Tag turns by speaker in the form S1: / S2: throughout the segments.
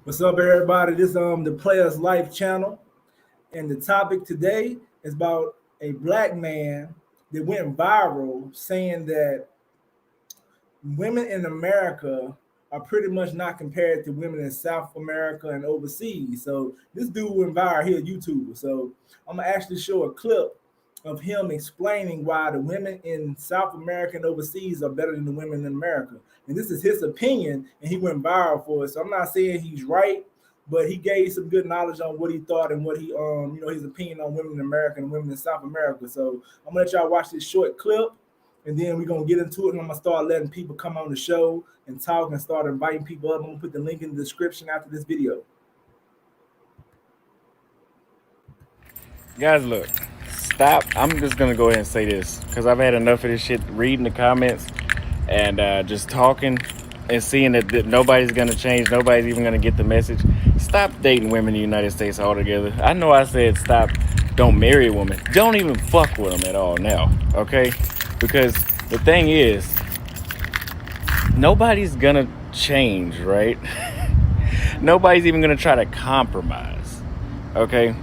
S1: What's up, everybody? This is the Players Life channel, and the topic today is about a black man that went viral saying that women in America are pretty much not compared to women in South America and overseas. So this dude went viral. He's a YouTuber. So I'm gonna actually show a clip of him explaining why the women in South America and overseas are better than the women in America. And this is his opinion, and he went viral for it. So I'm not saying he's right, but he gave some good knowledge on what he thought and what he his opinion on women in America and women in South America. So I'm gonna let y'all watch this short clip, and then we're gonna get into it, and I'm gonna start letting people come on the show and talk and start inviting people up. I'm gonna put the link in the description after this video.
S2: Guys, look, stop. I'm just gonna go ahead and say this because I've had enough of this shit. Reading the comments, and just talking and seeing that nobody's gonna change, nobody's even gonna get the message. Stop dating women in the United States altogether. I know I said stop, don't marry a woman, don't even fuck with them at all now, okay? Because the thing is, nobody's gonna change, right? Nobody's even gonna try to compromise, okay?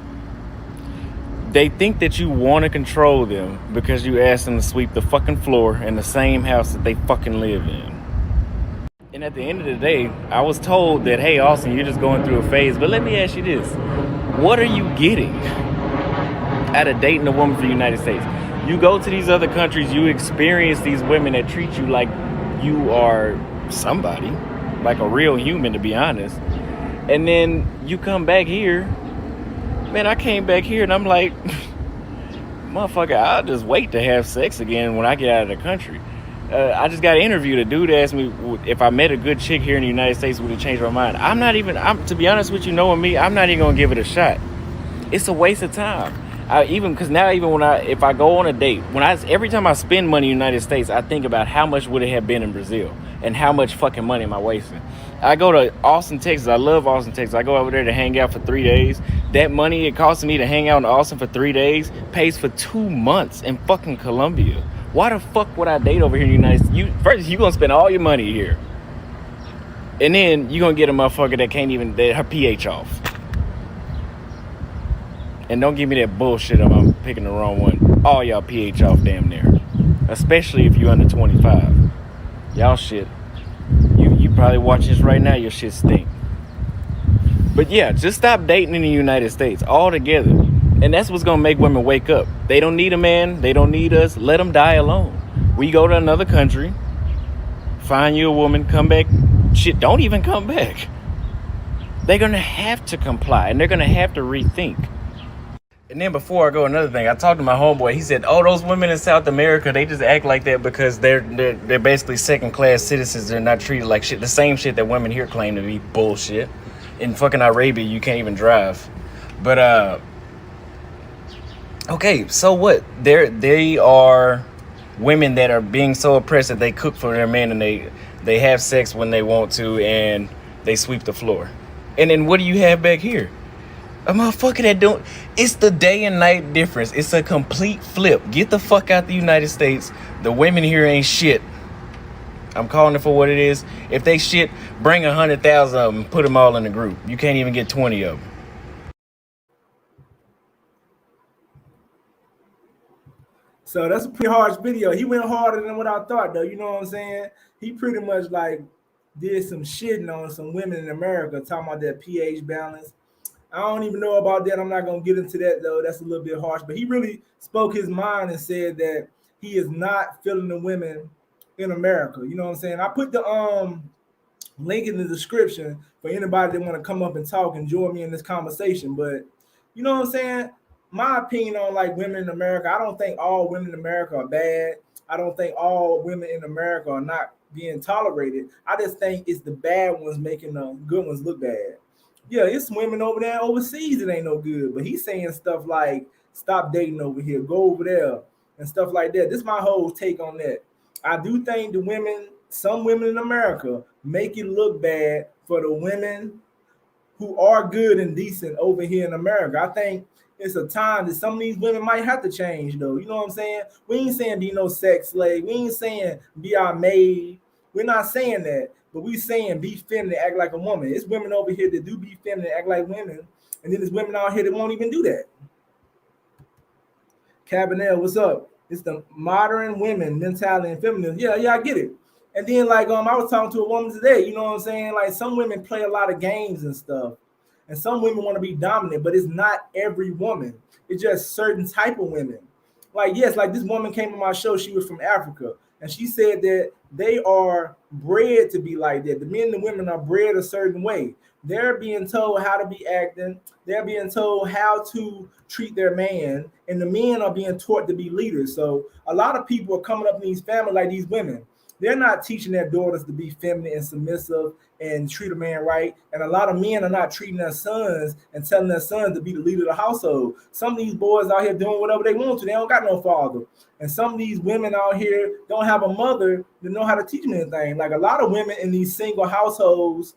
S2: They think that you want to control them because you ask them to sweep the fucking floor in the same house that they fucking live in. And at the end of the day, I was told that, hey, Austin, you're just going through a phase. But let me ask you this. What are you getting out of dating a woman from the United States? You go to these other countries, you experience these women that treat you like you are somebody, like a real human, to be honest. And then you come back here. Man, I came back here and I'm like, motherfucker, I'll just wait to have sex again when I get out of the country. I just got interviewed. A dude asked me if I met a good chick here in the United States, would it change my mind? To be honest with you, knowing me, I'm not even gonna give it a shot. It's a waste of time. Because now even if I go on a date, every time I spend money in the United States, I think about how much would it have been in Brazil and how much fucking money am I wasting. I go to Austin, Texas. I love Austin, Texas. I go over there to hang out for 3 days. That money it costs me to hang out in Austin for 3 days pays for 2 months in fucking Colombia. Why the fuck would I date over here in the United States? First, you gonna spend all your money here, and then you gonna get a motherfucker that can't even her pH off. And don't give me that bullshit of I'm picking the wrong one. All y'all pH off damn near, especially if you under 25. Y'all shit. You probably watching this right now. Your shit stink. But yeah, just stop dating in the United States altogether. And that's what's going to make women wake up. They don't need a man. They don't need us. Let them die alone. We go to another country, find you a woman, come back. Shit, don't even come back. They're going to have to comply, and they're going to have to rethink. And then before I go, another thing, I talked to my homeboy. He said, "Oh, those women in South America, they just act like that because they're basically second-class citizens. They're not treated like shit. The same shit that women here claim to be bullshit. In fucking Arabia, you can't even drive. But okay, so what? They are women that are being so oppressed that they cook for their men and they have sex when they want to and they sweep the floor. And then what do you have back here? A motherfucker that don't. It's the day and night difference. It's a complete flip. Get the fuck out the United States. The women here ain't shit. I'm calling it for what it is. If they shit, bring 100,000 of them, put them all in the group. You can't even get 20 of them.
S1: So that's a pretty harsh video. He went harder than what I thought, though. You know what I'm saying? He pretty much like did some shitting on some women in America, talking about that pH balance. I don't even know about that. I'm not gonna get into that though. That's a little bit harsh. But he really spoke his mind and said that he is not feeling the women in America. You know what I'm saying? I put the link in the description for anybody that want to come up and talk and join me in this conversation. But you know what I'm saying? My opinion on like women in America, I don't think all women in America are bad. I don't think all women in America are not being tolerated. I just think it's the bad ones making the good ones look bad. Yeah, it's women over there overseas that ain't no good. But he's saying stuff like stop dating over here, go over there, and stuff like that. This is my whole take on that. I do think the women, some women in America, make it look bad for the women who are good and decent over here in America. I think it's a time that some of these women might have to change, though. You know what I'm saying? We ain't saying be no sex slave. We ain't saying be our maid. We're not saying that, but we saying be feminine, act like a woman. It's women over here that do be feminine, act like women, and then there's women out here that won't even do that. Cabanel, what's up? It's the modern women mentality and feminism. Yeah, yeah, I get it. And then like I was talking to a woman today, you know what I'm saying? Like some women play a lot of games and stuff. And some women want to be dominant, but it's not every woman. It's just certain type of women. Like, yes, like this woman came on my show, she was from Africa. And she said that they are bred to be like that. The men and the women are bred a certain way. They're being told how to be acting. They're being told how to treat their man, and the men are being taught to be leaders. So a lot of people are coming up in these families like these women. They're not teaching their daughters to be feminine and submissive and treat a man right. And a lot of men are not treating their sons and telling their sons to be the leader of the household. Some of these boys out here doing whatever they want to. They don't got no father. And some of these women out here don't have a mother to know how to teach them anything. Like a lot of women in these single households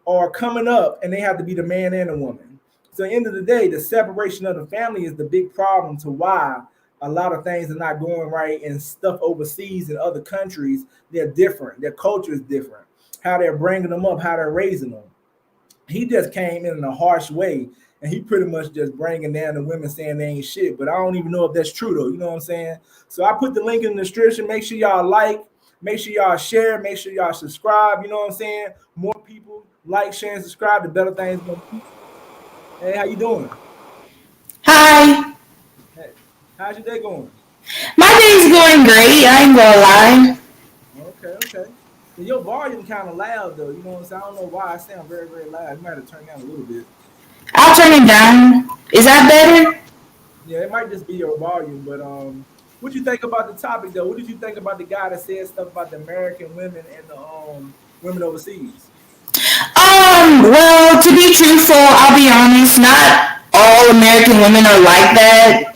S1: are coming up and they have to be the man and the woman. So at the end of the day, the separation of the family is the big problem to why a lot of things are not going right and stuff overseas in other countries. They're different. Their culture is different. How they're bringing them up, how they're raising them. He just came in a harsh way and he pretty much just bringing down the women saying they ain't shit. But I don't even know if that's true though. You know what I'm saying? So I put the link in the description. Make sure y'all like, make sure y'all share, make sure y'all subscribe. You know what I'm saying? More people like, share, and subscribe. The better things gonna be. Hey, how you doing?
S3: Hi,
S1: Hey, how's your day going?
S3: my day's going great. I ain't gonna lie.
S1: Okay, okay. So your volume kind of loud though. You know what I'm saying? I don't know why I sound very, very loud. You might have to turn down a little bit.
S3: I'll turn it down. Is that better?
S1: Yeah, it might just be your volume, but what you think about the topic though? What did you think about the guy that said stuff about the American women and the women overseas?
S3: Well, to be truthful, I'll be honest, not all American women are like that.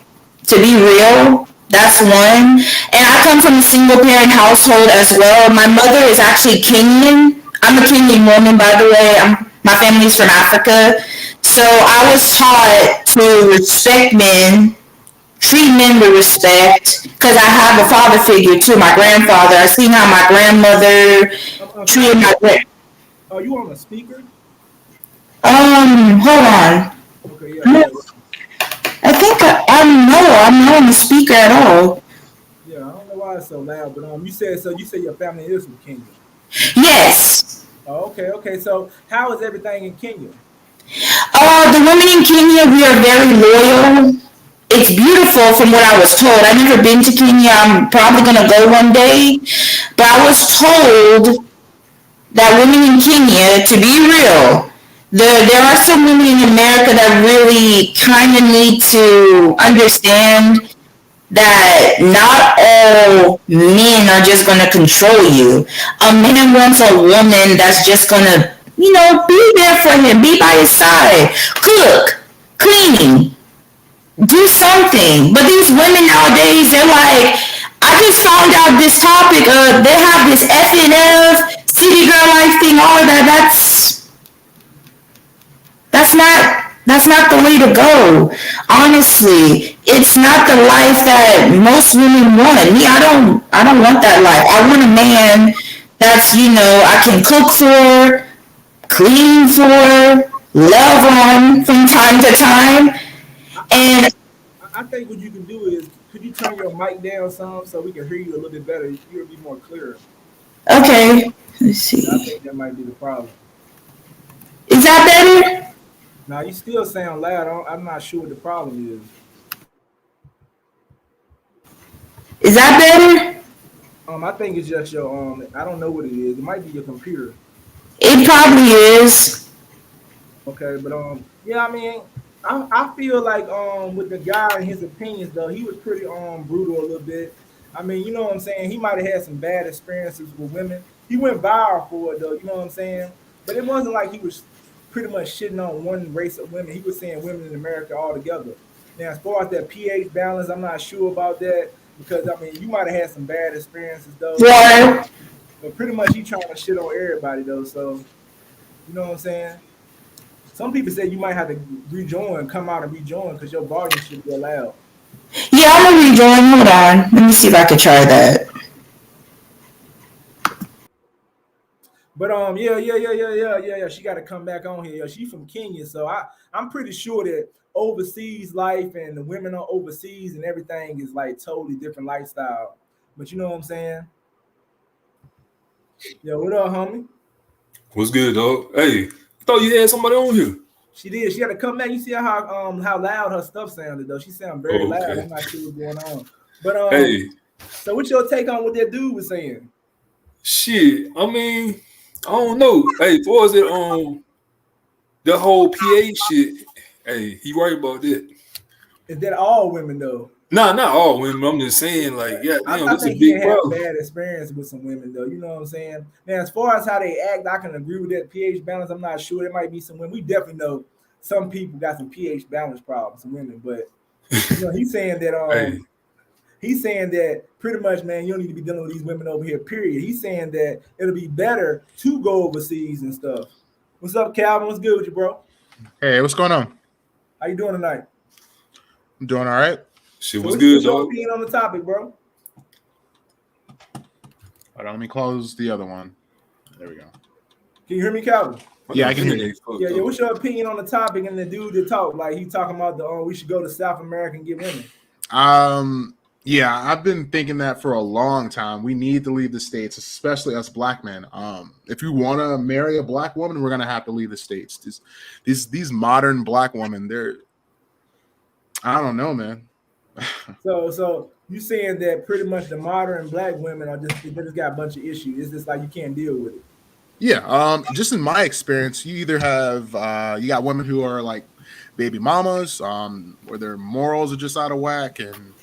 S3: To be real, that's one. And I come from a single parent household as well. My mother is actually Kenyan. I'm a Kenyan woman, by the way. My family's from Africa. So I was taught to respect men, treat men with respect, because I have a father figure too, my grandfather. I seen how my grandmother
S1: Can I
S3: treated
S1: ask
S3: my
S1: you? Are you on a speaker?
S3: hold on.
S1: Okay, yeah, yeah,
S3: I think I'm no, I'm not on the speaker at all.
S1: yeah. I don't know why it's so loud, but you said so. You said your family is from Kenya.
S3: Yes.
S1: Oh, okay, okay. So how is everything in Kenya?
S3: The women in Kenya, we are very loyal. It's beautiful from what I was told. I've never been to Kenya. I'm probably gonna go one day. But I was told that women in Kenya, to be real, there are some women in America that really kind of need to understand that not all men are just going to control you. A man wants a woman that's just going to, be there for him, be by his side, cook, clean, do something. But these women nowadays, they're like, I just found out this topic. They have this FNF, city girl life thing, all of that. That's not the way to go. Honestly, it's not the life that most women want. Me, I don't want that life. I want a man that's, I can cook for, clean for, love on from time to time.
S1: I think
S3: And
S1: I think what you can do is could you turn your mic down some so we can hear you a little bit better? You'll be more clear.
S3: okay, let's
S1: Yeah, I
S3: see.
S1: think that might be the problem.
S3: Is that better?
S1: Now you still sound loud. I'm not sure what the problem is.
S3: Is that better?
S1: I think it's just your I don't know what it is. It might be your computer.
S3: It probably is.
S1: Okay, but yeah, I mean, I feel like with the guy and his opinions though, he was pretty brutal a little bit. I mean, you know what I'm saying? He might have had some bad experiences with women. He went viral for it though, you know what I'm saying? But it wasn't like he was pretty much shitting on one race of women. He was saying women in America altogether. Now, as far as that pH balance, I'm not sure about that because I mean, you might have had some bad experiences though.
S3: Water.
S1: But pretty much he trying to shit on everybody though. So you know what I'm saying? Some people say you might have to rejoin, come out and rejoin because your volume should be loud.
S3: Yeah, I'm gonna rejoin. Hold on. Let me see if I can try that.
S1: But yeah. She got to come back on here. She from Kenya, so I'm pretty sure that overseas life and the women are overseas and everything is like totally different lifestyle. But you know what I'm saying? Yo, what up, homie?
S4: What's good, dog? Hey, I thought you had somebody on here.
S1: She did. She had to come back. You see how loud her stuff sounded though. She sounded very
S4: Oh,
S1: loud.
S4: okay.
S1: I'm not sure what's going on. But
S4: Hey,
S1: so what's your take on what that dude was saying?
S4: shit. I mean, I don't know. Hey, for us, the whole PA shit. Hey, he right about that.
S1: Is that all women though?
S4: Nah, not all women. I'm just saying, like, yeah, damn,
S1: I
S4: this is a
S1: think he
S4: big
S1: ain't have
S4: problem.
S1: bad experience with some women though. You know what I'm saying? Now, as far as how they act, I can agree with that pH balance. I'm not sure. There might be some women. We definitely know some people got some pH balance problems, some women. But he's saying that
S4: Hey,
S1: pretty much, man, you don't need to be dealing with these women over here. Period. He's saying that it'll be better to go overseas and stuff. What's up, Calvin? What's good with you, bro?
S5: Hey, what's going on?
S1: How you doing tonight?
S5: I'm doing all right.
S4: shit
S1: So,
S4: was
S1: what's
S4: good,
S1: your
S4: dog.
S1: opinion on the topic, bro?
S5: Hold on, let me close the other one. There we go.
S1: Can you hear me, Calvin?
S5: Yeah, I can hear you.
S4: Ain't fucked
S1: Yeah.
S4: up.
S1: What's your opinion on the topic and the dude that talked? Like he talking about we should go to South America and get women.
S5: Yeah, I've been thinking that for a long time. We need to leave the states, especially us black men. If you want to marry a black woman, we're gonna have to leave the states. These modern black women, I don't know, man.
S1: So you saying that pretty much the modern black women they just got a bunch of issues. It's just like you can't deal with it.
S5: Yeah, just in my experience, you either have you got women who are like baby mamas, where their morals are just out of whack, and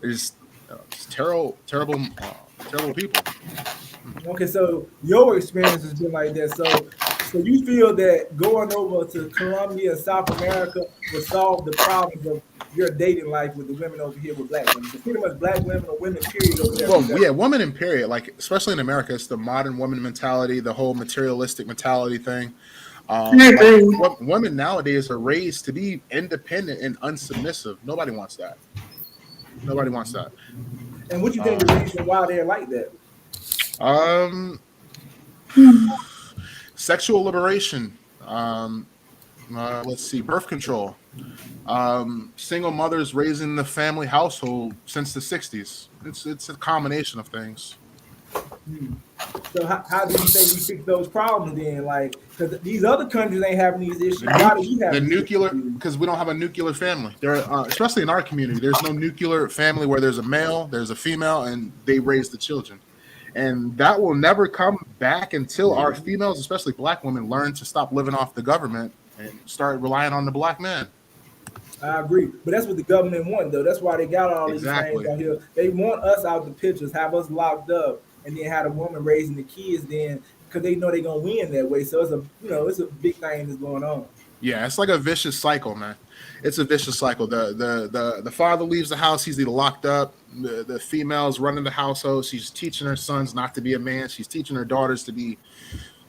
S5: there's just terrible people.
S1: Okay, so your experience has been like that. So you feel that going over to Colombia and South America will solve the problems of your dating life with the women over here with black women. So pretty much black women or women period over there.
S5: Well, yeah, woman in period, like especially in America, it's the modern woman mentality, the whole materialistic mentality thing.
S3: I
S5: Like
S3: agree.
S5: women nowadays are raised to be independent and unsubmissive. Nobody wants that. Nobody wants that.
S1: And what you think the reason why they're like that?
S5: Um, Sexual liberation. Let's see, birth control. Single mothers raising the family household since the '60s. It's a combination of things.
S1: So how do you think we fix those problems then? Like, because these other countries ain't having these issues. Why do we have
S5: The
S1: these
S5: nuclear,
S1: issues?
S5: because we don't have a nuclear family. There, especially in our community, there's no nuclear family where there's a male, there's a female, and they raise the children. And that will never come back until our females, especially black women, learn to stop living off the government and start relying on the black man.
S1: I agree, but that's what the government want, though. That's why they got all these things
S5: Exactly.
S1: out here. They want us out the pictures, have us locked up, and then have a woman raising the kids. Then because they know they're gonna win that way. So it's a big thing that's going on.
S5: Yeah, it's like a vicious cycle, man. It's a vicious cycle. The father leaves the house, he's either locked up. The female's running the household. She's teaching her sons not to be a man. She's teaching her daughters to be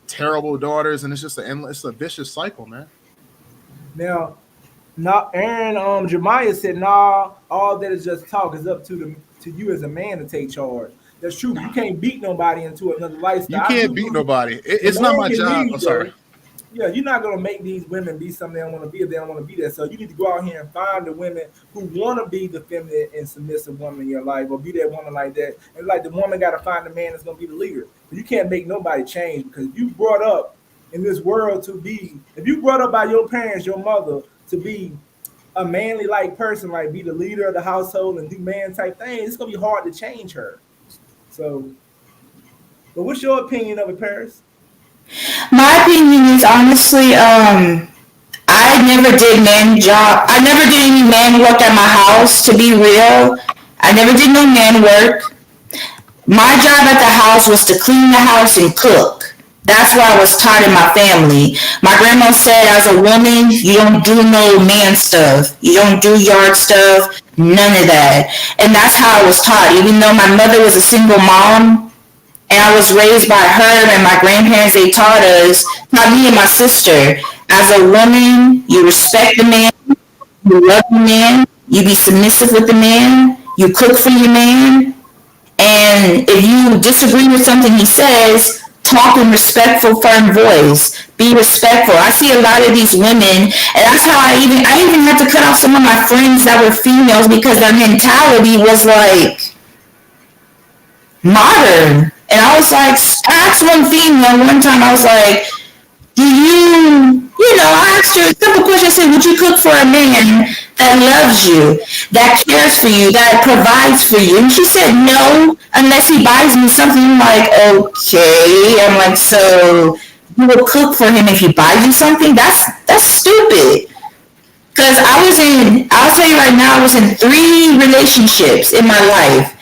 S5: terrible daughters, and it's just it's a vicious cycle, man.
S1: Now, not Aaron Jemiah said, nah, all that is just talk. Is up to you as a man to take charge. That's true. You can't beat nobody into another lifestyle.
S5: You
S1: I do
S5: can't beat
S1: believe
S5: nobody.
S1: the
S5: It's not
S1: man
S5: my
S1: can
S5: job.
S1: lead,
S5: I'm
S1: though.
S5: sorry.
S1: Yeah, you're not gonna make these women be something they don't want to be if they don't want to be there. So you need to go out here and find the women who want to be the feminine and submissive woman in your life, or be that woman like that. And like the woman got to find the man that's gonna be the leader. But you can't make nobody change because you brought up in this world to be. If you brought up by your parents, your mother, to be a manly like person, like be the leader of the household and do man type things, it's gonna be hard to change her. So, but what's your opinion of it, Paris?
S3: My opinion is honestly, I never did man job. I never did any man work at my house, to be real. I never did no man work. My job at the house was to clean the house and cook. That's what I was taught in my family. My grandma said, as a woman, you don't do no man stuff. You don't do yard stuff, none of that. And that's how I was taught. Even though my mother was a single mom, and I was raised by her and my grandparents, they taught me and my sister, as a woman, you respect the man, you love the man, you be submissive with the man, you cook for your man, and if you disagree with something he says, talk in respectful, firm voice. Be respectful. I see a lot of these women, and that's how I even had to cut off some of my friends that were females because their mentality was like modern. And I was like, I asked one female one time, I was like, I asked her a simple question. I said, would you cook for a man that loves you, that cares for you, that provides for you? And she said, no, unless he buys me something. I'm like, okay. I'm like, so you will cook for him if he buys you something? That's stupid. Because I'll tell you right now, I was in 3 relationships in my life.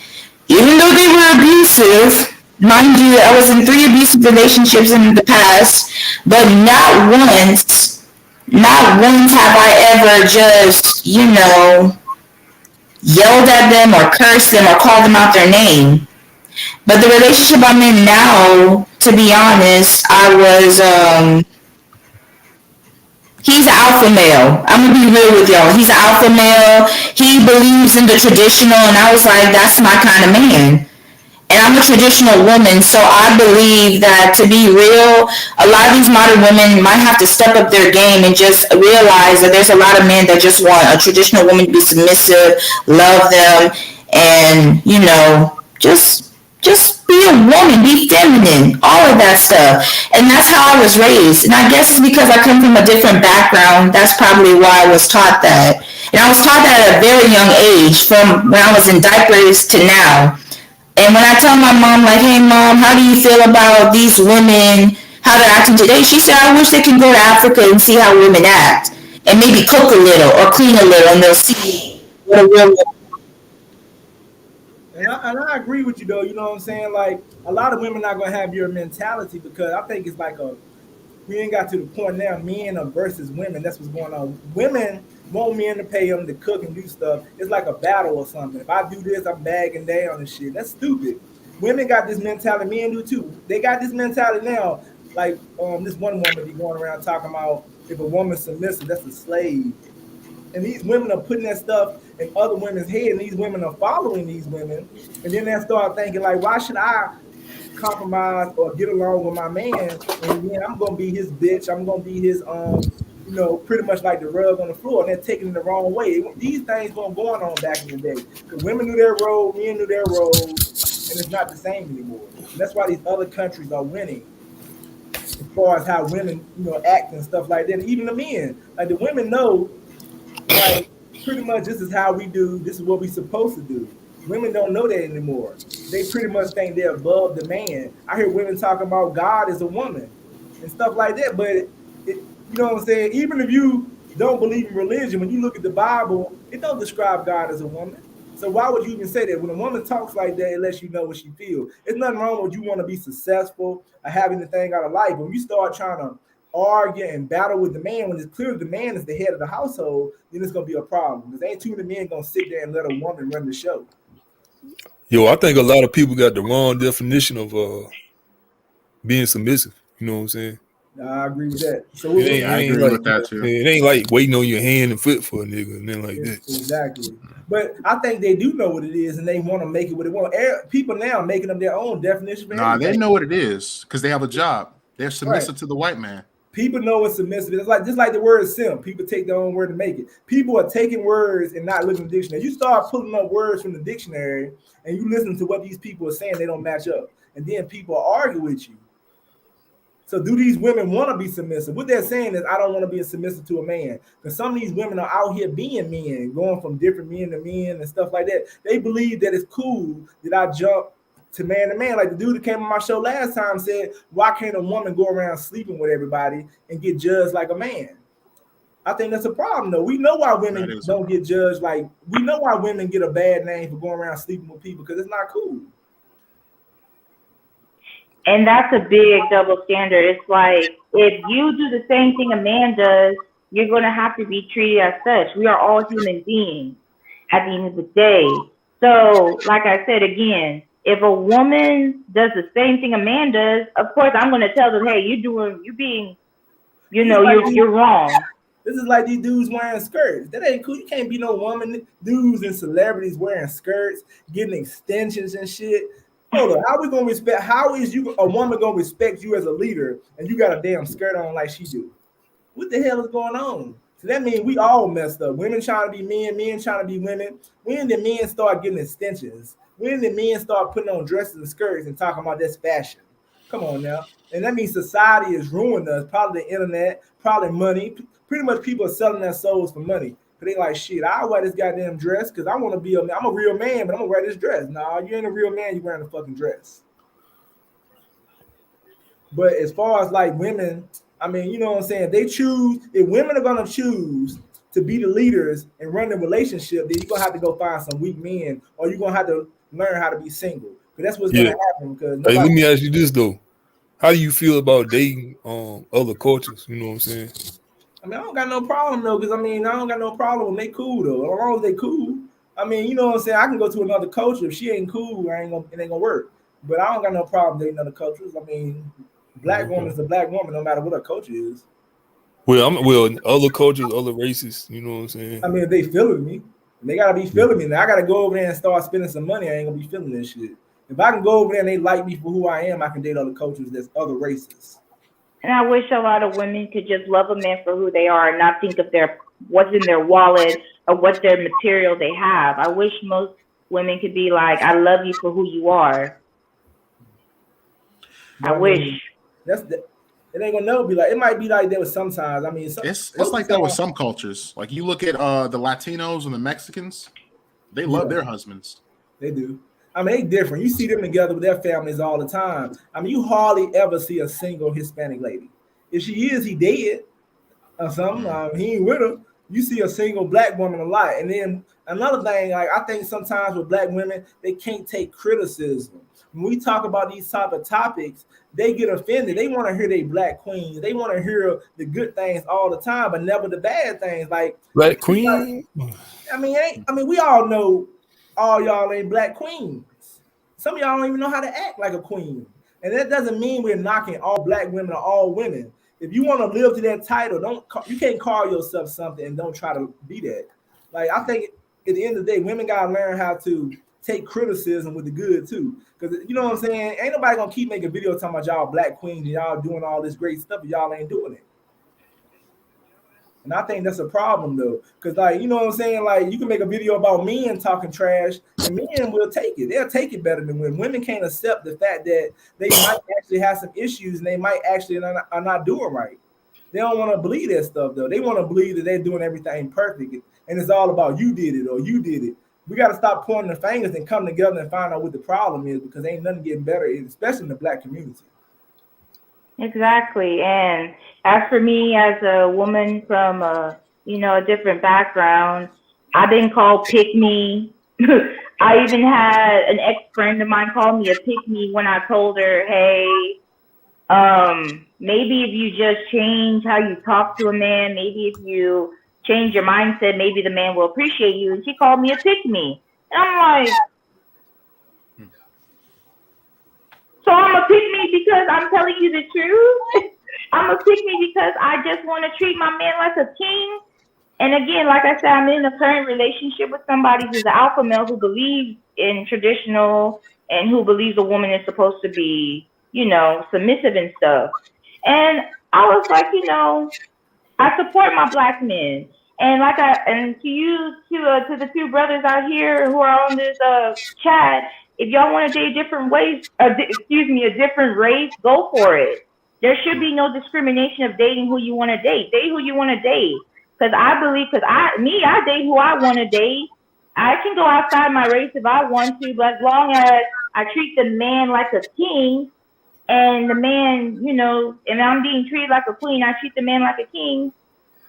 S3: Even though they were abusive, mind you, I was in 3 abusive relationships in the past, but not once have I ever just, yelled at them or cursed them or called them out their name. But the relationship I'm in now, to be honest, he's an alpha male. I'm gonna be real with y'all. He's an alpha male. He believes in the traditional, and I was like, that's my kind of man. And I'm a traditional woman, so I believe that, to be real, a lot of these modern women might have to step up their game and just realize that there's a lot of men that just want a traditional woman to be submissive, love them, and just be a woman, be feminine, all of that stuff. And that's how I was raised. And I guess it's because I come from a different background. That's probably why I was taught that. And I was taught that at a very young age, from when I was in diapers to now. And when I tell my mom, like, hey, Mom, how do you feel about these women, how they're acting today? She said, I wish they can go to Africa and see how women act and maybe cook a little or clean a little, and they'll see what a real woman.
S1: And I agree with you though. You know what I'm saying? Like a lot of women not gonna have your mentality because I think it's like we ain't got to the point now. Men are versus women. That's what's going on. Women want men to pay them to cook and do stuff. It's like a battle or something. If I do this, I'm bagging down and shit. That's stupid. Women got this mentality. Men do too. They got this mentality now. Like this one woman be going around talking about if a woman's submissive, that's a slave. And these women are putting that stuff in other women's head, and these women are following these women, and then they start thinking like, why should I compromise or get along with my man? And then I'm gonna be his bitch. I'm gonna be his pretty much like the rug on the floor, and they're taking it the wrong way. These things weren't going on back in the day because women knew their role, men knew their roles, and it's not the same anymore. And that's why these other countries are winning as far as how women act and stuff like that. And even the men, like the women know. Like pretty much this is how we do, this is what we supposed to do. Women don't know that anymore. They pretty much think they're above the man. I hear women talking about God as a woman and stuff like that, but you know what I'm saying? Even if you don't believe in religion, when you look at the Bible, it don't describe God as a woman. So why would you even say that? When a woman talks like that, it lets you know what she feels. There's nothing wrong with you want to be successful or having the thing out of life. But when you start trying to argue and battle with the man when it's clear the man is the head of the household, then it's gonna be a problem because ain't too many men gonna sit there and let a woman run the show.
S4: Yo, I think a lot of people got the wrong definition of being submissive. You know what I'm saying?
S1: I agree with that. So
S5: I agree with that too.
S4: It ain't like waiting on your hand and foot for a nigga and then like that.
S1: Exactly. But I think they do know what it is and they want to make it what they want. People now are making up their own definition.
S5: Nah, they know what it is because they have a job. They're submissive to the white man.
S1: People know what submissive is. It's just like the word simp. People take their own word to make it. People are taking words and not looking at the dictionary. You start pulling up words from the dictionary and you listen to what these people are saying, they don't match up. And then people argue with you. So do these women want to be submissive? What they're saying is, I don't want to be submissive to a man. Because some of these women are out here being men, going from different men to men and stuff like that. They believe that it's cool that I jump to man. Like the dude that came on my show last time said, why can't a woman go around sleeping with everybody and get judged like a man? I think that's a problem though. We know why women don't get judged. Like we know why women get a bad name for going around sleeping with people because it's not cool.
S6: And that's a big double standard. It's like if you do the same thing a man does, you're going to have to be treated as such. We are all human beings at the end of the day. So, like I said again, if a woman does the same thing a man does, of course I'm going to tell them, hey, you're wrong.
S1: This is like these dudes wearing skirts. That ain't cool. You can't be no woman. Dudes and celebrities wearing skirts, getting extensions and shit. Hold on. How we gonna respect? How is a woman gonna respect you as a leader and you got a damn skirt on like she do? What the hell is going on? So that means we all messed up. Women trying to be men trying to be women. When did men start getting extensions? When did men start putting on dresses and skirts and talking about this fashion? Come on now. And that means society is ruining us. Probably the internet, probably money. Pretty much people are selling their souls for money. But they like, shit, I'll wear this goddamn dress because I want to be I'm a real man, but I'm going to wear this dress. Nah, you ain't a real man. You're wearing a fucking dress. But as far as like women, I mean, you know what I'm saying? They choose, if women are going to choose to be the leaders and run the relationship, then you're gonna have to go find some weak men, or you're gonna have to learn how to be single. Because that's what's gonna happen. Because
S4: hey, let me ask you this though. How do you feel about dating other cultures? You know what I'm saying?
S1: I mean, I don't got no problem though, because I mean, I don't got no problem when they cool though. As long as they cool. I mean, you know what I'm saying? I can go to another culture. If she ain't cool, it ain't gonna work. But I don't got no problem dating other cultures. I mean, black woman's a black woman, no matter what her culture is.
S4: Well, other cultures, other races. You know what I'm saying?
S1: I mean, if they feeling me, they gotta be feeling me. Now I gotta go over there and start spending some money. I ain't gonna be feeling this shit. If I can go over there and they like me for who I am, I can date other cultures. There's other races.
S6: And I wish a lot of women could just love a man for who they are and not think of what's in their wallet or what their material they have. I wish most women could be like, I love you for who you are. I wish.
S1: It ain't gonna never be like. It might be like that with sometimes. I mean,
S5: it's like that with some cultures. Like you look at the Latinos and the Mexicans, they love their husbands.
S1: They do. I mean, they different. You see them together with their families all the time. I mean, you hardly ever see a single Hispanic lady. If she is, he dead or something. He ain't with her. You see a single black woman a lot. And then another thing, like I think sometimes with black women, they can't take criticism. When we talk about these type of topics, they get offended. They want to hear they black queens. They want to hear the good things all the time, but never the bad things. Like
S4: black queen.
S1: I mean, we all know all y'all ain't black queens. Some of y'all don't even know how to act like a queen. And that doesn't mean we're knocking all black women or all women. If you want to live to that title, you can't call yourself something and don't try to be that. Like I think at the end of the day, women gotta learn how to take criticism with the good too. Because you know what I'm saying? Ain't nobody gonna keep making videos talking about y'all black queens and y'all doing all this great stuff and y'all ain't doing it. And I think that's a problem though. Because like, you know what I'm saying? Like you can make a video about men talking trash and men will take it. They'll take it better than women. Women can't accept the fact that they might actually have some issues and they might actually are not doing right. They don't want to believe that stuff though. They want to believe that they're doing everything perfect. And it's all about you did it or you did it. We got to stop pointing the fingers and come together and find out what the problem is, because ain't nothing getting better, especially in the black community.
S6: Exactly. And as for me, as a woman from a different background, I've been called pick me. I even had an ex-friend of mine call me a pick me when I told her, hey, maybe if you just change how you talk to a man, maybe if you change your mindset, maybe the man will appreciate you. And she called me a pick me. And I'm like, so I'm a pick me because I'm telling you the truth. I'm a pick me because I just want to treat my man like a king. And again, like I said, I'm in a current relationship with somebody who's an alpha male who believes in traditional and who believes a woman is supposed to be, submissive and stuff. And I was like, I support my black men. And to the two brothers out here who are on this chat, if y'all want to date different ways, a different race, go for it. There should be no discrimination of dating who you want to date. Date who you want to date. Because I date who I want to date. I can go outside my race if I want to, but as long as I treat the man like a king, and the man, and I'm being treated like a queen, I treat the man like a king,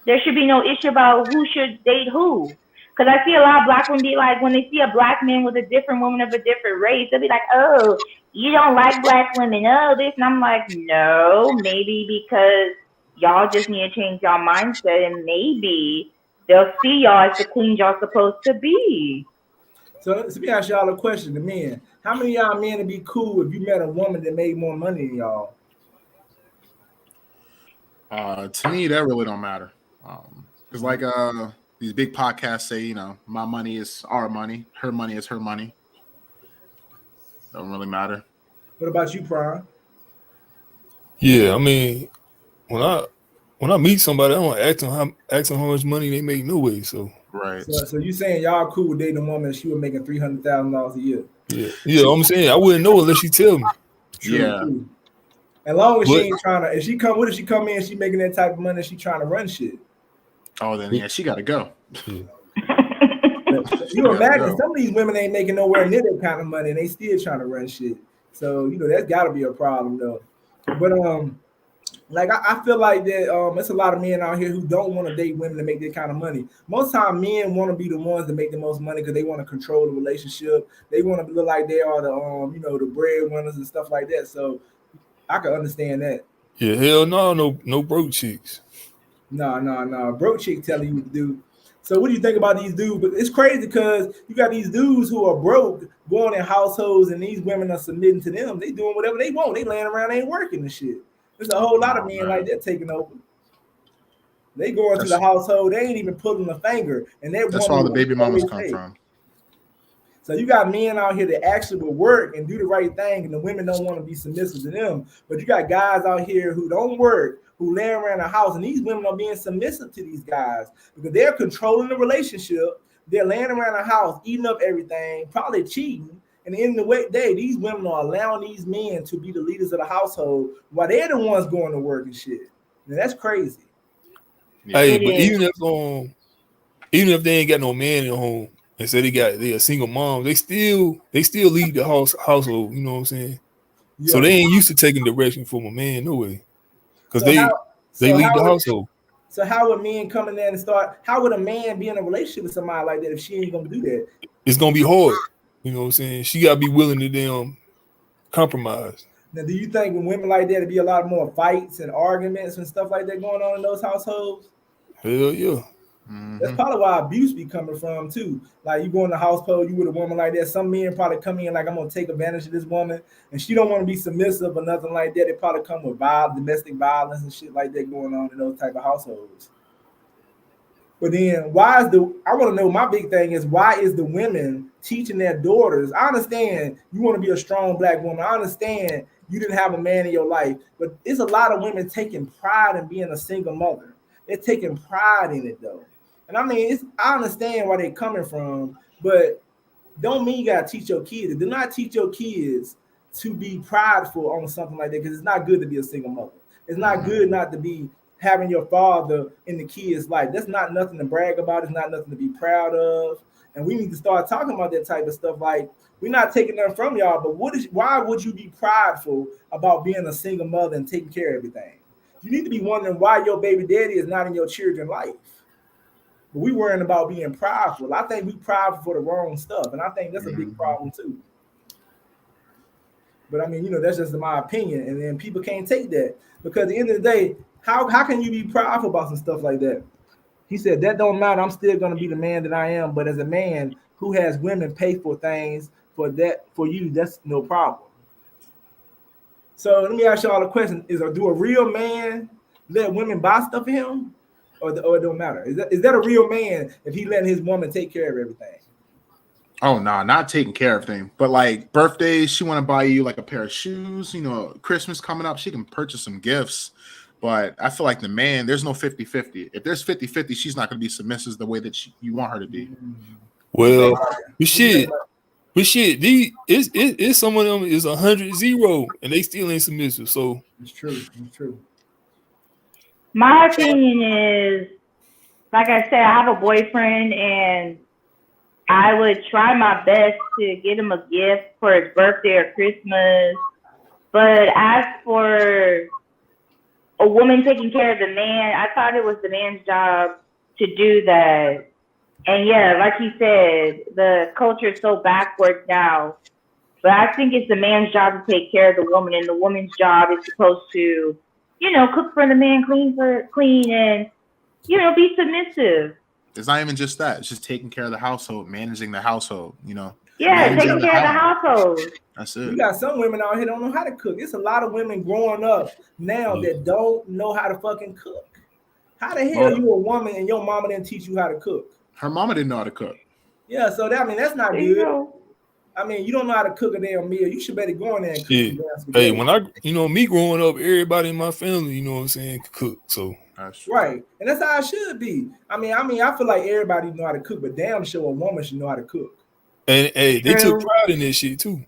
S6: there should be no issue about who should date who. Because I see a lot of black women be like, when they see a black man with a different woman of a different race, they'll be like, oh, you don't like black women, oh, this. And I'm like, no, maybe because y'all just need to change y'all mindset, and maybe they'll see y'all as the queens y'all supposed to be.
S1: So let me ask y'all a question, the men. How many of y'all men would be cool if you met a woman that made more money than y'all?
S5: To me, that really don't matter. Because like these big podcasts say, my money is our money, her money is her money. Don't really matter.
S1: What about you, Prime?
S4: Yeah, I mean, when I meet somebody, I don't ask them how much money they make no way. So
S5: right.
S1: So you saying y'all cool with dating a woman she was making $300,000 a year?
S4: Yeah. I'm saying I wouldn't know unless she tell me.
S1: True. As long as she ain't trying to, if she come in, she making that type of money, she trying to run shit.
S5: Oh, then she got to go.
S1: You imagine some of these women ain't making nowhere near that kind of money, and they still trying to run shit. So that's got to be a problem though. But Like I feel like that it's a lot of men out here who don't want to date women to make that kind of money. Most time men want to be the ones that make the most money because they want to control the relationship. They want to look like they are the the breadwinners and stuff like that. So I can understand that.
S4: Yeah, hell no, no broke chicks.
S1: No. Broke chick telling you what to do. So what do you think about these dudes? But it's crazy because you got these dudes who are broke going in households and these women are submitting to them. They doing whatever they want. They laying around, they ain't working and shit. There's a whole lot of men like that taking over. They go into the household, they ain't even pulling a finger, and
S5: that's where all the baby mamas come from.
S1: So you got men out here that actually will work and do the right thing, and the women don't want to be submissive to them. But you got guys out here who don't work, who lay around the house, and these women are being submissive to these guys because they're controlling the relationship. They're laying around the house, eating up everything, probably cheating. And in the day, these women are allowing these men to be the leaders of the household while they're the ones going to work and shit. Now, that's crazy.
S4: Hey, but even if they ain't got no man in the home and say they a single mom, they still lead the household. You know what I'm saying? Yeah. So they ain't used to taking direction from a man, no way, because they lead the household.
S1: So how would men come in there and start? How would a man be in a relationship with somebody like that if she ain't gonna do that?
S4: It's gonna be hard. You know what I'm saying? She gotta be willing to compromise.
S1: Now, do you think when women like that, there'd be a lot more fights and arguments and stuff like that going on in those households?
S4: Hell yeah.
S1: Mm-hmm. That's probably why abuse be coming from too. Like you go in the household, you with a woman like that. Some men probably come in like, I'm gonna take advantage of this woman, and she don't want to be submissive or nothing like that. They probably come with domestic violence and shit like that going on in those type of households. But then I want to know, my big thing is, why is the women teaching their daughters? I understand you want to be a strong black woman. I understand you didn't have a man in your life, but it's a lot of women taking pride in being a single mother. They're taking pride in it though. And I mean, I understand where they're coming from, but don't mean you gotta teach your kids. Do not teach your kids to be prideful on something like that, because it's not good to be a single mother. It's not good not to be having your father in the kid's life. That's not nothing to brag about. It's not nothing to be proud of. And we need to start talking about that type of stuff. Like, we're not taking them from y'all, but why would you be prideful about being a single mother and taking care of everything? You need to be wondering why your baby daddy is not in your children's life. But we worrying about being prideful. I think we prideful for the wrong stuff, and I think that's a big problem too. But I mean, that's just my opinion, and then people can't take that, because at the end of the day, how can you be prideful about some stuff like that? He said that don't matter. I'm still gonna be the man that I am, but as a man who has women pay for things for you, that's no problem. So let me ask y'all a question: do a real man let women buy stuff for him, or it don't matter? Is that a real man if he letting his woman take care of everything?
S5: Oh no, not taking care of things, but like birthdays, she want to buy you like a pair of shoes. Christmas coming up, she can purchase some gifts. But I feel like the man, there's no 50-50. If there's 50-50, she's not going to be submissive the way that you want her to be.
S4: Well, but shit, it's some of them is 100-0, and they still ain't submissive. So
S1: it's true.
S6: My opinion is, like I said, I have a boyfriend, and I would try my best to get him a gift for his birthday or Christmas. But as for a woman taking care of the man, I thought it was the man's job to do that. And yeah, like he said, the culture is so backwards now. But I think it's the man's job to take care of the woman, and the woman's job is supposed to, cook for the man, clean, and be submissive.
S5: It's not even just that; it's just taking care of the household, managing the household.
S6: Yeah, taking care of the household.
S5: That's it.
S1: You got some women out here don't know how to cook. It's a lot of women growing up now that don't know how to fucking cook. How the hell you a woman and your mama didn't teach you how to cook?
S5: Her mama didn't know how to cook.
S1: Yeah, so that's not good. I mean, you don't know how to cook a damn meal. You should better go in there and cook.
S4: Yeah. Hey, when me growing up, everybody in my family, could cook. So
S1: that's right, and that's how it should be. I mean, I feel like everybody know how to cook, but damn sure a woman should know how to cook.
S4: And hey, they took pride in this shit too.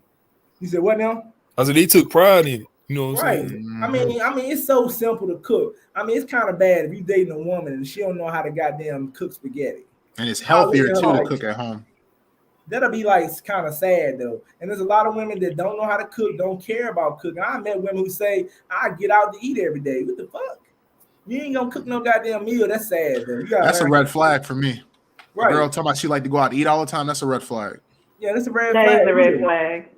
S1: You said what now?
S4: I said they took pride in it. You know what I'm saying?
S1: I mean, it's so simple to cook. I mean, it's kind of bad if you dating a woman and she don't know how to goddamn cook spaghetti.
S5: And it's healthier too to cook at home.
S1: That'll be like kind of sad though. And there's a lot of women that don't know how to cook, don't care about cooking. I met women who say, I get out to eat every day. What the fuck? You ain't gonna cook no goddamn meal. That's sad though. You gotta
S5: That's a
S1: learn.
S5: red flag for me.
S1: Right.
S5: A girl talking about she like to go out and eat all the time. That's a red flag.
S1: Yeah, that's a red
S6: That
S1: flag.
S6: is a red flag.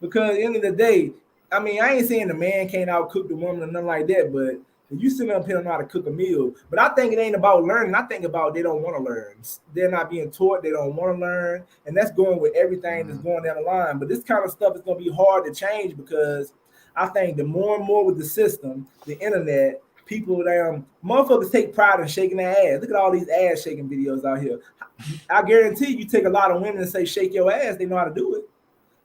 S1: Because at the end of the day, I mean, I ain't saying the man can't outcook the woman or nothing like that, but you sitting up here know how to cook a meal. But I think it ain't about learning. I think about they don't want to learn. They're not being taught. They don't want to learn. And that's going with everything that's going down the line. But this kind of stuff is going to be hard to change because I think the more and more with the system, the internet, people motherfuckers take pride in shaking their ass. Look at all these ass shaking videos out here. I guarantee you take a lot of women and say shake your ass, they know how to do it.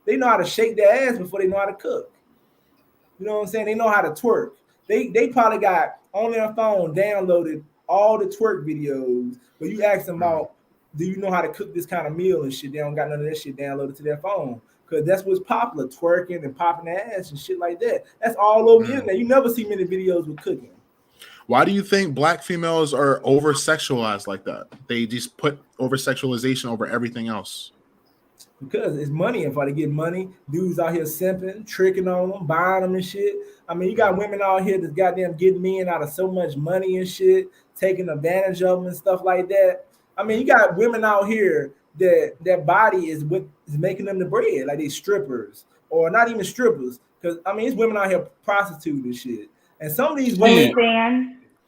S1: They know how to shake their ass before they know how to cook. You know what I'm saying? They know how to twerk. They probably got on their phone downloaded all the twerk videos, but you ask them about, do you know how to cook this kind of meal and shit? They don't got none of that shit downloaded to their phone. Because that's what's popular, twerking and popping their ass and shit like that. That's all over the internet. You never see many videos with cooking.
S5: Why do you think black females are over sexualized like that? They just put over sexualization over everything else.
S1: Because it's money. If I get money, dudes out here simping, tricking on them, buying them and shit. I mean, you got women out here that's goddamn getting men out of so much money and shit, taking advantage of them and stuff like that. I mean, you got women out here that their body is what is making them the bread, like they strippers or not even strippers. Because I mean, it's women out here prostituting and shit. And some of these women,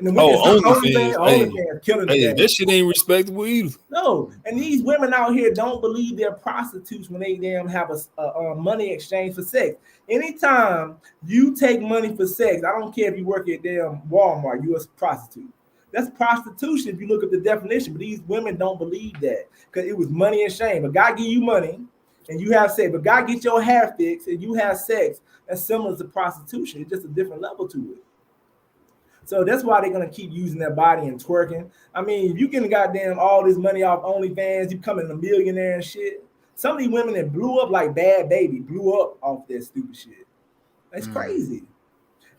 S4: OnlyFans,
S1: killing
S4: that shit ain't respectable either.
S1: No, and these women out here don't believe they're prostitutes when they damn have a money exchange for sex. Anytime you take money for sex, I don't care if you work at damn Walmart, you're a prostitute. That's prostitution if you look at the definition. But these women don't believe that because it was money and shame. But God give you money and you have sex, but God get your hair fixed and you have sex. That's similar to prostitution. It's just a different level to it. So that's why they're gonna keep using their body and twerking. I mean, if you getting goddamn all this money off OnlyFans, you becoming a millionaire and shit. Some of these women that blew up like Bad Baby blew up off that stupid shit. That's crazy.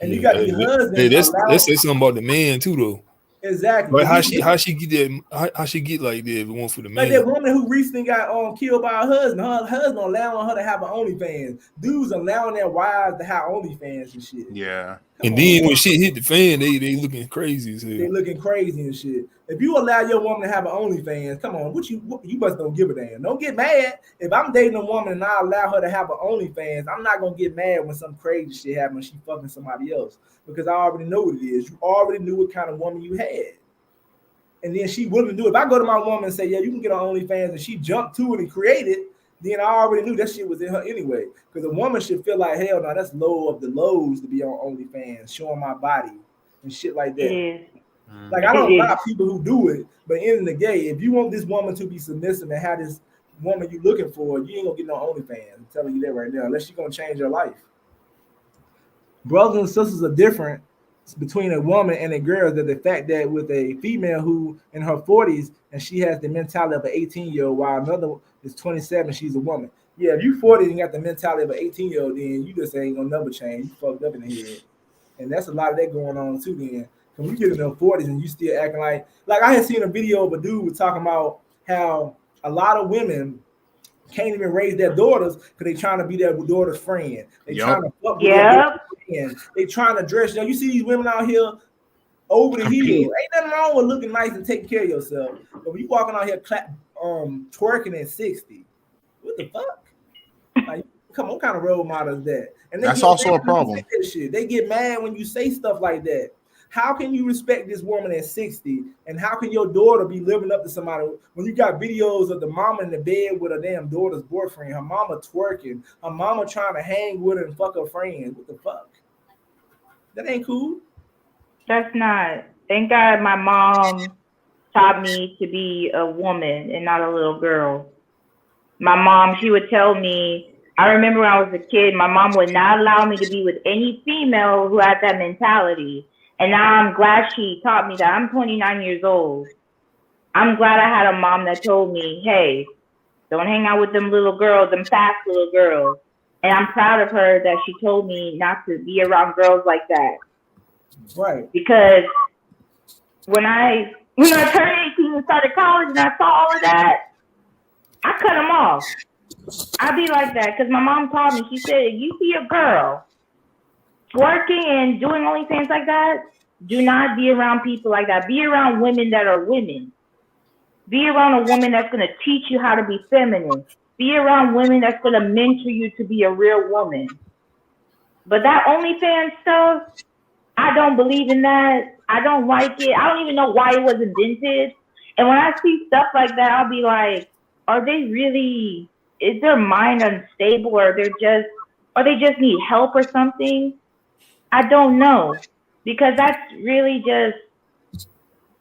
S1: And you got these husbands.
S4: Let's say something about the man too, though.
S1: Exactly.
S4: Like how she get that? How she get like that? If it weren't for the man,
S1: like that woman who recently got killed by her husband. Her husband allowing her to have an OnlyFans. Dudes allowing their wives to have OnlyFans and shit.
S5: Yeah.
S4: And then when shit hit the fan, they looking crazy as hell.
S1: They looking crazy and shit. If you allow your woman to have an OnlyFans, come on, you must don't give a damn. Don't get mad. If I'm dating a woman and I allow her to have an OnlyFans, I'm not gonna get mad when some crazy shit happens when she fucking somebody else because I already know what it is. You already knew what kind of woman you had. And then she wouldn't do it. If I go to my woman and say, yeah, you can get on OnlyFans, and she jumped to it and created, then I already knew that shit was in her anyway. Because a woman should feel like, hell no, that's low of the lows to be on OnlyFans, showing my body and shit like that. Like, I don't lie people who do it, but in the day, if you want this woman to be submissive and have this woman you looking for, you ain't gonna get no OnlyFans. I'm telling you that right now, unless she's gonna change your life. Brothers and sisters are different between a woman and a girl, that the fact that with a female who in her 40s and she has the mentality of an 18-year-old while another is 27, she's a woman. Yeah, if you 40 and got the mentality of an 18-year-old, then you just ain't gonna never change. You fucked up in the head. And that's a lot of that going on too then. When you get in their 40s and you still acting like I had seen a video of a dude was talking about how a lot of women can't even raise their daughters because they trying to be their daughter's friend. They trying to fuck with their friend. They trying to dress. You see these women out here over the heel. Ain't nothing wrong with looking nice and taking care of yourself. But when you walking out here twerking at 60, what the fuck? Like, come on, what kind of role model is that? And
S5: that's also a problem.
S1: They get mad when you say stuff like that. How can you respect this woman at 60? And how can your daughter be living up to somebody when you got videos of the mama in the bed with her damn daughter's boyfriend, her mama twerking, her mama trying to hang with her and fuck her friends? What the fuck? That ain't cool.
S6: That's not. Thank God my mom taught me to be a woman and not a little girl. My mom, she would tell me, I remember when I was a kid, my mom would not allow me to be with any female who had that mentality. And now I'm glad she taught me that. I'm 29 years old. I'm glad I had a mom that told me, hey, don't hang out with them little girls, them fast little girls. And I'm proud of her that she told me not to be around girls like that.
S1: Right.
S6: Because when I turned 18 and started college and I saw all of that, I cut them off. I be like that because my mom taught me. She said, if you see a girl twerking and doing OnlyFans like that, do not be around people like that. Be around women that are women. Be around a woman that's going to teach you how to be feminine. Be around women that's going to mentor you to be a real woman. But that OnlyFans stuff, I don't believe in that. I don't like it. I don't even know why it was invented. And when I see stuff like that, I'll be like, are they really, is their mind unstable or they just need help or something? I don't know. Because that's really just,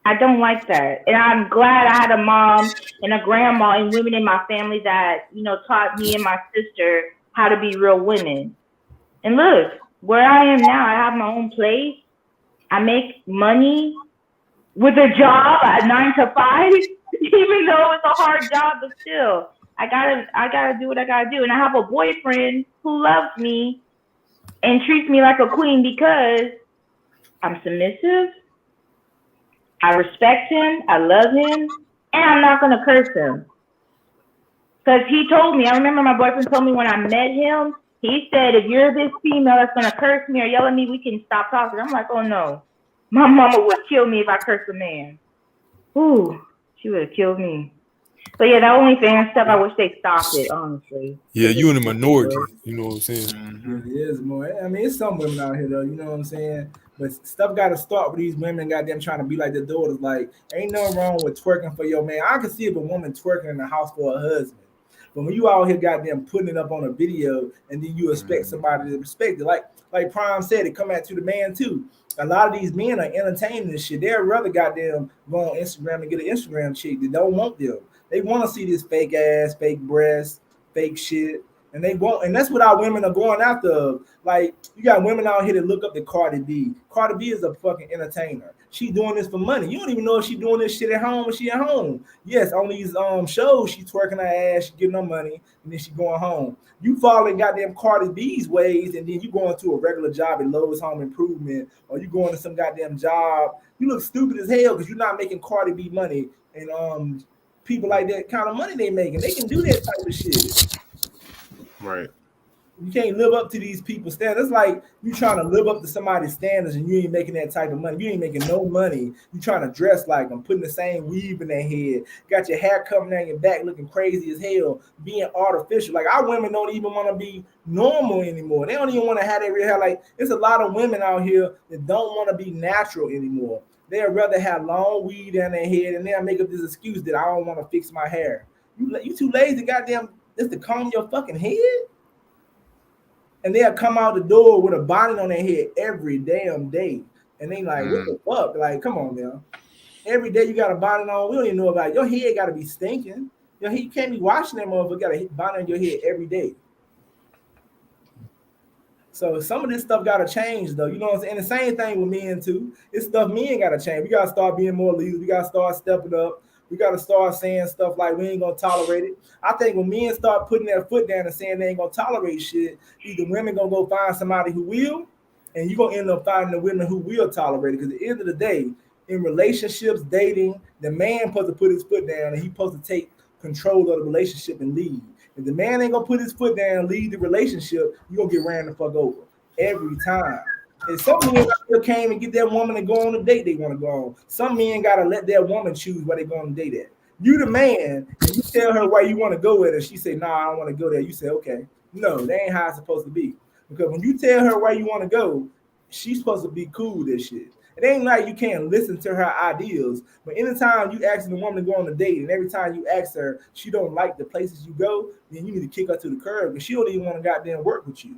S6: I don't like that. And I'm glad I had a mom and a grandma and women in my family that, taught me and my sister how to be real women. And look, where I am now, I have my own place. I make money with a job at 9 to 5, even though it's a hard job, but still, I gotta do what I gotta do. And I have a boyfriend who loves me and treats me like a queen because I'm submissive. I respect him. I love him. And I'm not going to curse him. Because he told me, I remember my boyfriend told me when I met him, he said, if you're this female that's going to curse me or yell at me, we can stop talking. I'm like, oh no. My mama would kill me if I cursed a man. Ooh, she would have killed me. So yeah, that OnlyFans stuff, I wish they stopped it, honestly.
S4: Yeah, you in the minority. You know what I'm saying?
S1: Mm-hmm. It is more. I mean, it's some women out here though. You know what I'm saying? But stuff got to start with these women. Goddamn, trying to be like their daughters. Like, ain't nothing wrong with twerking for your man. I can see if a woman twerking in the house for her husband. But when you out here, goddamn, putting it up on a video, and then you expect somebody to respect it, like Prime said, it come at to the man too. A lot of these men are entertaining this shit. They'd rather goddamn go on Instagram and get an Instagram chick that don't want them. They want to see this fake ass, fake breasts, fake shit. And they won't, and that's what our women are going after. Like, you got women out here that look up to Cardi B. Cardi B is a fucking entertainer. She doing this for money. You don't even know if she doing this shit at home when she at home. Yes, on these shows, she twerking her ass, she getting her money, and then she going home. You following goddamn Cardi B's ways, and then you going to a regular job at Lowe's Home Improvement, or you going to some goddamn job. You look stupid as hell because you're not making Cardi B money, and people like that kind of money they making. They can do that type of shit.
S5: Right.
S1: You can't live up to these people's standards. It's like you trying to live up to somebody's standards and you ain't making that type of money. You ain't making no money. You trying to dress like them, putting the same weave in their head, got your hair coming down your back looking crazy as hell, being artificial. Like, our women don't even want to be normal anymore. They don't even want to have their real hair. Like, there's a lot of women out here that don't want to be natural anymore. They'd rather have long weave down their head and they'll make up this excuse that I don't want to fix my hair. You too lazy, goddamn, just to comb your fucking head? And they'll come out the door with a bonnet on their head every damn day. And they like, what the fuck? Like, come on, man. Every day you got a bonnet on. We don't even know about it. Your head got to be stinking. You can't be washing that motherfucker. You got a bonnet on your head every day. So some of this stuff got to change, though. You know what I'm saying? And the same thing with men, too. It's stuff men got to change. We got to start being more leaders. We got to start stepping up. We got to start saying stuff like we ain't going to tolerate it. I think when men start putting their foot down and saying they ain't going to tolerate shit, either women going to go find somebody who will, and you're going to end up finding the women who will tolerate it. Because at the end of the day, in relationships, dating, the man supposed to put his foot down and he's supposed to take control of the relationship and lead. If the man ain't going to put his foot down and lead the relationship, you're going to get ran the fuck over every time. And some men still came and get that woman and go on a date they want to go on. Some men got to let that woman choose where they go on a date at. You the man, and you tell her where you want to go with her. She say, nah, I don't want to go there. You say, okay. No, that ain't how it's supposed to be. Because when you tell her where you want to go, she's supposed to be cool with this shit. It ain't like you can't listen to her ideals. But anytime you ask the woman to go on a date, and every time you ask her, she don't like the places you go, then you need to kick her to the curb because she don't even want to goddamn work with you.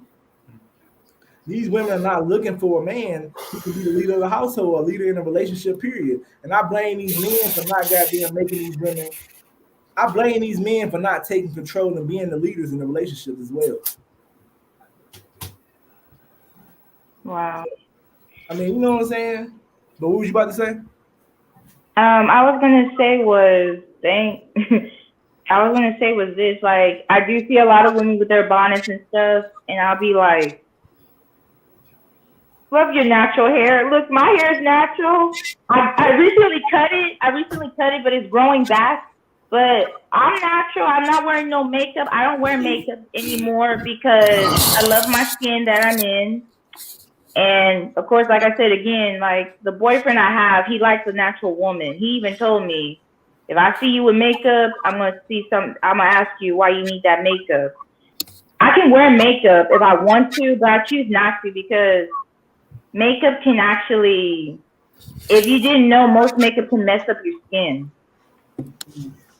S1: These women are not looking for a man who can be the leader of the household or leader in a relationship, period. And I blame these men for not goddamn making these women. I blame these men for not taking control and being the leaders in the relationship as well.
S6: Wow.
S1: I mean, you know what I'm saying? But what was you about to say?
S6: I was gonna say was this, like, I do see a lot of women with their bonnets and stuff, and I'll be like, love your natural hair. Look, my hair is natural. I recently cut it, but it's growing back. But I'm natural. I'm not wearing no makeup. I don't wear makeup anymore because I love my skin that I'm in. And of course, like I said again, like the boyfriend I have, he likes a natural woman. He even told me, if I see you with makeup, I'm gonna ask you why you need that makeup. I can wear makeup if I want to, but I choose not to because makeup can actually, if you didn't know, most makeup can mess up your skin.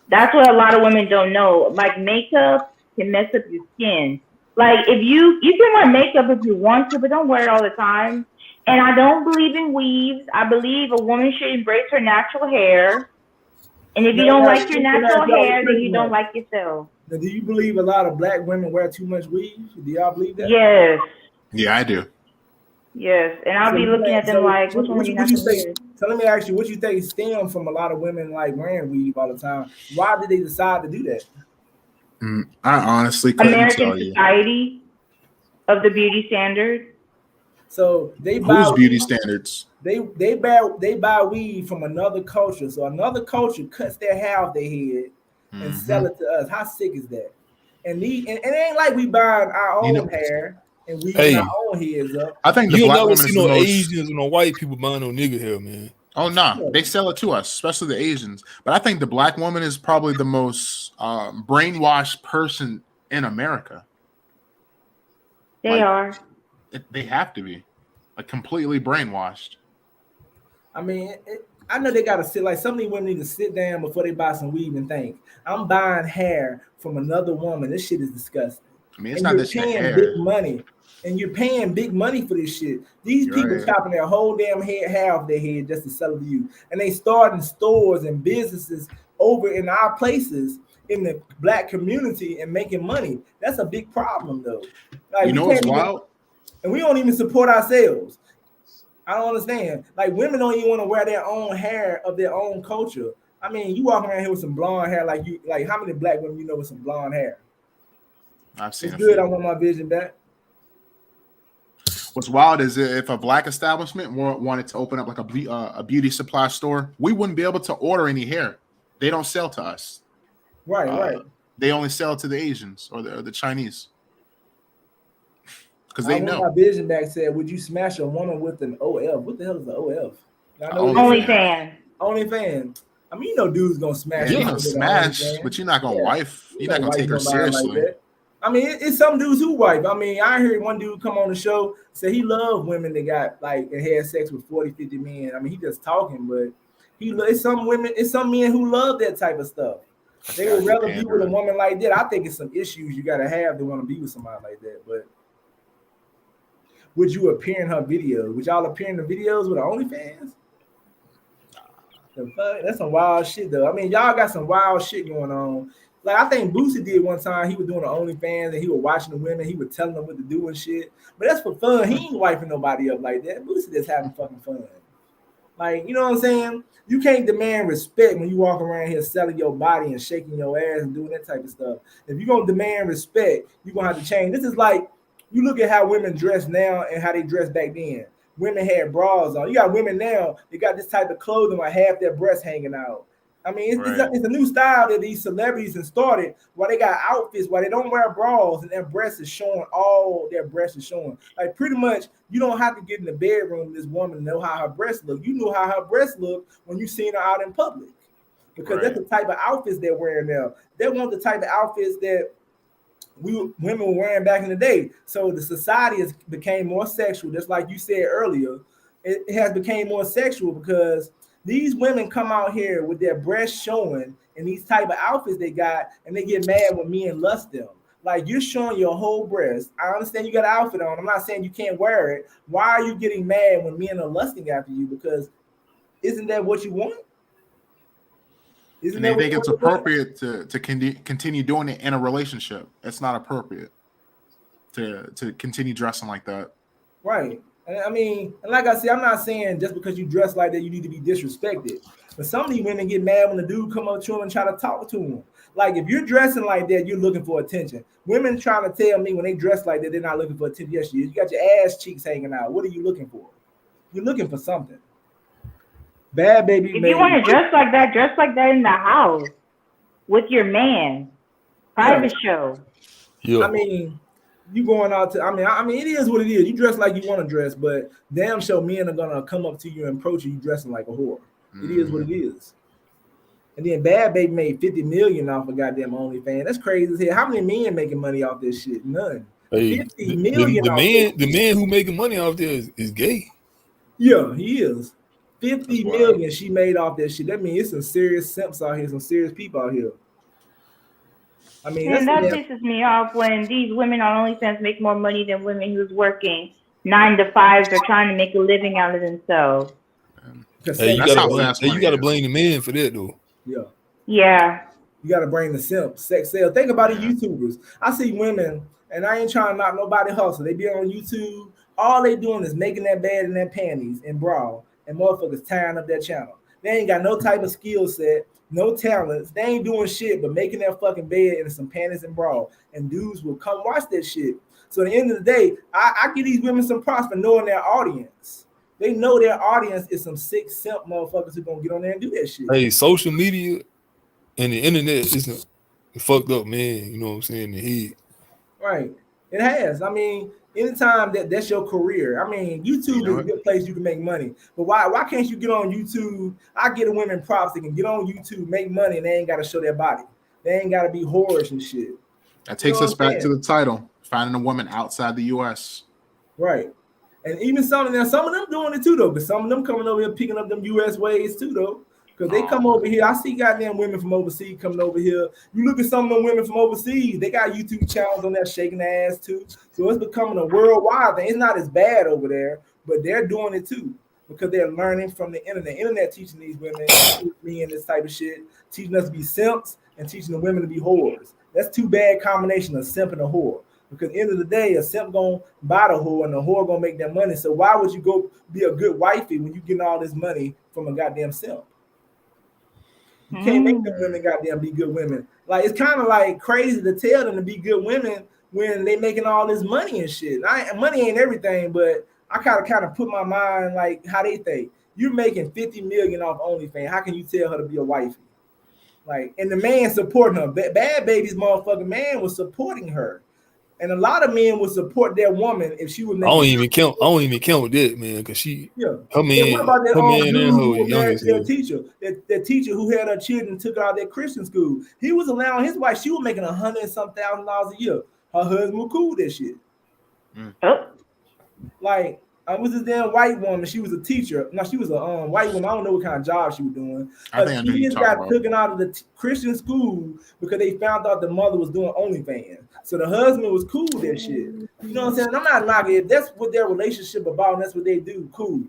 S6: That's what a lot of women don't know. Like makeup can mess up your skin. Like if you can wear makeup if you want to, but don't wear it all the time. And I don't believe in weaves. I believe a woman should embrace her natural hair. And if you don't like your natural hair, then you don't like yourself.
S1: Now, do you believe a lot of black women wear too much weave? Do y'all believe that?
S6: Yes.
S5: Yeah, I do.
S6: Yes. And I'll be looking at them like, which one are you not gonna wear?
S1: So let me ask you, what you think stems from a lot of women like wearing weave all the time? Why did they decide to do that?
S5: I honestly couldn't
S6: American
S5: tell you.
S6: society of the beauty standard.
S1: So they
S5: buy whose beauty standards?
S1: They buy weave from another culture. So another culture cuts their hair off their head and sell it to us. How sick is that? And it ain't like we buying our own hair and weaving our own heads up.
S5: I think
S4: you never see no Asians and no white people buying no nigga hair, man.
S5: Oh no, they sell it to us, especially the Asians. But I think the black woman is probably the most brainwashed person in America.
S6: They are.
S5: They have to be, like, completely brainwashed.
S1: I mean, I know they gotta sit. Like some of these women need to sit down before they buy some weave and think, I'm buying hair from another woman. This shit is disgusting.
S5: I mean, it's not that
S1: you're paying big money. And you're paying big money for this shit. These people chopping their whole damn hair off their head just to sell it to you. And they starting stores and businesses over in our places in the black community and making money. That's a big problem, though. Like,
S5: you know what's wild?
S1: And we don't even support ourselves. I don't understand. Like, women don't even want to wear their own hair of their own culture. I mean, you walk around here with some blonde hair, like how many black women you know with some blonde hair?
S5: I've seen
S1: it's good. I want my vision back.
S5: What's wild is if a black establishment wanted to open up like a beauty supply store, we wouldn't be able to order any hair. They don't sell to us.
S1: Right.
S5: They only sell to the Asians or the Chinese. Because they know.
S1: My vision back said, would you smash a woman with an OF? What the hell is an OF?
S6: OnlyFans.
S1: OnlyFans. I mean, you know, dudes gonna smash.
S5: You're gonna smash, but you're not gonna wife. You're not gonna take her seriously.
S1: Like I mean, it's some dudes who wife. I mean, I heard one dude come on the show say he loved women that got and had sex with 40, 50 men. I mean, he just talking, but it's some men who love that type of stuff. They would rather be with a woman like that. I think it's some issues you gotta have to want to be with somebody like that. But would you appear in her video? Would y'all appear in the videos with the OnlyFans? That's some wild shit, though. I mean, y'all got some wild shit going on. Like, I think Boosie did one time. He was doing the OnlyFans and he was watching the women. He was telling them what to do and shit. But that's for fun. He ain't wiping nobody up like that. Boosie just having fucking fun. Like, you know what I'm saying? You can't demand respect when you walk around here selling your body and shaking your ass and doing that type of stuff. If you're going to demand respect, you're going to have to change. This is like, you look at how women dress now and how they dress back then. Women had bras on. You got women now, they got this type of clothing where half their breasts hanging out. I mean, it's a new style that these celebrities have started where they got outfits where they don't wear bras and their breasts is showing, all their breasts is showing. Like, pretty much, you don't have to get in the bedroom with this woman to know how her breasts look. You know how her breasts look when you seen her out in public. Because that's the type of outfits they're wearing now. They want the type of outfits that women were wearing back in the day. So the society has became more sexual. Just like you said earlier, it has become more sexual because these women come out here with their breasts showing and these type of outfits they got, and they get mad when men lust them. Like, you're showing your whole breast. I understand you got an outfit on. I'm not saying you can't wear it. Why are you getting mad when men are lusting after you? Because isn't that what you want?
S5: And they think it's appropriate to continue doing it in a relationship. It's not appropriate to continue dressing like that.
S1: Right. I mean, and like I said, I'm not saying just because you dress like that, you need to be disrespected. But some of these women get mad when the dude come up to them and try to talk to them. Like, if you're dressing like that, you're looking for attention. Women trying to tell me when they dress like that, they're not looking for attention. Yes, you got your ass cheeks hanging out. What are you looking for? You're looking for something. Bad baby.
S6: If you want to dress like that in the house. with your man. Private show.
S4: Yeah.
S1: I mean, you going out to. I mean, it is what it is. You dress like you want to dress, but damn sure men are gonna come up to you and approach you dressing like a whore. It is what it is. And then Bad Baby made 50 million off of goddamn OnlyFans. That's crazy as hell. How many men making money off this shit? None.
S4: Hey,
S1: 50 million.
S4: the man who making money off there is gay.
S1: Yeah, he is. 50 million she made off that shit. That means it's some serious simps out here, some serious people out here. I mean,
S6: and that pisses me off when these women on OnlyFans make more money than women who's working 9 to 5s or trying to make a living out of themselves.
S4: Hey, you gotta blame the man for that though.
S1: Yeah.
S6: Yeah.
S1: You gotta bring the simp, sex sale. Think about the YouTubers. I see women, and I ain't trying to knock nobody hustle. They be on YouTube. All they doing is making that bed in their panties and bra, and motherfuckers tying up their channel. They ain't got no type of skill set. No talents. They ain't doing shit but making that fucking bed in some panties and bra. And dudes will come watch that shit. So at the end of the day, I give these women some props for knowing their audience. They know their audience is some sick simp motherfuckers who gonna get on there and do that shit.
S4: Hey, social media and the internet is fucked up, man. You know what I'm saying? The head.
S1: Right. It has. I mean, anytime that's your career. I mean, YouTube is a good place you can make money. But why can't you get on YouTube? I get a women props that can get on YouTube, make money, and they ain't got to show their body. They ain't got to be whorish and shit.
S5: That takes us back to the title, finding a woman outside the U.S.
S1: Right. And even some of them doing it too, though. But some of them coming over here picking up them U.S. ways too, though. Because they come over here. I see goddamn women from overseas coming over here. You look at some of them women from overseas, they got YouTube channels on there shaking their ass too. So it's becoming a worldwide thing. It's not as bad over there, but they're doing it too because they're learning from the internet. Internet teaching these women, me and this type of shit, teaching us to be simps and teaching the women to be whores. That's too bad combination of simp and a whore. Because at the end of the day, a simp gonna buy the whore and the whore gonna make that money. So why would you go be a good wifey when you getting all this money from a goddamn simp? You can't make them women goddamn be good women. Like it's kind of like crazy to tell them to be good women when they making all this money and shit. Money ain't everything, but I kind of put my mind like how they think. You're making 50 million off OnlyFans. How can you tell her to be a wifey? Like, and the man supporting her. Bad Baby's motherfucking man was supporting her. And a lot of men would support their woman if she would make.
S4: I don't even count that, man, because her man and her youngest
S1: teacher. That teacher who had her children took her out of that Christian school. He was allowing his wife. She was making $100,000 a year. Her husband was cool with that shit. Like, I was this damn white woman. She was a teacher. No, she was a white woman. I don't know what kind of job she was doing.
S5: I think
S1: she just got taken out of the Christian school because they found out the mother was doing OnlyFans. So the husband was cool with that shit. You know what I'm saying? I'm not knocking it. That's what their relationship about, and that's what they do. Cool.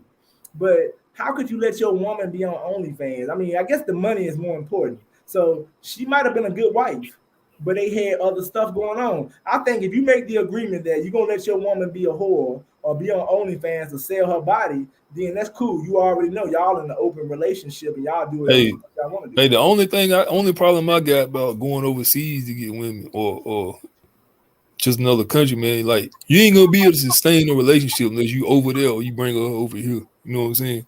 S1: But how could you let your woman be on OnlyFans? I mean, I guess the money is more important. So she might have been a good wife, but they had other stuff going on. I think if you make the agreement that you're going to let your woman be a whore or be on OnlyFans to sell her body, then that's cool. You already know y'all in an open relationship and y'all do it. Y'all want to do.
S4: Hey, the only problem I got about going overseas to get women or just another country, man, like you ain't gonna be able to sustain a relationship unless you over there or you bring her over here. You know what I'm saying?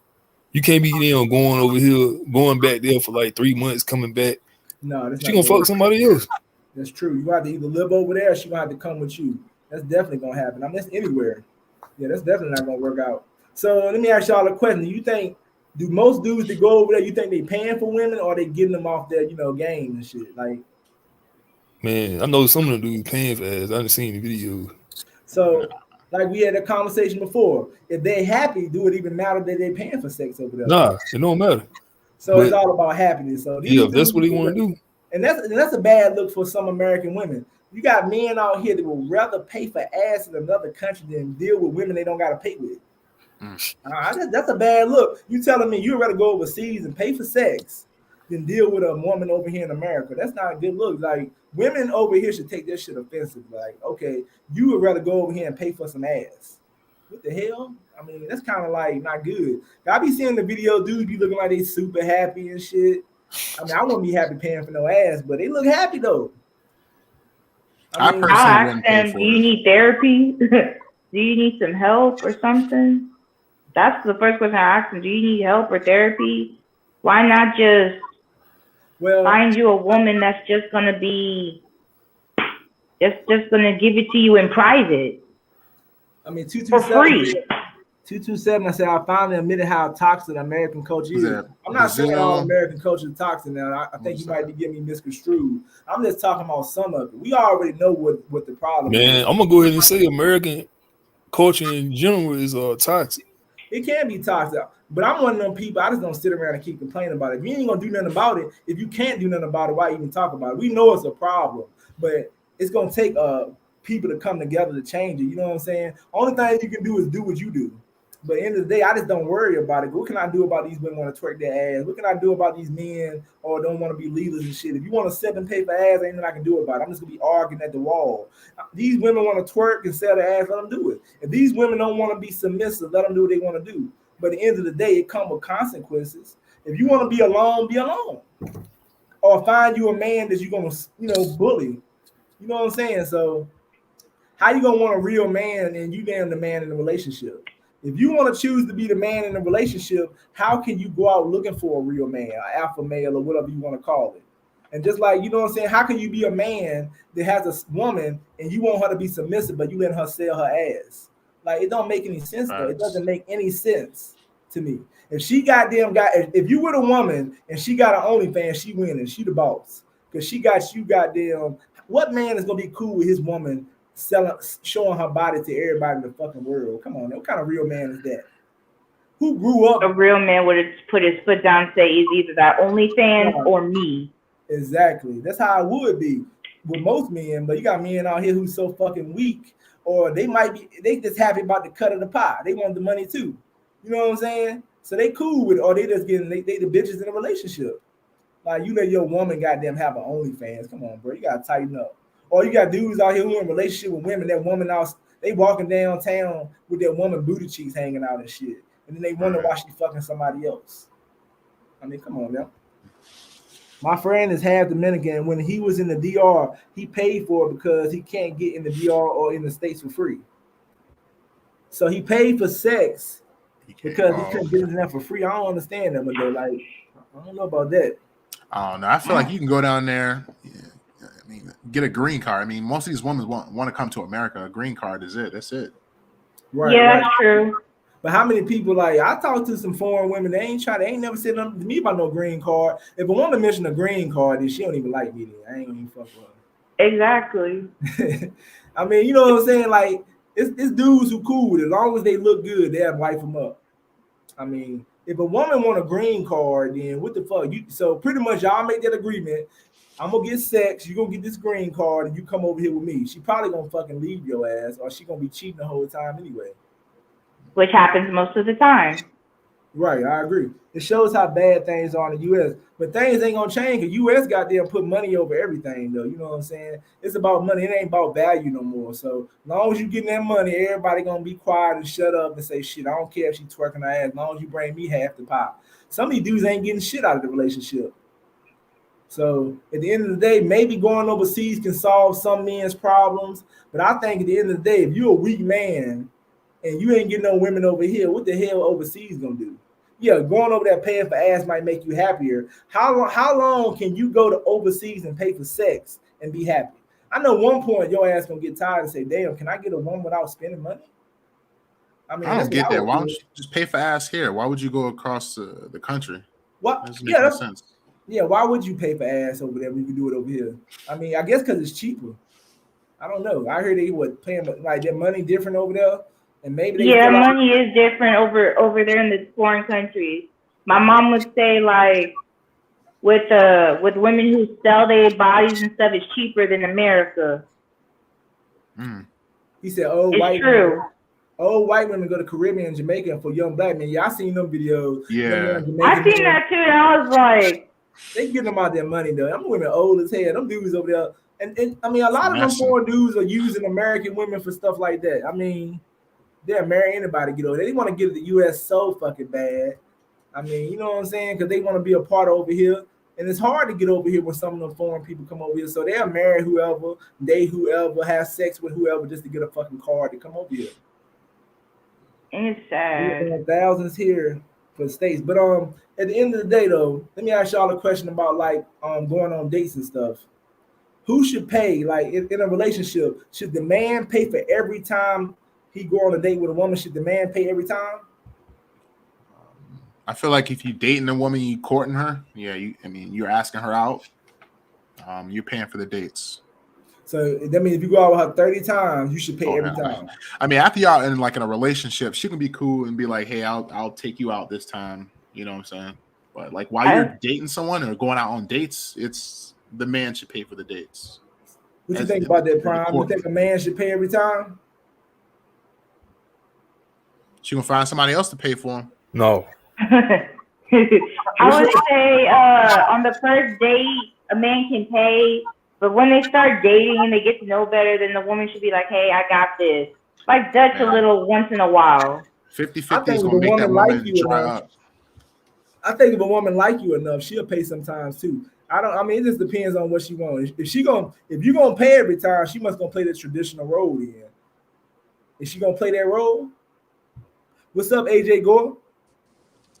S4: You can't be going over here, going back there for like 3 months, coming back.
S1: No,
S4: she gonna fuck somebody else.
S1: That's true. You have to either live over there or she gonna have to come with you. That's definitely gonna happen. I mean, that's anywhere. Yeah, that's definitely not gonna work out. So let me ask y'all a question. Do most dudes that go over there, you think they paying for women or they getting them off their, game and shit? Like,
S4: man, I know some of them dudes paying for ass. I done seen the videos.
S1: So, like we had a conversation before, if they happy, do it even matter that they paying for sex over there?
S4: Nah, it don't matter.
S1: So it's all about happiness. So
S4: if that's what they want to do.
S1: And that's a bad look for some American women. You got men out here that will rather pay for ass in another country than deal with women they don't got to pay with. That's a bad look. You telling me you'd rather go overseas and pay for sex than deal with a woman over here in America? That's not a good look. Like, women over here should take this shit offensive. Like, okay, you would rather go over here and pay for some ass. What the hell? I mean, that's kind of like not good. I be seeing the video, dudes be looking like they super happy and shit. I mean, I wouldn't be happy paying for no ass, but they look happy though.
S6: I'll ask them, do you need therapy? Do you need some help or something? That's the first question I ask them. Do you need help or therapy? Why not just
S1: Well,
S6: find you a woman that's just gonna be just gonna give it to you in private
S1: I mean, two two
S6: for
S1: seven.
S6: free.
S1: 227, I said, I finally admitted how toxic American culture
S5: Was
S1: is.
S5: that
S1: I'm not saying all
S5: Brazil?
S1: American culture is toxic now. I think you might be getting me misconstrued. I'm just talking about some of it. We already know what the problem is.
S4: Man, I'm gonna go ahead and say American culture in general is toxic.
S1: It can be toxic, but I'm one of them people. I just don't sit around and keep complaining about it. If you ain't gonna do nothing about it, if you can't do nothing about it, why even talk about it? We know it's a problem, but it's gonna take people to come together to change it. You know what I'm saying? Only thing you can do is do what you do. But at the end of the day, I just don't worry about it. What can I do about these women want to twerk their ass? What can I do about these men or don't want to be leaders and shit? If you want to sip and pay for ass, ain't nothing I can do about it. I'm just gonna be arguing at the wall. These women want to twerk and sell their ass, let them do it. If these women don't want to be submissive, let them do what they want to do. But at the end of the day, it comes with consequences. If you want to be alone, be alone. Or find you a man that you're gonna, bully. You know what I'm saying? So how you gonna want a real man and you damn the man in the relationship? If you want to choose to be the man in the relationship, how can you go out looking for a real man, an alpha male, or whatever you want to call it? And just like, you know what I'm saying, how can you be a man that has a woman and you want her to be submissive, but you let her sell her ass? Like, it don't make any sense, though. It doesn't make any sense to me. If she if you were a woman and she got an OnlyFans, she winning. She the boss. Because she got you goddamn. What man is going to be cool with his woman showing her body to everybody in the fucking world? Come on, what kind of real man is that? Who grew up?
S6: A real man would have put his foot down and say, "It's either that OnlyFans or me."
S1: Exactly. That's how it would be with most men. But you got men out here who's so fucking weak, or they just happy about the cut of the pie. They want the money too. You know what I'm saying? So they cool with it, or they just getting they the bitches in a relationship. Like, you let your woman goddamn have an OnlyFans. Come on, bro. You gotta tighten up. Or you got dudes out here who in a relationship with women. That woman out, they walking downtown with their woman booty cheeks hanging out and shit, and then they wonder why she fucking somebody else. I mean, come on now. My friend is half Dominican. When he was in the DR, he paid for it because he can't get in the DR or in the States for free. So he paid for sex because he couldn't get in there for free. I don't understand that, but though, like, I don't know about that.
S5: I don't know. I feel like you can go down there. I mean, get a green card. I mean, most of these women want to come to America. A green card is it. That's it.
S6: Right. Yeah, that's true.
S1: But how many people, like, I talked to some foreign women, they ain't never said nothing to me about no green card. If a woman mentioned a green card, then she don't even like me, then I ain't gonna even fuck with her.
S6: Exactly.
S1: I mean, you know what I'm saying? Like, it's dudes who cool with it. As long as they look good, they'll wife them up. I mean, if a woman want a green card, then what the fuck? So pretty much y'all make that agreement. I'm gonna get sex, you're gonna get this green card, and you come over here with me. She probably gonna fucking leave your ass, or she gonna be cheating the whole time anyway.
S6: Which happens most of the time.
S1: Right, I agree. It shows how bad things are in the U.S., but things ain't gonna change because U.S. goddamn put money over everything, though. You know what I'm saying? It's about money. It ain't about value no more. So as long as you getting that money, everybody gonna be quiet and shut up and say shit. I don't care if she twerking her ass. As long as you bring me half the pie. Some of these dudes ain't getting shit out of the relationship. So at the end of the day, maybe going overseas can solve some men's problems. But I think at the end of the day, if you're a weak man and you ain't getting no women over here, what the hell overseas gonna do? Yeah, going over there paying for ass might make you happier. How long can you go to overseas and pay for sex and be happy? I know one point your ass gonna get tired and say, damn, can I get a woman without spending money?
S5: I mean, I don't get that. Why don't you just pay for ass here? Why would you go across the country?
S1: What?
S5: That doesn't make any sense.
S1: Yeah, why would you pay for ass over there when you can do it over here? I mean, I guess because it's cheaper. I don't know. I heard they paying like their money different over there. And maybe
S6: money is different over there in the foreign countries. My mom would say, like, with women who sell their bodies and stuff, it's cheaper than America.
S1: He said, old white women go to Caribbean and Jamaica for young black men. Yeah, I seen them videos.
S5: Yeah,
S6: I seen that too. And I was like,
S1: they getting them out their money though. I'm women old as hell. Them dudes over there, and I mean, a lot of them foreign dudes are using American women for stuff like that. I mean, they'll marry anybody to get over there. They want to get to the U.S. so fucking bad. I mean, you know what I'm saying? Because they want to be a part of over here. And it's hard to get over here when some of them foreign people come over here. So they'll marry whoever, have sex with whoever just to get a fucking card to come over here.
S6: And it's sad.
S1: Thousands here. for the states. But at the end of the day, though, let me ask y'all a question about like going on dates and stuff. Who should pay? Like in a relationship, should the man pay for every time he go on a date with a woman? Should the man pay every time?
S5: I feel like if you dating a woman, you courting her, yeah, you're asking her out. You're paying for the dates.
S1: So that means if you go out with her 30 times, you should pay every time.
S5: I mean, after y'all in like in a relationship, she can be cool and be like, "Hey, I'll take you out this time." You know what I'm saying? But like while you're dating someone or going out on dates, it's the man should pay for the dates.
S1: What you think about that, Prime? You think a man should pay every time?
S5: She gonna find somebody else to pay for him.
S4: No.
S6: I would say on the first date, a man can pay, but when they start dating and they get to know better, then the woman should be like, "Hey, I got this." Like Dutch a little once in a while.
S5: 50-50 is gonna make that woman dry up.
S1: I think if a woman like you enough, she'll pay sometimes too. I mean, it just depends on what she wants. If you're gonna pay every time, she must gonna play the traditional role then. Is she gonna play that role? What's up, AJ Gore?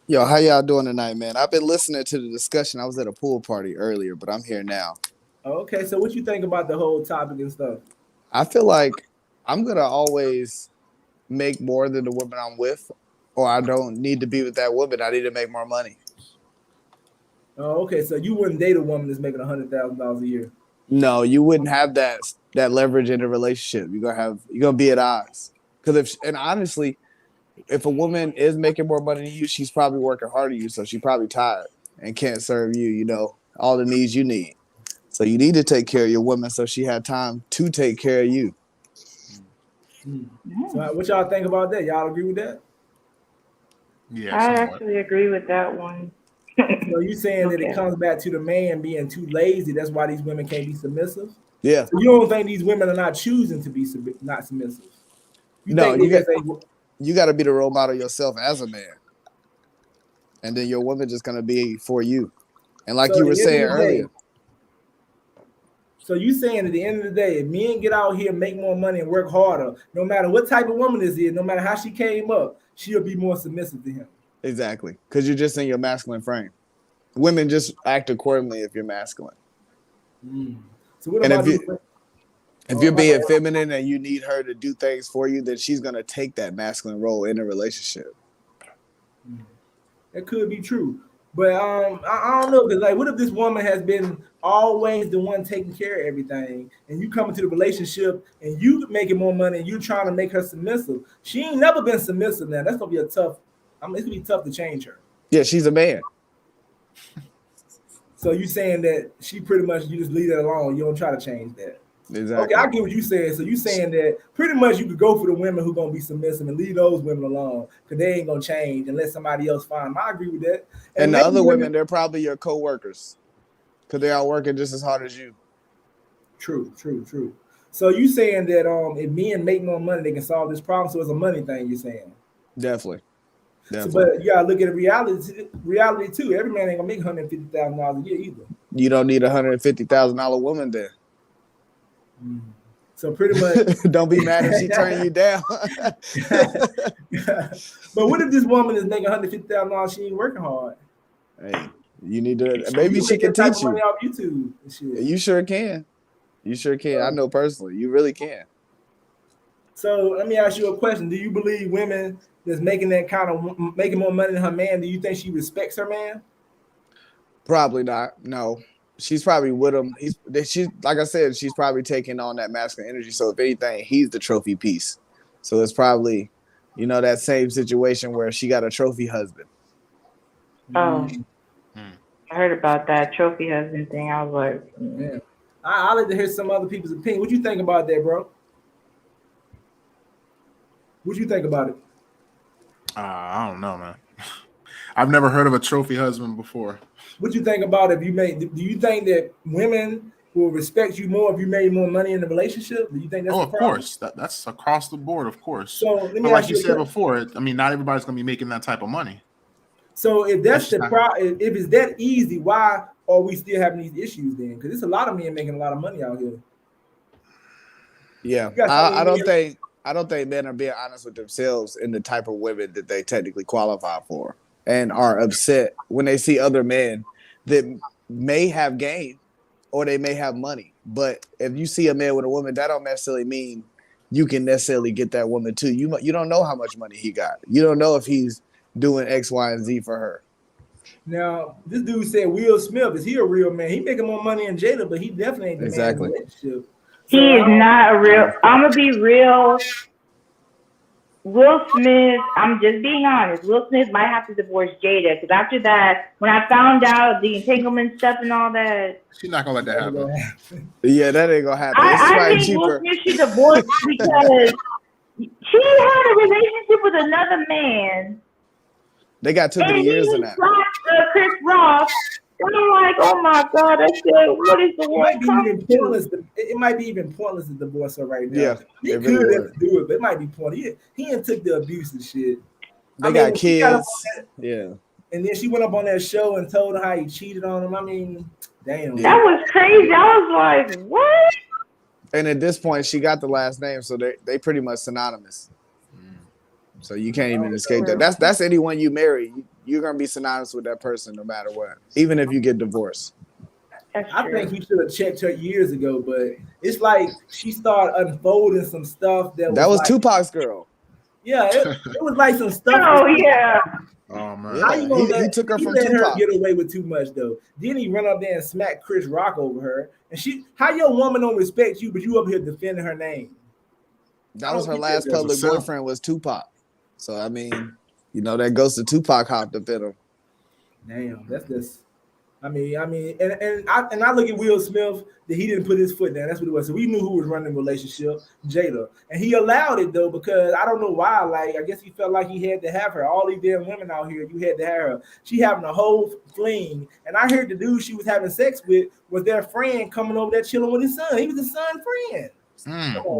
S7: Yo, how y'all doing tonight, man? I've been listening to the discussion. I was at a pool party earlier, but I'm here now.
S1: Okay, so what you think about the whole topic and stuff?
S7: I feel like I'm gonna always make more than the woman I'm with, or I don't need to be with that woman. I need to make more money.
S1: Oh, okay. So you wouldn't date a woman that's making $100,000 a year?
S7: No, you wouldn't have that leverage in a relationship. You're gonna be at odds. Honestly, if a woman is making more money than you, she's probably working harder than you, so she's probably tired and can't serve you, all the needs you need. So you need to take care of your woman so she had time to take care of you.
S1: So what y'all think about that? Y'all agree with that?
S5: Yeah,
S6: I actually agree with that one.
S1: So you saying that it comes back to the man being too lazy? That's why these women can't be submissive?
S7: Yeah.
S1: So you don't think these women are not choosing to be not submissive?
S7: You got to be the role model yourself as a man, and then your woman just gonna be for you. And like you were saying earlier.
S1: So you saying at the end of the day, if men get out here, make more money, and work harder, no matter what type of woman this is, no matter how she came up, she'll be more submissive to him.
S7: Exactly, because you're just in your masculine frame. Women just act accordingly if you're masculine.
S1: So what about
S7: if you're being feminine and you need her to do things for you, then she's gonna take that masculine role in a relationship.
S1: That could be true, but I don't know, because like, what if this woman has been always the one taking care of everything, and you come into the relationship and you making more money and you trying to make her submissive? She ain't never been submissive. Now that's gonna be it's gonna be tough to change her.
S7: Yeah, she's a man.
S1: So you saying that she pretty much, you just leave it alone. You don't try to change that.
S7: Exactly.
S1: Okay, I get what you saying. So you saying that pretty much you could go for the women who gonna be submissive and leave those women alone because they ain't gonna change unless somebody else find them. I agree with that.
S7: And the other women, they're probably your co-workers because they are working just as hard as you.
S1: True. So you saying that if men make more money, they can solve this problem. So it's a money thing. You're saying?
S7: Definitely.
S1: So, but you gotta look at the reality too. Every man ain't gonna make $150,000 a year either.
S7: You don't need $150,000 woman then.
S1: So pretty much,
S7: don't be mad if she turn you down.
S1: But what if this woman is making $150,000? She ain't working hard.
S7: Hey, you need to. Maybe she can teach you.
S1: Off YouTube and shit.
S7: You sure can. I know personally. You really can.
S1: So let me ask you a question. Do you believe women that's making more money than her man, do you think she respects her man?
S7: Probably not. No. She's probably with him. She's like I said, she's probably taking on that masculine energy. So if anything, he's the trophy piece. So it's probably, that same situation where she got a trophy husband.
S6: Oh, I heard about that trophy husband thing. I was like,
S1: yeah. I'd like to hear some other people's opinion. What you think about that, bro? What you think about it?
S5: I don't know, man. I've never heard of a trophy husband before.
S1: What you think about do you think that women will respect you more if you made more money in the relationship? Do you think that's
S5: of course. That's across the board, of course.
S1: So let me
S5: but like you said before, not everybody's gonna be making that type of money.
S1: So if that's the problem, if it's that easy, why are we still having these issues then? Because there's a lot of men making a lot of money out here.
S7: Yeah. I don't think men are being honest with themselves in the type of women that they technically qualify for. and are upset when they see other men that may have game or they may have money. But if you see a man with a woman, that don't necessarily mean you can necessarily get that woman too. You don't know how much money he got. You don't know if he's doing X, Y, and Z for her.
S1: Now, this dude said Will Smith, is he a real man? He making more money in Jada, but he definitely ain't the man in the relationship.
S6: He is not a real. I'm gonna be real. Will Smith, I'm just being honest. Will Smith might have to divorce Jada because after that, when I found out the entanglement stuff and all that,
S5: she's not gonna let that happen.
S7: Yeah, that ain't gonna happen.
S6: I think cheaper. Will Smith should divorce because she had a relationship with another man.
S7: They got too many years in that.
S6: Chris Rock. And I'm like, oh my God, I said, what is the world coming to?
S1: It might be even pointless to divorce her right now.
S7: Yeah,
S1: he could have do it, but it might be pointless. He ain't took the abuse and shit.
S7: They got kids. Yeah.
S1: And then she went up on that show and told her how he cheated on him. I mean, damn.
S6: That was crazy. I was like, what?
S7: And at this point, she got the last name, so they pretty much synonymous. So you can't even escape that. That's anyone you marry. You're gonna be synonymous with that person no matter what, even if you get divorced.
S1: I think he should have checked her years ago, but it's like she started unfolding some stuff that was like,
S7: Tupac's girl.
S1: Yeah, it was like some stuff.
S6: Oh yeah.
S5: Oh man.
S7: Yeah, he took her from Tupac.
S1: Her get away with too much though. Then he run up there and smack Chris Rock over her, and how your woman don't respect you, but you up here defending her name?
S7: That was her last public boyfriend was Tupac. So I mean, that goes to Tupac hopped up in him.
S1: Damn, that's just. I mean, and I look at Will Smith that he didn't put his foot down. That's what it was. So we knew who was running the relationship, Jada, and he allowed it though because I don't know why. Like I guess he felt like he had to have her. All these damn women out here, you had to have her. She having a whole fling, and I heard the dude she was having sex with was their friend coming over there chilling with his son. He was his son's friend.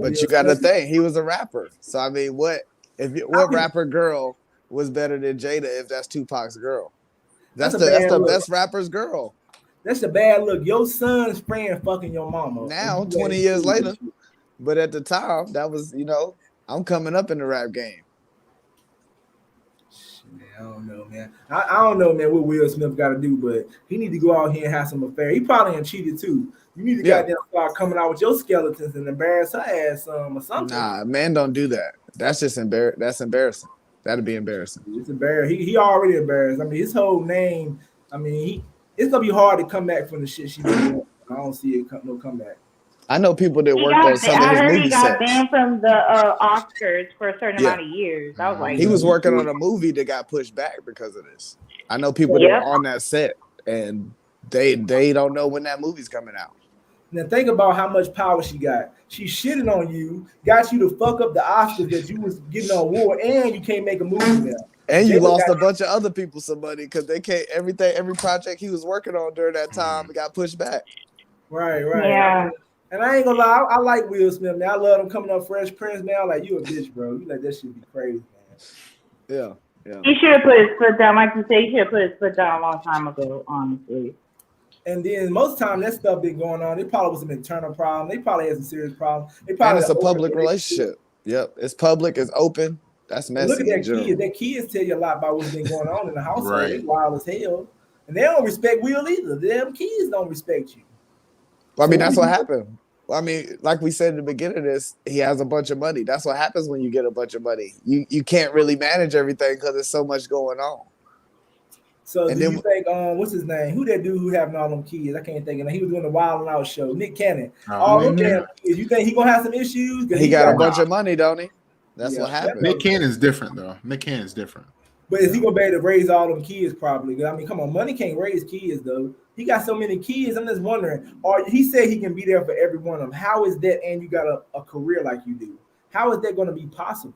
S7: But you got to think he was a rapper. So I mean, what rapper girl was better than Jada if that's Tupac's girl? That's the best rapper's girl.
S1: That's a bad look. Your son's friend fucking your mama.
S7: Now, 20 years later. But at the time, that was, I'm coming up in the rap game.
S1: Man, I don't know, man. I don't know, man, what Will Smith got to do, but he need to go out here and have some affair. He probably ain't cheated too. You need to goddamn start coming out with your skeletons and embarrass her ass or something.
S7: Nah, man, don't do that. That's just That's embarrassing. That'd be embarrassing.
S1: It's embarrassing. He already embarrassed. I mean, his whole name. I mean, it's gonna be hard to come back from the shit she did. I don't see it no comeback.
S7: I know people that worked on some of his movie
S6: he got banned from the Oscars for a certain amount of years. I was like,
S7: he was working on a movie that got pushed back because of this. I know people that were on that set and they don't know when that movie's coming out.
S1: Now think about how much power she got. She shitted on you, got you to fuck up the Oscars that you was getting on award, and you can't make a movie now.
S7: And you lost a bunch of other people some money because they can't every project he was working on during that time got pushed back.
S1: Right.
S6: Yeah.
S1: And I ain't gonna lie, I like Will Smith, man. I love him coming up Fresh Prince now. Like, you a bitch, bro. You let that shit be crazy, man.
S7: Yeah.
S6: He should have put his foot down, like you say. He should have put his foot down a long time ago, honestly.
S1: And then most time that stuff been going on. It probably was some internal problem. They probably had some serious problems.
S7: And it's a public relationship. Yep, it's public. It's open. That's messy.
S1: Look at that kid. That kids tell you a lot about what's been going on in the household. Right. It's wild as hell. And they don't respect Will either. Them kids don't respect you.
S7: Well, I mean, that's what happened. Well, I mean, like we said in the beginning of this, he has a bunch of money. That's what happens when you get a bunch of money. You can't really manage everything because there's so much going on.
S1: So do you think what's his name? Who that dude who having all them kids? I can't think of him. He was doing the Wild and Out show. Nick Cannon. All them damn kids. You think he gonna have some issues?
S7: He got a bunch of money, don't he? That's what happened.
S5: Nick Cannon's different though. Nick Cannon's different.
S1: But is he gonna be able to raise all them kids probably? I mean, come on, money can't raise kids though. He got so many kids. I'm just wondering. Or he said he can be there for every one of them. How is that? And you got a career like you do. How is that going to be possible?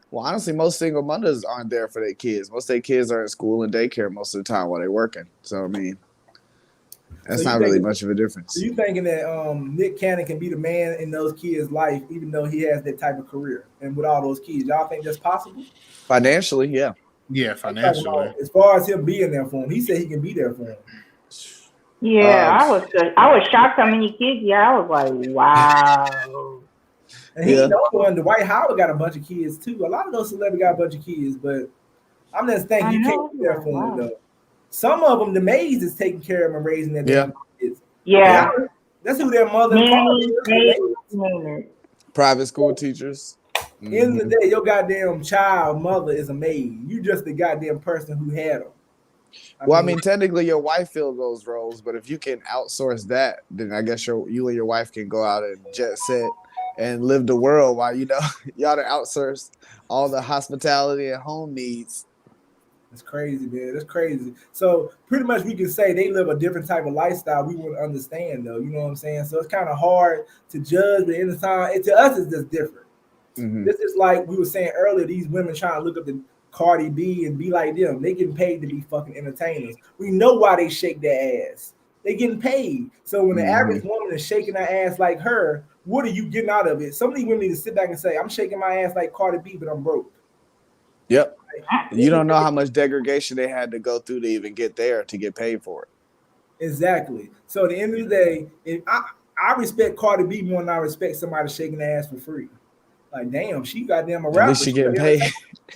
S7: Well, honestly, most single mothers aren't there for their kids. Most of their kids are in school and daycare most of the time while they're working. So I mean, that's not really much of a difference.
S1: So you thinking that Nick Cannon can be the man in those kids' life, even though he has that type of career and with all those kids? Y'all think that's possible?
S7: Financially, yeah.
S5: Yeah, financially.
S1: As far as him being there for him, he said he can be there for him.
S6: Yeah, I was shocked how many kids. Yeah, I was like, wow.
S1: And he's the only one. Dwight Howard got a bunch of kids too. A lot of those celebrities got a bunch of kids, but I'm just thinking you can't do that for them though. Some of them, the maids is taking care of them and raising their damn kids.
S6: Yeah.
S1: That's who their mother and father is.
S7: Private school teachers.
S1: End of the day, your goddamn child mother is a maid. You just the goddamn person who had them.
S7: I mean, technically your wife fills those roles, but if you can outsource that, then I guess you and your wife can go out and jet set and live the world while y'all to outsource all the hospitality and home needs.
S1: It's crazy, man. That's crazy. So pretty much we can say they live a different type of lifestyle we wouldn't understand though. You know what I'm saying? So it's kind of hard to judge, but in the time, to us it's just different. This is like we were saying earlier, these women trying to look up to Cardi B and be like them. They getting paid to be fucking entertainers. We know why they shake their ass. They getting paid. So when the average woman is shaking her ass like her, what are you getting out of it? Some of these women need to sit back and say, I'm shaking my ass like Cardi B, but I'm broke.
S7: Yep. You don't know how much degradation they had to go through to even get there to get paid for it.
S1: Exactly. So at the end of the day, if I respect Cardi B more than I respect somebody shaking their ass for free. Like, damn, she goddamn a rapper.
S7: At least she getting paid.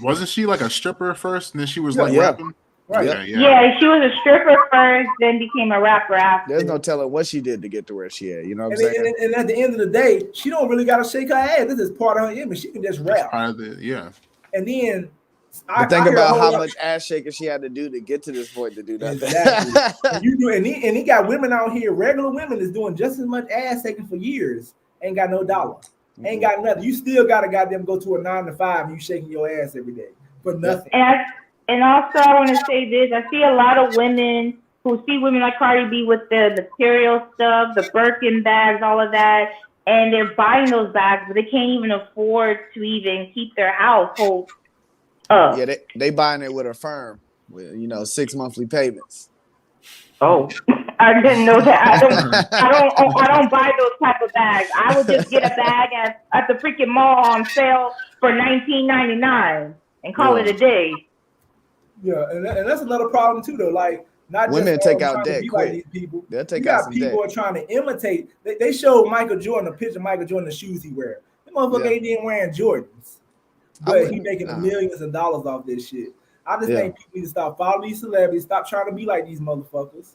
S5: Wasn't she like a stripper first, and then she was rapping?
S1: Right.
S5: Okay,
S6: Yeah, she was a stripper first, then became a rapper after.
S7: There's no telling what she did to get to where she at. You know what I'm saying?
S1: And at the end of the day, she don't really got to shake her ass. This is part of her image. She can just rap. And then
S7: but think about how much ass shaking she had to do to get to this point to do that.
S1: Exactly. and he got women out here, regular women, is doing just as much ass shaking for years. Ain't got no dollar. Ain't got nothing. You still got to goddamn go to a 9 to 5 and you shaking your ass every day for nothing.
S6: And also I want to say this. I see a lot of women who see women like Cardi B with the material stuff, the Birkin bags, all of that, and they're buying those bags, but they can't even afford to even keep their household up.
S7: Yeah, they buying it with a firm with 6 monthly payments.
S6: Oh, I didn't know that. I don't buy those type of bags. I would just get a bag at the freaking mall on sale for $19.99 and call it a day.
S1: Yeah, and that's another problem too, though. Like, not
S7: women
S1: just
S7: take out debt quick.
S1: Like these people.
S7: They'll take out some debt.
S1: People are trying to imitate. They showed Michael Jordan a picture of Michael Jordan the shoes he wear. The motherfucker ain't even wearing Jordans, but he making millions of dollars off this shit. I just think people need to stop following these celebrities, stop trying to be like these motherfuckers,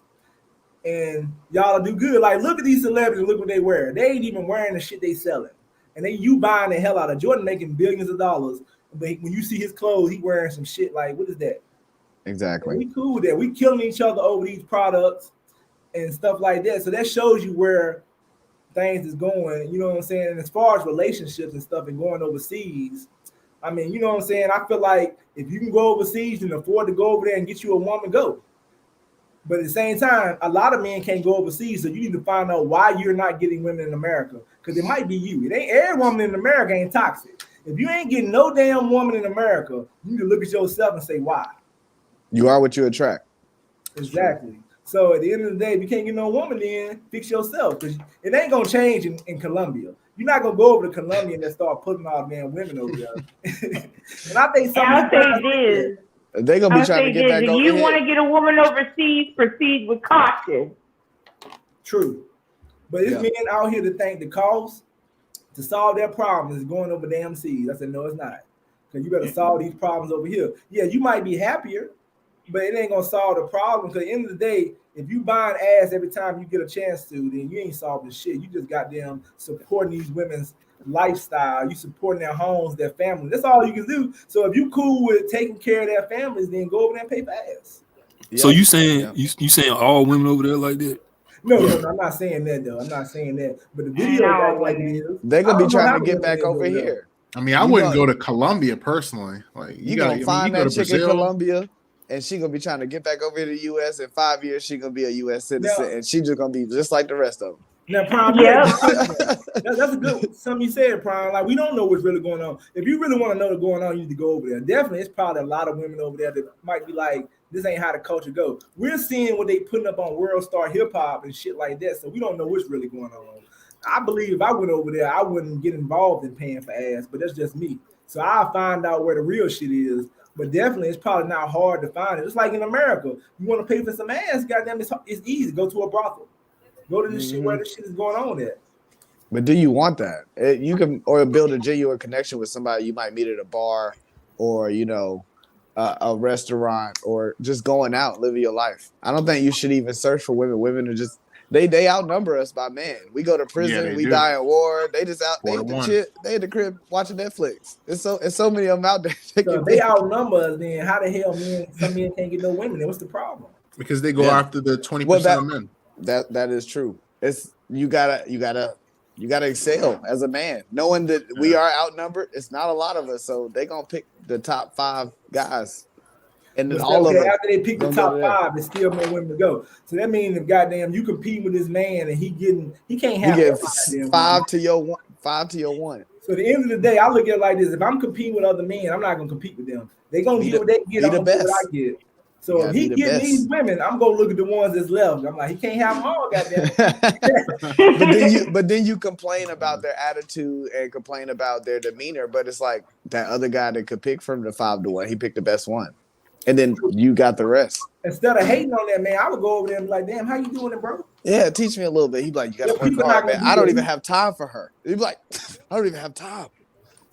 S1: and y'all do good. Like, look at these celebrities, look what they wear. They ain't even wearing the shit they selling, and you buying the hell out of Jordan, making billions of dollars. But when you see his clothes, he wearing some shit like, what is that?
S7: Exactly.
S1: We cool with that. We killing each other over these products and stuff like that. So that shows you where things is going. You know what I'm saying? And as far as relationships and stuff and going overseas, I mean, you know what I'm saying? I feel like if you can go overseas and afford to go over there and get you a woman, go. But at the same time, a lot of men can't go overseas, so you need to find out why you're not getting women in America. Because it might be you. It ain't every woman in America ain't toxic. If you ain't getting no damn woman in America, you need to look at yourself and say why.
S7: You are what you attract.
S1: Exactly. So at the end of the day, if you can't get no woman, then fix yourself, because it ain't gonna change in Colombia. You're not gonna go over to Colombia and start putting all damn women over there. And I think
S6: I'll say this.
S7: They're gonna be trying to get back over here.
S6: If you want to get a woman overseas, proceed with caution.
S1: True. But it's men out here to think the cost to solve their problems is going over damn seas. I said, no, it's not. Because you better solve these problems over here. Yeah, you might be happier, but it ain't gonna solve the problem. Because at the end of the day, if you buying ass every time you get a chance to, then you ain't solving shit. You just goddamn supporting these women's lifestyle. You supporting their homes, their families. That's all you can do. So if you cool with taking care of their families, then go over there and pay for ass.
S4: So you saying you saying all women over there like that?
S1: No, I'm not saying that though. I'm not saying that. But the video like it is.
S7: They're gonna be trying to get back over here.
S5: I mean, I wouldn't go to Colombia personally. Like,
S7: you gonna find that chick in Colombia, and she gonna be trying to get back over here to the U.S. In 5 years. She gonna be a U.S. citizen, and she just gonna be just like the rest of them.
S1: Now, Prime, that's a good something you said, Prime. Like, we don't know what's really going on. If you really want to know what's going on, you need to go over there. Definitely, it's probably a lot of women over there that might be like, this ain't how the culture go. We're seeing what they putting up on World Star Hip Hop and shit like that, so we don't know what's really going on. I believe if I went over there, I wouldn't get involved in paying for ass, but that's just me. So I'll find out where the real shit is. But definitely, it's probably not hard to find it. Just like in America, you want to pay for some ass, goddamn, it's easy. Go to a brothel. Go to the shit where the shit is going on at.
S7: But do you want that? You can or build a genuine connection with somebody you might meet at a bar, or a restaurant or just going out, living your life. I don't think you should even search for women. Women are just they outnumber us by man. We go to prison,
S5: they
S7: we
S5: do.
S7: die in war. They just out. They
S5: 4 to
S7: at the
S5: 1.
S7: they at the crib watching Netflix. It's so many of them out there.
S1: So if they outnumber us, then how the hell some men can't get no women? Then what's the problem?
S5: Because they go after the 20% of men.
S7: That is true. It's you gotta excel as a man, knowing that we are outnumbered. It's not a lot of us, so they gonna pick the top 5 guys, and then all of them.
S1: After they pick the top 5, there's still more women to go. So that means if goddamn you compete with this man and he can't have
S7: 5 to your 1, 5 to your 1.
S1: So at the end of the day, I look at it like this: if I'm competing with other men, I'm not gonna compete with them. They gonna get what they get. I'm gonna get what I get. So if he getting these women, I'm gonna look at the ones that's left. I'm like, he can't have them all, goddamn.
S7: but then you complain about their attitude and complain about their demeanor. But it's like that other guy that could pick from the 5 to 1. He picked the best one, and then you got the rest.
S1: Instead of hating on that man, I would go over there and be like, "Damn, how you doing it, bro?"
S7: Yeah, teach me a little bit. He'd be like, "You gotta work hard, man. I don't even have time for her." He'd be like, "I don't even have time."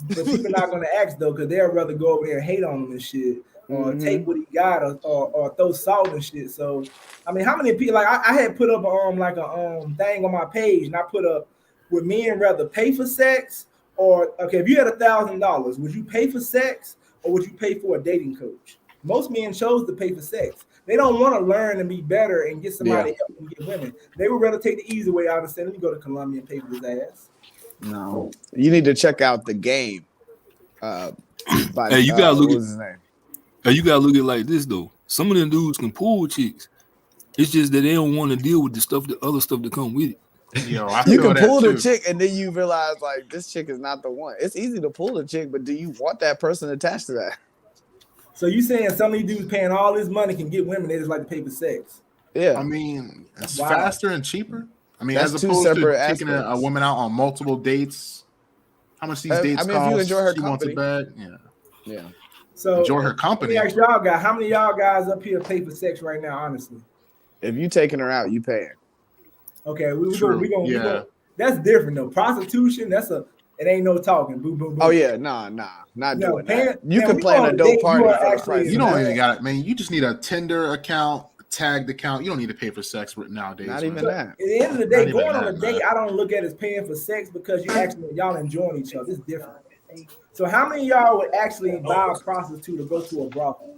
S1: But people not gonna ask though, because they'd rather go over there and hate on him and shit. Or take what he got, or throw salt and shit. So, I mean, how many people? Like, I had put up thing on my page, and I put up: would men rather pay for sex, or if you had $1,000, would you pay for sex, or would you pay for a dating coach? Most men chose to pay for sex. They don't want to learn and be better and get somebody help and get women. They would rather take the easy way out and say, "Let me go to Colombia and pay for his ass."
S7: No, you need to check out The Game.
S4: Hey, you gotta look at his name. You gotta look at it like this though. Some of them dudes can pull chicks. It's just that they don't want to deal with the other stuff that come with it.
S5: Yo,
S7: you can pull the chick and then you realize like this chick is not the one. It's easy to pull the chick, but do you want that person attached to that?
S1: So you saying some of these dudes paying all this money can get women, they just like to pay for sex?
S7: Yeah,
S5: I mean it's faster and cheaper. I mean,
S7: that's
S5: as opposed to taking a woman out on multiple dates. How much these dates cost?
S7: If you enjoy her
S5: she
S7: company.
S5: wants a bag.
S7: Yeah.
S1: So
S5: enjoy her company.
S1: Let me ask y'all guys, how many of y'all guys up here pay for sex right now? Honestly,
S7: if you taking her out, you paying.
S1: Okay, we gonna. That's different though. Prostitution, it ain't no talking. Boom, boom, boom.
S7: Oh yeah, not doing that. You can plan a dope party for the price.
S5: You don't even got it, man. You just need a Tinder account, tagged account. You don't need to pay for sex nowadays.
S7: Not even that.
S1: At the end of the day, going on a date, I don't look at it as paying for sex because y'all enjoying each other. It's different. So how many of y'all would actually buy a prostitute or go to a brothel?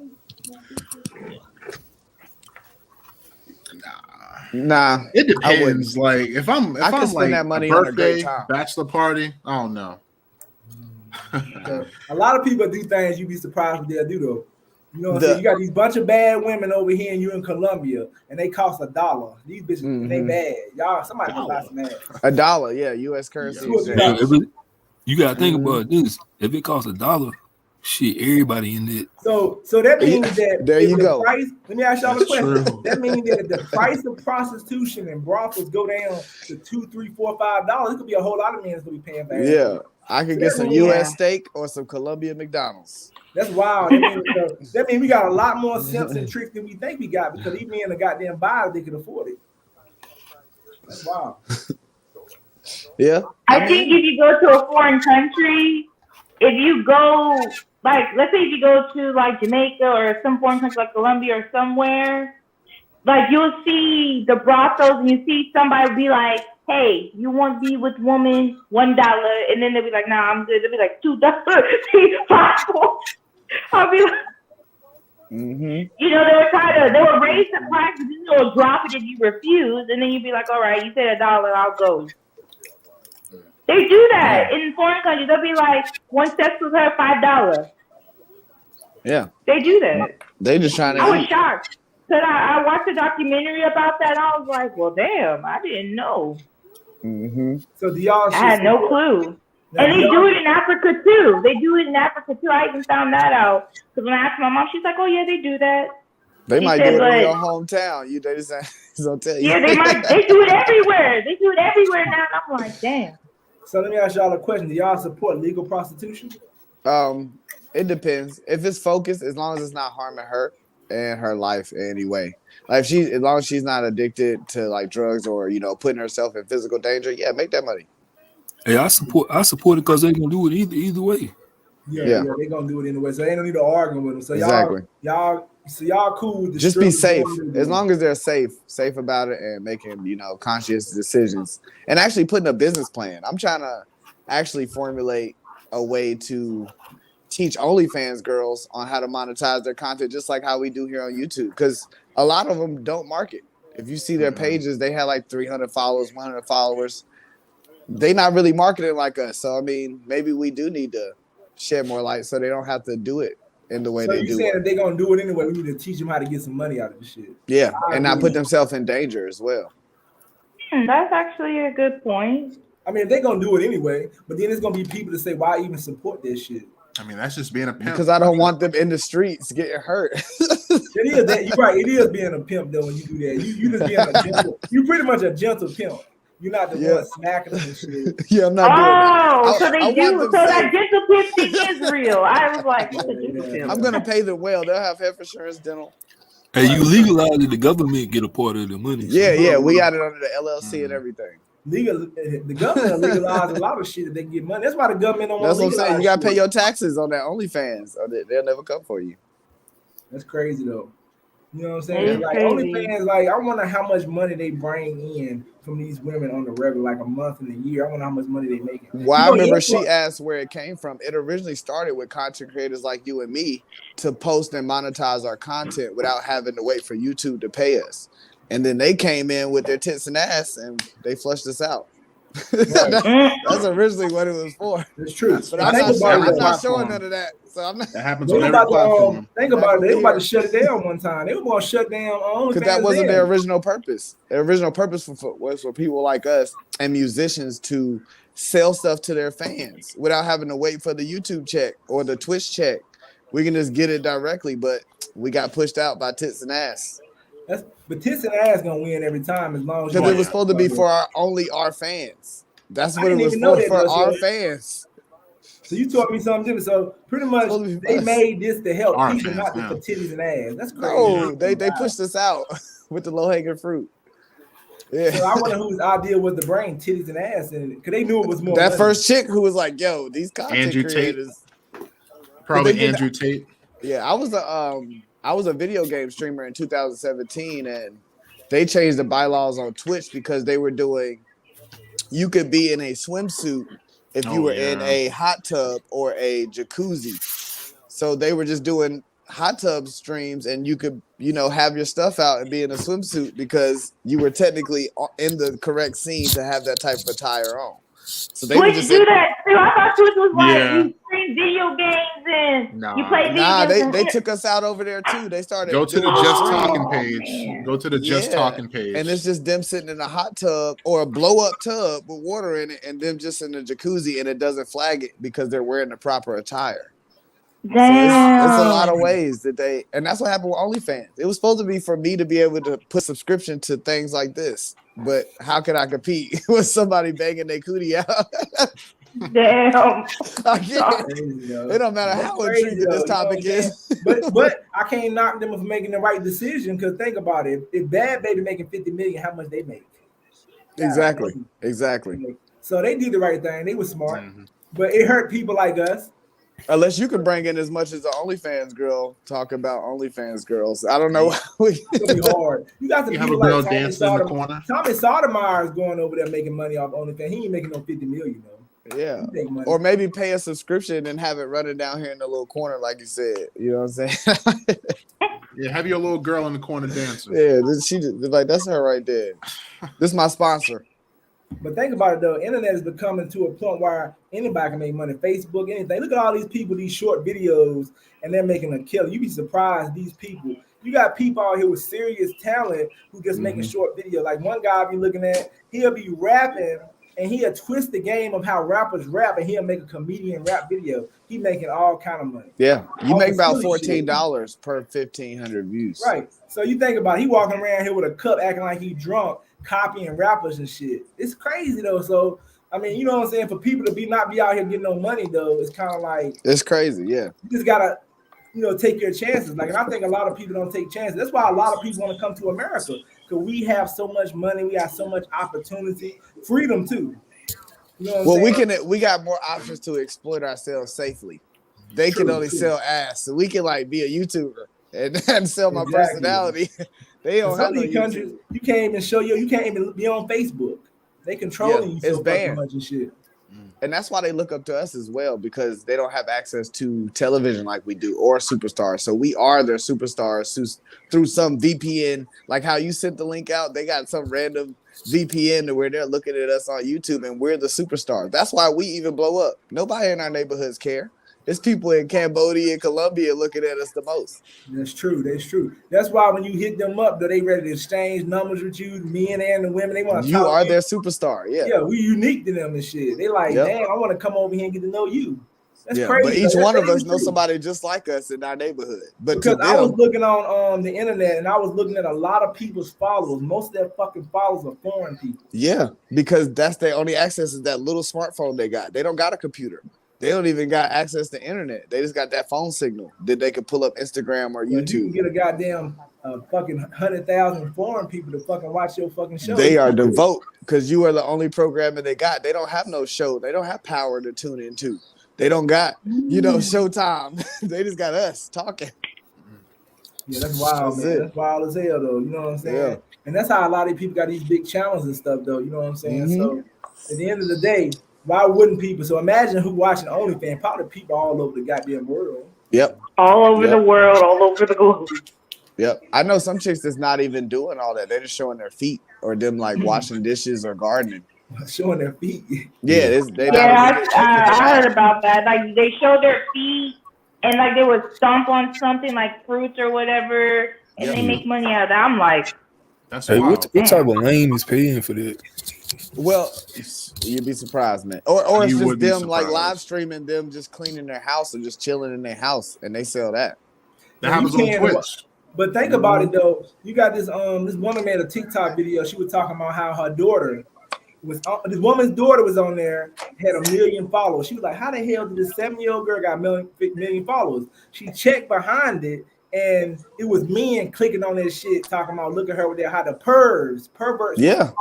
S7: Nah,
S5: it depends. Like if I'm
S7: spend
S5: like
S7: that money
S5: birthday,
S7: on a great time.
S5: Bachelor party, I don't know.
S1: A lot of people do things you'd be surprised what they'll do though. You know what I'm saying? You got these bunch of bad women over here and you in Colombia and they cost $1. These bitches, they bad. Y'all, somebody can buy some ass.
S7: $1, yeah, US currency.
S4: You gotta think about this. If it costs $1, shit, everybody in it.
S1: So that means that
S7: there you go.
S1: Price, let me ask y'all a question. That means that if the price of prostitution and brothels go down to $2, $3, $4, $5, it could be a whole lot of men that's gonna be paying back.
S7: Yeah, I could get some US steak or some Colombia McDonald's.
S1: That's wild. That means we got a lot more simps and tricks than we think we got because these men are goddamn buyers, they can afford it. That's wild.
S7: Yeah.
S6: I think if you go to a foreign country, if you go, like, let's say if you go to, like, Jamaica or some foreign country like Colombia or somewhere, like, you'll see the brothels and you see somebody be like, hey, you want to be with woman, $1, and then they'll be like, nah, I'm good. They'll be like, $2, $5. I'll be like, you know, they would raise the price and then they'll drop it if you refuse, and then you'd be like, all right, you said $1, I'll go. They do that in foreign countries. They'll be like, one sex with her, $5.
S7: Yeah.
S6: They do that.
S7: They just trying to
S6: I was shocked. Because I watched a documentary about that. I was like, well, damn, I didn't know.
S1: So do y'all?
S6: I had no clue. And they do it in Africa, too. They do it in Africa, too. I even found that out. Because when I asked my mom, she's like, oh, yeah, they do that.
S7: They might do it in your hometown. They just don't tell you.
S6: Yeah, they might. They do it everywhere. They do it everywhere now. And I'm like, damn.
S1: So let me ask y'all a question. Do y'all support legal prostitution?
S7: It depends. If it's focused, as long as it's not harming her and her life in any way. Like as long as she's not addicted to like drugs or putting herself in physical danger, yeah, make that money.
S4: Hey, I support it because they can do it either way.
S1: Yeah, they're gonna do it anyway. So they don't need to argue with them. So
S7: Exactly.
S1: y'all cool with the
S7: Just be safe.
S1: struggles
S7: As long as they're safe about it and making, conscious decisions and actually putting a business plan. I'm trying to actually formulate a way to teach OnlyFans girls on how to monetize their content, just like how we do here on YouTube. Because a lot of them don't market. If you see their pages, they have like 300 followers, 100 followers. They not really marketing like us. So, I mean, maybe we do need to shed more light so they don't have to do it in the way
S1: so
S7: they
S1: you
S7: do
S1: saying
S7: it.
S1: if they're gonna do it anyway, we need to teach them how to get some money out of this shit.
S7: Yeah, and not put themselves in danger as well.
S6: That's actually a good point.
S1: I mean, if they're gonna do it anyway, but then there's gonna be people to say, why even support this shit?
S5: I mean, that's just being a pimp.
S7: Because I don't want them in the streets getting hurt.
S1: It is that you're right. It is being a pimp though when you do that. You just being a gentle. You pretty much a gentle pimp. You're not the one smacking them and shit.
S7: Yeah, I'm not doing that.
S6: Oh, so they do. So that gentle pimp thing is real. I was like, what's a gentle pimp?
S7: I'm gonna pay them well. They'll have health insurance, dental.
S4: Hey, you legalize it, the government get a part of the money.
S7: Yeah, we got it under the LLC and everything.
S1: The government legalized a lot of shit that they get money. That's why the government don't want to legalize.
S7: That's what I'm saying. You gotta pay
S1: shit.
S7: your taxes on that OnlyFans, or they'll never come for you.
S1: That's crazy though. You know what I'm saying?
S6: It's
S1: Like
S6: crazy.
S1: OnlyFans, like I wonder how much money they bring in from these women on the regular, like a month and a year. I wonder how much money they making.
S7: Well, I remember she asked where it came from. It originally started with content creators like you and me to post and monetize our content without having to wait for YouTube to pay us. And then they came in with their tits and ass and they flushed us out. That's originally what it was for.
S1: It's true.
S7: But I'm not showing none of that. So I'm not.
S5: That happens on every platform.
S1: Think about it. They were about to shut it down one time. They were going to shut down OnlyFans.
S7: Because that wasn't their original purpose. Their original purpose was for people like us and musicians to sell stuff to their fans without having to wait for the YouTube check or the Twitch check. We can just get it directly, but we got pushed out by tits and ass.
S1: But tits and ass gonna win every time as long as
S7: because it was supposed to be for our fans. That's what it was for our fans.
S1: So you taught me something different. So pretty much they made this to help
S5: our
S1: people,
S5: fans,
S1: not just for titties and ass. That's crazy.
S7: No, they pushed us out with the low hanging fruit. Yeah.
S1: So I wonder whose idea was to bring titties and ass in it because they knew it was more.
S7: That
S1: money.
S7: first chick who was like, "Yo, these content
S5: Andrew
S7: creators."
S5: Tate. Probably Andrew Tate.
S7: Yeah, I was a video game streamer in 2017, and they changed the bylaws on Twitch because they were doing. You could be in a swimsuit if you were in a hot tub or a jacuzzi. So they were just doing hot tub streams, and you could, have your stuff out and be in a swimsuit because you were technically in the correct scene to have that type of attire on. So they would just
S6: do that too. I thought Twitch was like you stream video games and you play video games.
S7: They took us out over there too. They started
S5: go to the Just Talking page. Go to the Just Talking page.
S7: And it's just them sitting in a hot tub or a blow up tub with water in it and them just in the jacuzzi, and it doesn't flag it because they're wearing the proper attire.
S6: Damn.
S7: So it's a lot of ways that and that's what happened with OnlyFans. It was supposed to be for me to be able to put subscription to things like this, but how could I compete with somebody banging their cootie out?
S6: Damn.
S7: It don't matter how intriguing this topic is.
S1: But I can't knock them for making the right decision because think about it. If Bad Baby making 50 million, how much they make?
S7: Exactly.
S1: So they did the right thing. They were smart, but it hurt people like us.
S7: Unless you can bring in as much as the OnlyFans girl talk about OnlyFans girls. I don't know.
S1: It's gonna be hard. You got to
S5: have a girl dancing in the corner.
S1: Tommy Sotomayor is going over there making money off OnlyFans. He ain't making no 50 million though.
S7: Yeah. Or maybe pay a subscription and have it running down here in the little corner, like you said. You know what I'm saying?
S5: Yeah, have your little girl in the corner dancing.
S7: Yeah, she just, like that's her right there. This is my sponsor.
S1: But think about it though, internet is becoming to a point where anybody can make money. Facebook, anything. Look at all these people, these short videos, and they're making a kill. You'd be surprised these people. You got people out here with serious talent who just making short video. Like one guy I be looking at, he'll be rapping and he'll twist the game of how rappers rap and he'll make a comedian rap video. He making all kind of money.
S7: Yeah, you make about
S1: $14
S7: per 1,500 views.
S1: Right. So you think about it, he walking around here with a cup acting like he drunk, copying rappers and shit. It's crazy though. So I mean, you know what I'm saying? For people to not be out here getting no money though, it's kind of like
S7: it's crazy. Yeah,
S1: you just gotta, take your chances. Like, and I think a lot of people don't take chances. That's why a lot of people want to come to America because we have so much money, we have so much opportunity, freedom too. You know what I'm saying?
S7: We got more options to exploit ourselves safely. they can only sell ass. So we can like be a YouTuber and sell my personality. They don't have no
S1: these countries. You can't even show you can't even be on Facebook. They controlling you so fucking much and shit.
S7: And that's why they look up to us as well, because they don't have access to television like we do or superstars. So we are their superstars through some VPN, like how you sent the link out. They got some random VPN to where they're looking at us on YouTube and we're the superstars. That's why we even blow up. Nobody in our neighborhoods care. It's people in Cambodia and Colombia looking at us the most.
S1: That's true. That's true. That's why when you hit them up, they ready to exchange numbers with you, men and the women. They want to.
S7: You are their superstar. Yeah.
S1: Yeah, we unique to them and shit. They like, damn, I want to come over here and get to know you. That's crazy.
S7: But each one of us knows somebody just like us in our neighborhood. But
S1: because I was looking on the internet and I was looking at a lot of people's followers. Most of their fucking followers are foreign people.
S7: Yeah, because that's their only access is that little smartphone they got. They don't got a computer. They don't even got access to internet. They just got that phone signal that they could pull up Instagram or YouTube.
S1: You can get a goddamn fucking 100,000 foreign people to fucking watch your fucking show.
S7: They are devout because you are the only programming they got. They don't have no show. They don't have Power to tune into. They don't got, Showtime. They just got us talking.
S1: Yeah, that's wild, man. That's wild as hell, though. You know what I'm saying? Yeah. And that's how a lot of people got these big channels and stuff, though. You know what I'm saying? Mm-hmm. So at the end of the day, why wouldn't people? So imagine who watching OnlyFans. Probably people all over the goddamn world.
S7: Yep.
S6: All over the world, all over the globe.
S7: Yep. I know some chicks that's not even doing all that. They're just showing their feet or them like washing dishes or gardening.
S1: Showing their feet.
S7: Yeah.
S6: I heard about that. Like they show their feet and like they would stomp on something like fruits or whatever, and they make money out of that. I'm like,
S4: that's what type of lame is paying for that?
S7: Well, you'd be surprised, man. Or it's just them like live streaming them just cleaning their house or just chilling in their house, and they sell that.
S5: That happens on Twitch.
S1: But think about it though. You got this this woman made a TikTok video. She was talking about how her daughter was this woman's daughter was on there, had 1 million followers. She was like, how the hell did this 7-year-old girl got 1 million followers? She checked behind it, and it was men clicking on that shit, talking about look at her with that how the perverts.
S7: Yeah.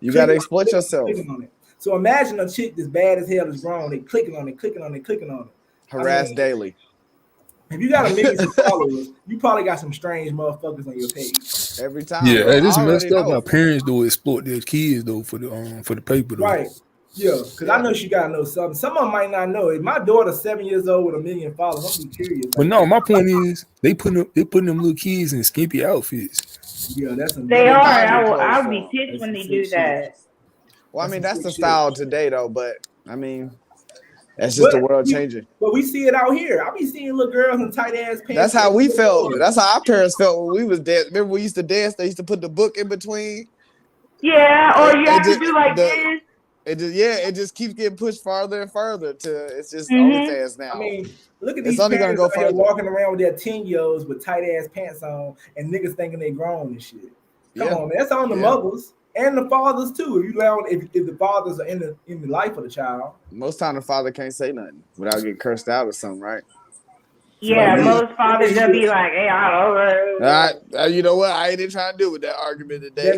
S7: You gotta exploit yourself.
S1: So imagine a chick that's bad as hell is grown. They clicking on it.
S7: Harassed daily.
S1: If you got 1 million followers, you probably got some strange motherfuckers on your page.
S7: Every time.
S4: Yeah, this messed up. How parents do exploit their kids though for the paper. Though.
S1: Right. Yeah, because I know she gotta know something. Someone might not know. If my daughter's 7 years old with 1 million followers, I'm curious.
S4: But no, my point is they putting them little kids in skimpy outfits.
S1: Yeah, that's
S6: they are. I'll be pissed when they do that.
S7: Well, I mean that's the style today though, but I mean that's just the world changing.
S1: But we see it out here. I be seeing little girls in tight ass pants.
S7: That's how we felt. That's how our parents felt when we was dancing. Remember we used to dance? They used to put the book in between.
S6: Yeah, or you have to do like this.
S7: It just keeps getting pushed farther and further to it's just OnlyFans now.
S1: I mean, look at these parents walking around with their 10-year-olds with tight ass pants on and niggas thinking they grown and shit. Come on, man. That's on the mothers and the fathers too. If the fathers are in the life of the child.
S7: Most time the father can't say nothing without getting cursed out or something, right?
S6: Yeah, most fathers will be like, "Hey, I don't know."
S7: You know what? I ain't even trying to deal with that argument today.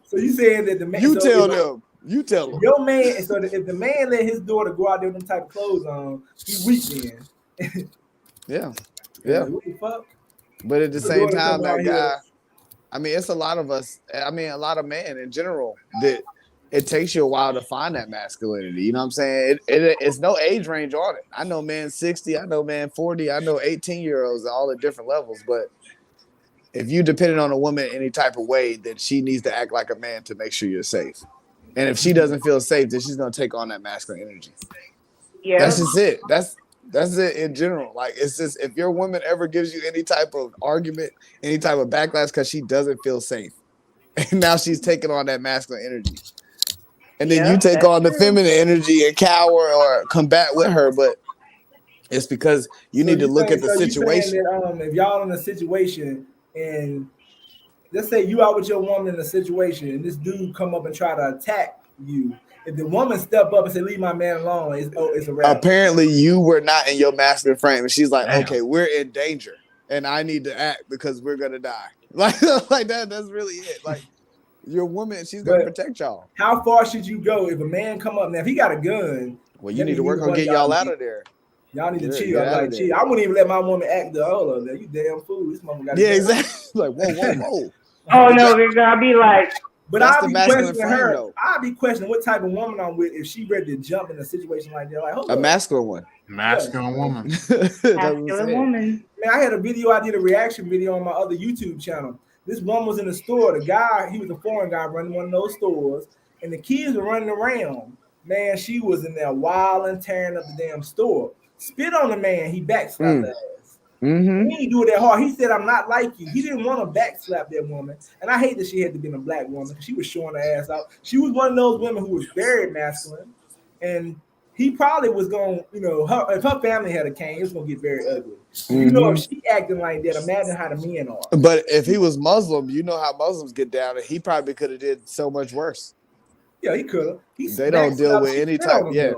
S1: So you saying that the man?
S7: You tell them. You tell them.
S1: Your man. So if the man let his daughter go out there with them type of clothes on, he weak then.
S7: Yeah.
S1: What the fuck?
S7: But at the same time, that guy. I mean, it's a lot of us. I mean, a lot of men in general that. It takes you a while to find that masculinity. You know what I'm saying? It's no age range on it. I know man 60, I know man 40, I know 18-year-olds all at different levels. But if you depended on a woman any type of way, then she needs to act like a man to make sure you're safe. And if she doesn't feel safe, then she's gonna take on that masculine energy. Yeah, that's just it. That's it in general. Like it's just if your woman ever gives you any type of argument, any type of backlash because she doesn't feel safe, and now she's taking on that masculine energy. And then you take on the feminine energy and cower or combat with her, but it's because you need to look at the situation.
S1: That, if y'all in a situation and let's say you out with your woman in a situation and this dude come up and try to attack you, if the woman step up and say, "Leave my man alone," it's a wrap.
S7: Apparently, you were not in your masculine frame, and she's like, "Okay, we're in danger, and I need to act because we're gonna die." Like that. That's really it. Like. Your woman, she's gonna protect y'all.
S1: How far should you go if a man come up now? If he got a gun,
S7: Well, you need to work on getting y'all out of there.
S1: Y'all need to chill. I'm like, chill. I wouldn't even let my woman act the hold up. You damn fool. This mama got
S7: exactly. Like, whoa.
S6: Oh no, we're gonna be like.
S1: But I'll be questioning her. I'll be questioning what type of woman I'm with if she ready to jump in a situation like that. Like, hold
S7: a masculine one.
S5: Masculine woman.
S6: Masculine woman.
S1: Man, I had a video. I did a reaction video on my other YouTube channel. This one was in the store. The guy, he was a foreign guy running one of those stores, and the kids were running around. Man, she was in there wilding, tearing up the damn store. Spit on the man. He backslapped her ass.
S7: Mm-hmm.
S1: He didn't do it that hard. He said, "I'm not like you." He didn't want to backslap that woman, and I hate that she had to be a black woman because she was showing her ass out. She was one of those women who was very masculine, and he probably was going, if her family had a cane, it was going to get very ugly. If she acting like that, imagine how the men are.
S7: But if he was Muslim, you know how Muslims get down, and he probably could have did so much worse.
S1: Yeah, he could have.
S7: They don't deal with any type. Yeah.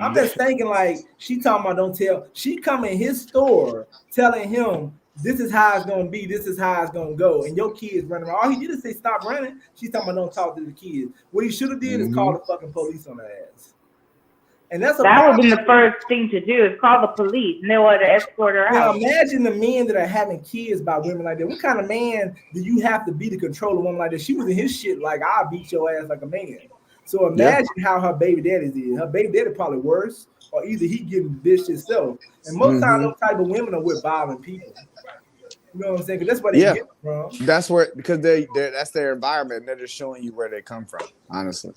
S1: I'm just thinking like she talking about don't tell. She come in his store telling him this is how it's gonna be, this is how it's gonna go, and your kids running around. All he did is say stop running. She's talking about don't talk to the kids. What he should have did is call the fucking police on her ass. And that would have
S6: been the first thing to do is call the police and they would have escort her out.
S1: Now imagine the men that are having kids by women like that. What kind of man do you have to be to control a woman like that? She was in his shit like I'll beat your ass like a man. So imagine how her baby daddies is. Her baby daddy probably worse, or either he getting bitched himself. And most times those type of women are with violent people. You know what I'm saying? Because that's where they get from.
S7: That's where because that's their environment. And they're just showing you where they come from, honestly.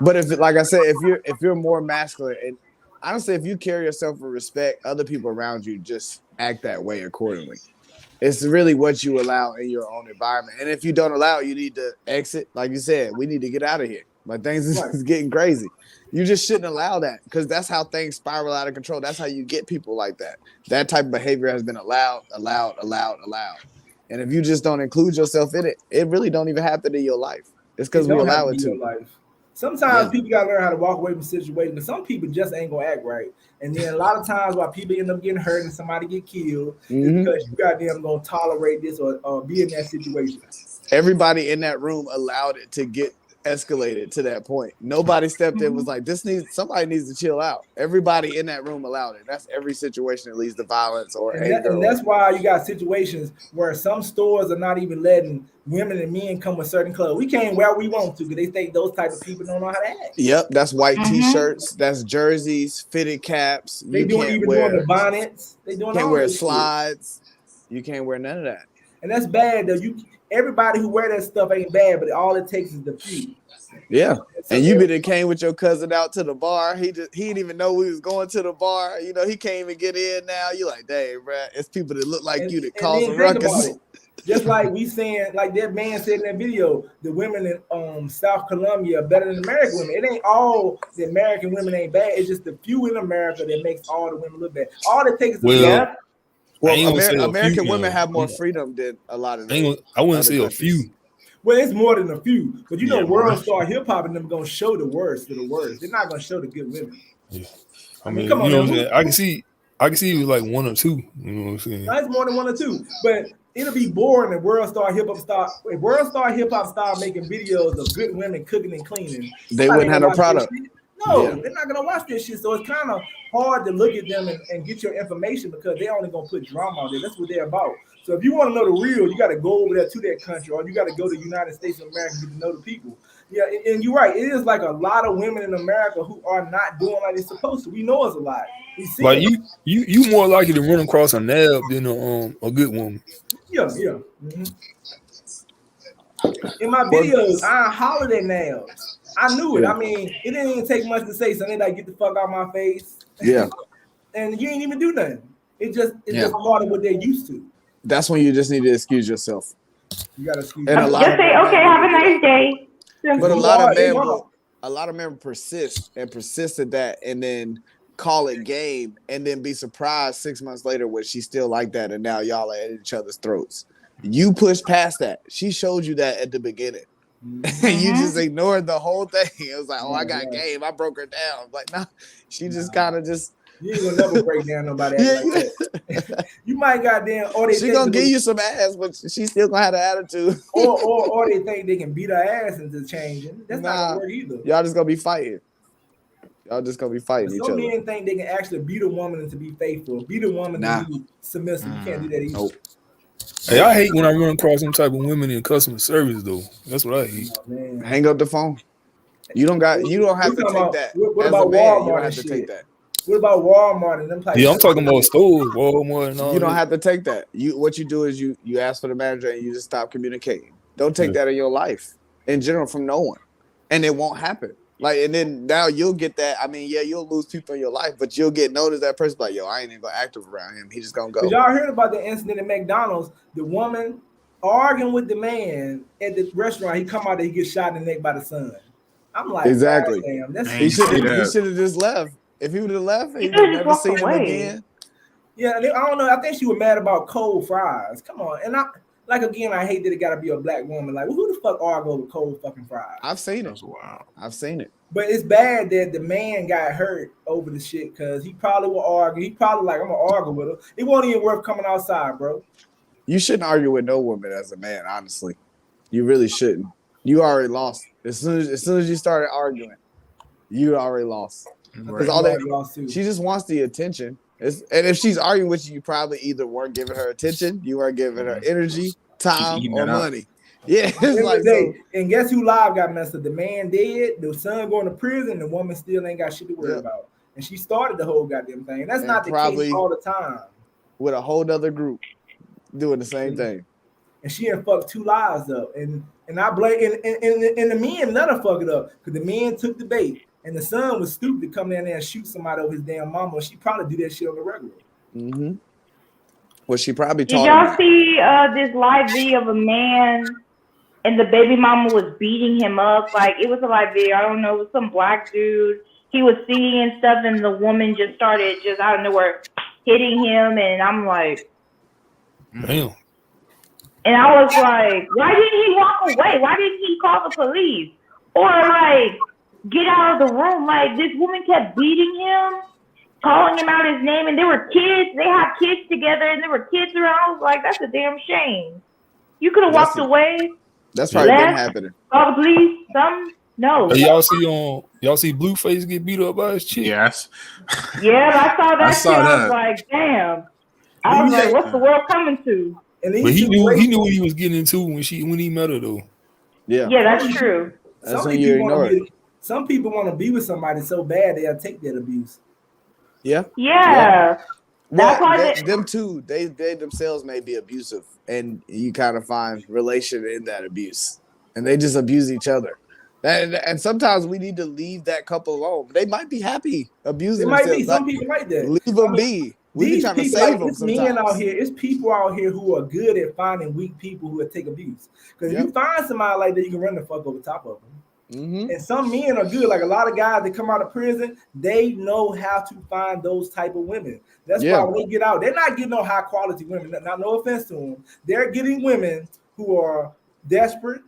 S7: But if, like I said, if you're more masculine, and honestly, if you carry yourself with respect, other people around you just act that way accordingly. It's really what you allow in your own environment. And if you don't allow, you need to exit. Like you said, we need to get out of here. Like things is getting crazy. You just shouldn't allow that because that's how things spiral out of control. That's how you get people like that. That type of behavior has been allowed. And if you just don't include yourself in it, it really don't even happen in your life. It's because we allow it to.
S1: Sometimes people gotta learn how to walk away from situations, but some people just ain't gonna act right. And then a lot of times why people end up getting hurt and somebody get killed is because you goddamn gonna tolerate this or be in that situation.
S7: Everybody in that room allowed it to get escalated to that point. Nobody stepped in and was like, somebody needs to chill out. Everybody in that room allowed it. That's every situation that leads to violence or anger.
S1: And that's why you got situations where some stores are not even letting women and men come with certain clothes. We can't wear what we want to because they think those type of people don't know how to act.
S7: Yep, that's white t-shirts, that's jerseys, fitted caps.
S1: They doing the bonnets. They doing
S7: can't wear slides. You can't wear none of that.
S1: And that's bad though. Everybody who wear that stuff ain't bad, but all it takes is the few.
S7: Yeah, and you been came with your cousin out to the bar. He didn't even know we was going to the bar. You know, he can't even get in now. You like, dang, bro, it's people that look like you that cause a ruckus.
S1: Just like we saying, like that man said in that video, the women in South Columbia are better than American women. It ain't all the American women ain't bad. It's just the few in America that makes all the women look bad. All it takes is
S7: American women have more freedom than a lot of them.
S4: I wouldn't say a few.
S1: Well, it's more than a few, but World Star Hip Hop and them gonna show the worst of the worst. They're not gonna show the good women.
S4: Yeah. I mean, come on, you know what I'm saying? I can see it was like one or two. You know what I'm saying?
S1: That's more than one or two, but it'll be boring if World Star Hip Hop start making videos of good women cooking and cleaning.
S7: They wouldn't have no product.
S1: No, they're not gonna watch this shit. So it's kind of hard to look at them and get your information because they only gonna put drama out there. That's what they're about. So if you want to know the real, you got to go over there to that country, or you got to go to the United States of America to know the people. Yeah, and you're right. It is like a lot of women in America who are not doing like they're supposed to. We know it's a lot. We see
S4: like you more likely to run across a nab than a good woman.
S1: Yeah. Mm-hmm. In my videos, I holler at nabs. I knew it. I mean, it didn't even take much to say something like, get the fuck out my face.
S7: Yeah.
S1: And you ain't even do nothing. It's just part of what they're used to.
S7: That's when you just need to excuse yourself.
S1: You gotta excuse
S6: yourself. Just say, okay, have a nice day.
S7: But a lot of men persist at that and then call it game and then be surprised 6 months later when she's still like that and now y'all are at each other's throats. You pushed past that. She showed you that at the beginning. And you just ignored the whole thing. It was like, I got game. I broke her down. Like, nah, she just kind of just.
S1: You ain't gonna never break down nobody like that. You might goddamn, or
S7: she gonna give you some ass, but she's still gonna have the attitude.
S1: or they think they can beat her ass into changing. That's not gonna work either.
S7: Y'all just gonna be fighting. Y'all just gonna be fighting each
S1: Some
S7: other.
S1: men think they can actually beat a woman and to be faithful, beat a woman
S7: Nah.
S1: to be submissive. You can't do that either.
S7: Nope.
S4: Hey, I hate when I run across some type of women in customer service though. That's what I hate.
S1: Oh, man.
S7: Hang up the phone. You don't have
S1: We
S7: to
S1: talking
S7: take
S1: about-
S7: that.
S1: what
S7: As
S1: about
S7: a man,
S1: Walmart
S7: you don't
S1: and
S7: have to take
S1: shit?
S7: that.
S1: What about Walmart and them type?
S4: Yeah, I'm talking about stores, Walmart, and all
S7: You don't
S4: that.
S7: have to take that. What you do is you ask for the manager and you just stop communicating. Don't take
S4: Yeah.
S7: that in your life in general from no one, and it won't happen. Like, and then now you'll get that. I mean, yeah, you'll lose people in your life, but you'll get noticed. That person like, yo, I ain't even gonna active around him. He just gonna go.
S1: But y'all heard about the incident at McDonald's? The woman arguing with the man at the restaurant. He come out there, he gets shot in the neck by the son. I'm like,
S7: Exactly.
S1: God damn, that's
S7: He should
S5: Yeah.
S7: have just left. If he would have left, he
S6: He
S7: would
S6: could've
S7: have
S6: just
S7: never
S6: walked
S7: seen him
S6: away.
S7: again.
S1: yeah. I don't know. I think she was mad about cold fries. Come on, and I like again. I hate that it got to be a black woman. Like, well, who the fuck argue over cold fucking fries?
S7: I've seen it.
S5: That's wild.
S7: I've seen it.
S1: But it's bad that the man got hurt over the shit because he probably will argue. He probably like, I'm gonna argue with her. It won't even worth coming outside, bro.
S7: You shouldn't argue with no woman as a man, honestly. You really shouldn't. You already lost. As soon as you started arguing, you already lost. Because all that she just wants the attention. And if she's arguing with you, you probably either weren't giving her attention, you weren't giving her energy, time, or money. Yeah, it's like so.
S1: And guess who live got messed up? The man dead, the son going to prison, the woman still ain't got shit to worry about. And she started the whole goddamn thing. And that's not the case all the time.
S7: With a whole other group doing the same thing.
S1: And she had fucked 2 lives up. And I blame and the men let her fuck it up because the men took the bait. And the son was stupid to come down there and shoot somebody over his damn mama. She probably do that shit on the regular.
S7: Mm-hmm. Well, she probably
S6: Did y'all see this live video of a man and the baby mama was beating him up? Like, it was a live video. I don't know. It was some black dude. He was singing and stuff, and the woman just started just out of nowhere hitting him. And I'm like,
S4: damn.
S6: And I was like, why didn't he walk away? Why didn't he call the police? Or like, get out of the room. Like, this woman kept beating him, calling him out his name, and there were kids. They had kids together, and there were kids around. I was like, that's a damn shame. You could have walked away.
S7: That's probably been happening.
S6: Call the police. No.
S4: Hey, y'all see Blueface get beat up by his chick?
S5: Yes.
S6: Yeah, I saw that shit.
S5: that.
S6: I was like, damn. I was like, what's the world coming to?
S4: But he knew what he was getting into when he met her though.
S7: Yeah.
S6: Yeah, that's true.
S1: Some people want to be with somebody so bad they'll take that abuse.
S7: Yeah.
S6: Yeah.
S7: Well, them two, they themselves may be abusive, and you kind of find relation in that abuse, and they just abuse each other. And sometimes we need to leave that couple alone. They might be happy abusing
S1: themselves.
S7: Might be
S1: some people like that.
S7: Leave them be. We be trying to save them sometimes.
S1: Men out here, it's people out here who are good at finding weak people who will take abuse. Because if you find somebody like that, you can run the fuck over top of them.
S7: Mm-hmm.
S1: And some men are good. Like a lot of guys that come out of prison, they know how to find those type of women. That's why when they get out, they're not getting no high quality women. Not no offense to them. They're getting women who are desperate,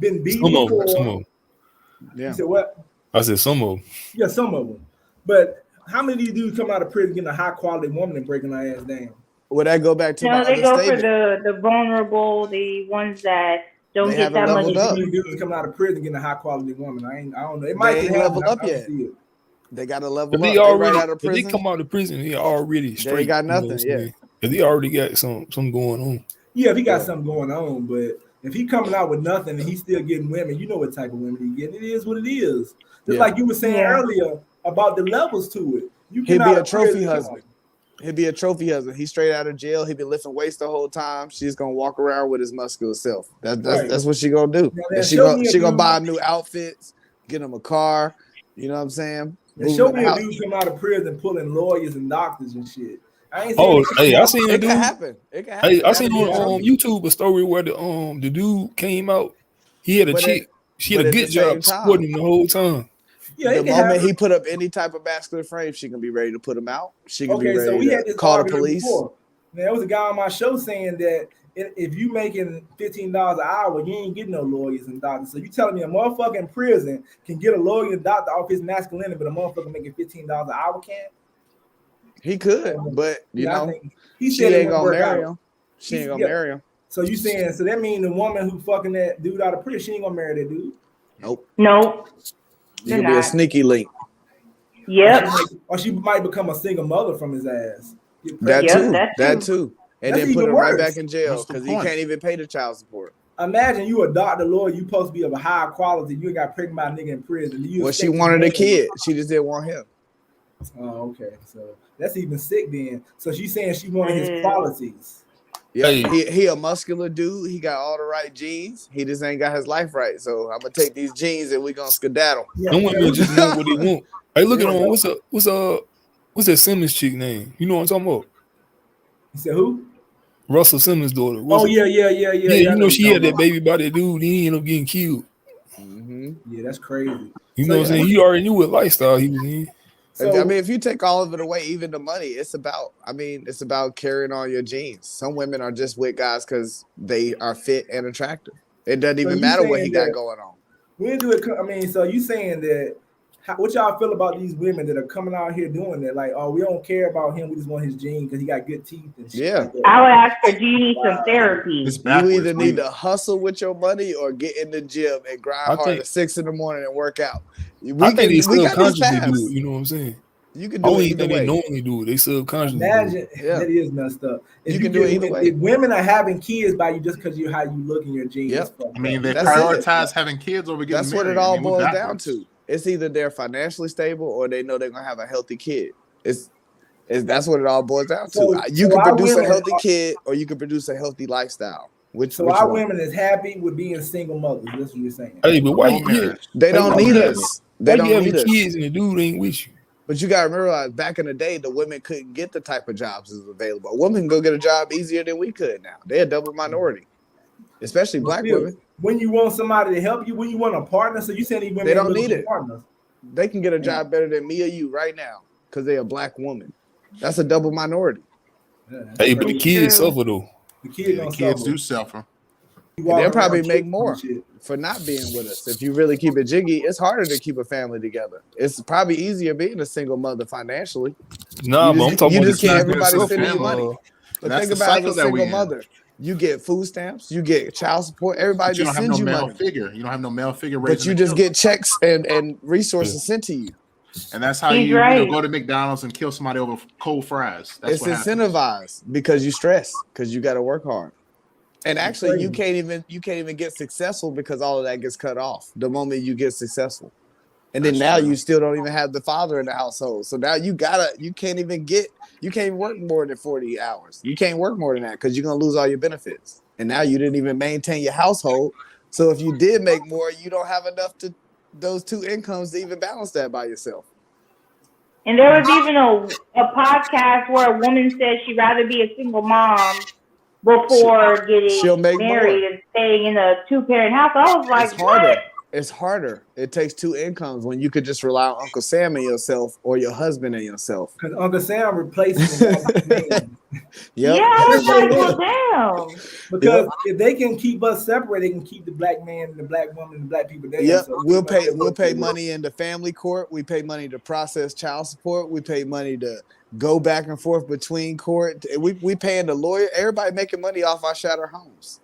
S1: been beaten before.
S4: Some of them.
S1: Yeah. You said what?
S4: I said some of them.
S1: Yeah, some of them. But how many of these dudes come out of prison getting a high quality woman and breaking her ass down?
S7: Would that go back to my
S6: they go for the vulnerable, the ones that don't get that much.
S1: Dudes coming out of prison getting a high quality woman. I don't know. It might
S7: ain't leveled up yet. They got to level up.
S4: They already out of prison. If they come out of prison, they already straight.
S7: They got nothing.
S4: If they already got some going on.
S1: Yeah, if he got something going on, but if he coming out with nothing and he's still getting women, you know what type of women he getting. It is what it is. Just like you were saying earlier about the levels to it.
S7: He'd be a trophy husband. He'd be a trophy husband. He's straight out of jail. He'd be lifting weights the whole time. She's gonna walk around with his muscular self. That's what she gonna do. She gonna buy new outfits, get him a car. You know what I'm saying?
S1: Show me a dude come out of prison pulling lawyers and doctors and shit. I seen
S4: a dude.
S7: It can happen.
S4: Hey, I seen on YouTube a story where the dude came out. He had a chick. She had a good job supporting him the whole time.
S1: Yeah,
S7: the moment he put up any type of vascular frame, she can be ready to put him out. She can be ready to call the police.
S1: There was a guy on my show saying that if you making $15 an hour, you ain't getting no lawyers and doctors. So you telling me a motherfucker in prison can get a lawyer and doctor off his masculinity, but a motherfucker making $15 an hour can't?
S7: He could, but you know,
S1: she
S7: ain't gonna marry him. She ain't gonna marry him.
S1: So you saying that means the woman who fucking that dude out of prison, she ain't gonna marry that dude?
S7: Nope.
S6: Nope.
S7: You can be a sneaky link.
S6: Yep.
S1: Or she might become a single mother from his ass.
S7: That
S6: Yep,
S7: too.
S6: that
S7: That
S6: too.
S7: too. And
S1: That's
S7: then put
S1: even
S7: him right
S1: worse.
S7: back in jail
S5: What's the
S7: because he
S5: point?
S7: can't even pay the child support.
S1: Imagine you a doctor, lawyer, you supposed to be of a high quality. You ain't got pregnant by a nigga in prison. You
S7: Well, she
S1: expect
S7: wanted a
S1: man-
S7: kid. She just didn't want him.
S1: Oh, okay. So that's even sick then. So she's saying she wanted his
S6: Mm.
S1: qualities.
S7: Yeah,
S4: Hey.
S7: he a muscular dude. He got all the right genes. He just ain't got his life right. So I'm gonna take these genes and we gonna skedaddle.
S1: Yeah,
S4: Them women just want what they want. Hey, look at
S1: Yeah.
S4: him. What's that Simmons chick name? You know what I'm talking about?
S1: You said who?
S4: Russell Simmons' daughter.
S1: Oh, yeah.
S4: Yeah,
S1: I
S4: you know
S1: know
S4: she
S1: you
S4: had that
S1: talking
S4: baby by that dude. He ended up getting killed.
S7: Mm-hmm.
S1: about. Yeah, that's crazy.
S4: You
S1: So,
S4: know what I'm saying? He already knew what lifestyle he was in.
S1: So,
S7: I mean, if you take all of it away, even the money, it's about carrying on your genes. Some women are just with guys because they are fit and attractive. It doesn't even
S1: you
S7: matter what
S1: saying
S7: he got
S1: that-
S7: going on.
S1: when do it? I mean, so you saying that? What y'all feel about these women that are coming out here doing that? Like, oh, we don't care about him. We just want his gene because he got good teeth and shit.
S7: Yeah.
S1: Like that.
S6: I would ask her, do you need some therapy?
S5: It's
S7: You
S5: backwards.
S7: either need to hustle with your money or get in the gym and grind
S4: I
S7: hard
S4: think-
S7: at 6 in the morning and work out.
S4: I think they
S7: we got these
S4: subconsciously do
S7: paths.
S4: it. You know what I'm saying?
S7: You can
S4: I
S7: do
S4: don't
S7: it
S4: even
S7: either
S4: think they
S7: way.
S4: knowingly do it. They subconsciously do it.
S1: Imagine
S7: Yeah.
S1: that is messed up. If
S7: You can do it either way.
S1: If women are having kids by you just because you how you look in your genes.
S7: Yep.
S5: I mean, they
S7: That's
S5: prioritize having kids over getting
S7: That's
S5: married.
S7: what it all
S5: I mean, we
S7: boils down
S5: backwards.
S7: to. It's either they're financially stable or they know they're gonna have a healthy kid. That's what it all boils down to. You can
S1: our
S7: produce a
S1: women
S7: healthy
S1: are-
S7: kid or you can produce a healthy lifestyle. Which
S1: our
S7: one?
S1: women is happy with being single mothers. That's what you're saying.
S4: Hey, but why
S5: No
S4: you
S5: marriage.
S7: They don't
S4: why
S7: need
S4: you
S7: us. They
S4: why
S7: don't
S4: you having
S7: need us.
S4: kids and the dude ain't with you?
S7: But you gotta realize back in the day, the women couldn't get the type of jobs that's available. A woman can go get a job easier than we could now. They're a double minority, especially
S1: But
S7: black
S1: still,
S7: women.
S1: when you want somebody to help you, when you want a partner, so you saying these women
S7: They don't
S1: ain't looking
S7: need
S1: for
S7: it.
S1: partners.
S7: They can get a job better than me or you right now because they're a black woman. That's a double minority.
S1: Yeah, that's
S4: Hey, but the
S1: crazy.
S4: kids
S6: True.
S4: suffer though.
S1: The kids
S5: Yeah, the
S1: gonna
S5: kids
S1: suffer.
S5: do suffer.
S1: You
S7: And
S1: walk
S7: they'll
S1: around
S7: probably make
S1: tripping
S7: more
S1: and shit.
S7: for not being with us. If you really keep it jiggy, it's harder to keep a family together. It's probably easier being a single mother financially.
S4: Nah, but I'm talking
S7: You
S4: about
S7: just
S4: the
S7: can't
S4: kids that
S7: everybody
S4: suffer.
S7: sending you money. But
S5: That's
S7: think
S5: the
S7: about as
S5: cycle
S7: a
S5: that we
S7: single
S5: in.
S7: mother, you get food stamps, you get child support, everybody
S5: But you
S7: just
S5: don't have
S7: sends
S5: no
S7: you
S5: male
S7: money.
S5: figure. You don't have no male figure
S7: But
S5: raising
S7: you
S5: the
S7: just
S5: children.
S7: get checks and resources sent to you.
S5: And that's how
S6: He's
S5: you
S6: right.
S5: go to McDonald's and kill somebody over cold fries. That's
S7: It's
S5: what happens.
S7: incentivized because you stress, because you got to work hard. And actually, you
S1: crazy.
S7: can't even get successful because all of that gets cut off the moment you get successful. And then
S5: That's
S7: now
S5: true.
S7: you still don't even have the father in the household. So now you can't even work more than 40 hours. You can't work more than that because you're gonna lose all your benefits. And now you didn't even maintain your household. So if you did make more, you don't have enough to those two incomes to even balance that by yourself.
S6: And there was even a podcast where a woman said she'd rather be a single mom before
S7: She'll
S6: getting
S7: make
S6: married
S7: more.
S6: and staying in a two-parent house. I was like,
S7: It's harder.
S6: what?
S7: It's harder. It takes two incomes when you could just rely on Uncle Sam and yourself or your husband and yourself.
S1: Because Uncle Sam replaces the man.
S7: Yep.
S6: Yeah, I was
S1: That's what
S6: like,
S1: it
S6: well,
S1: is.
S6: damn.
S1: Because if they can keep us separate, they can keep the black man and the black woman and the black people there.
S7: Yep.
S1: So
S7: We'll pay money into family court. We pay money to process child support. We pay money to go back and forth between court. We paying the lawyer. Everybody making money off our shattered homes.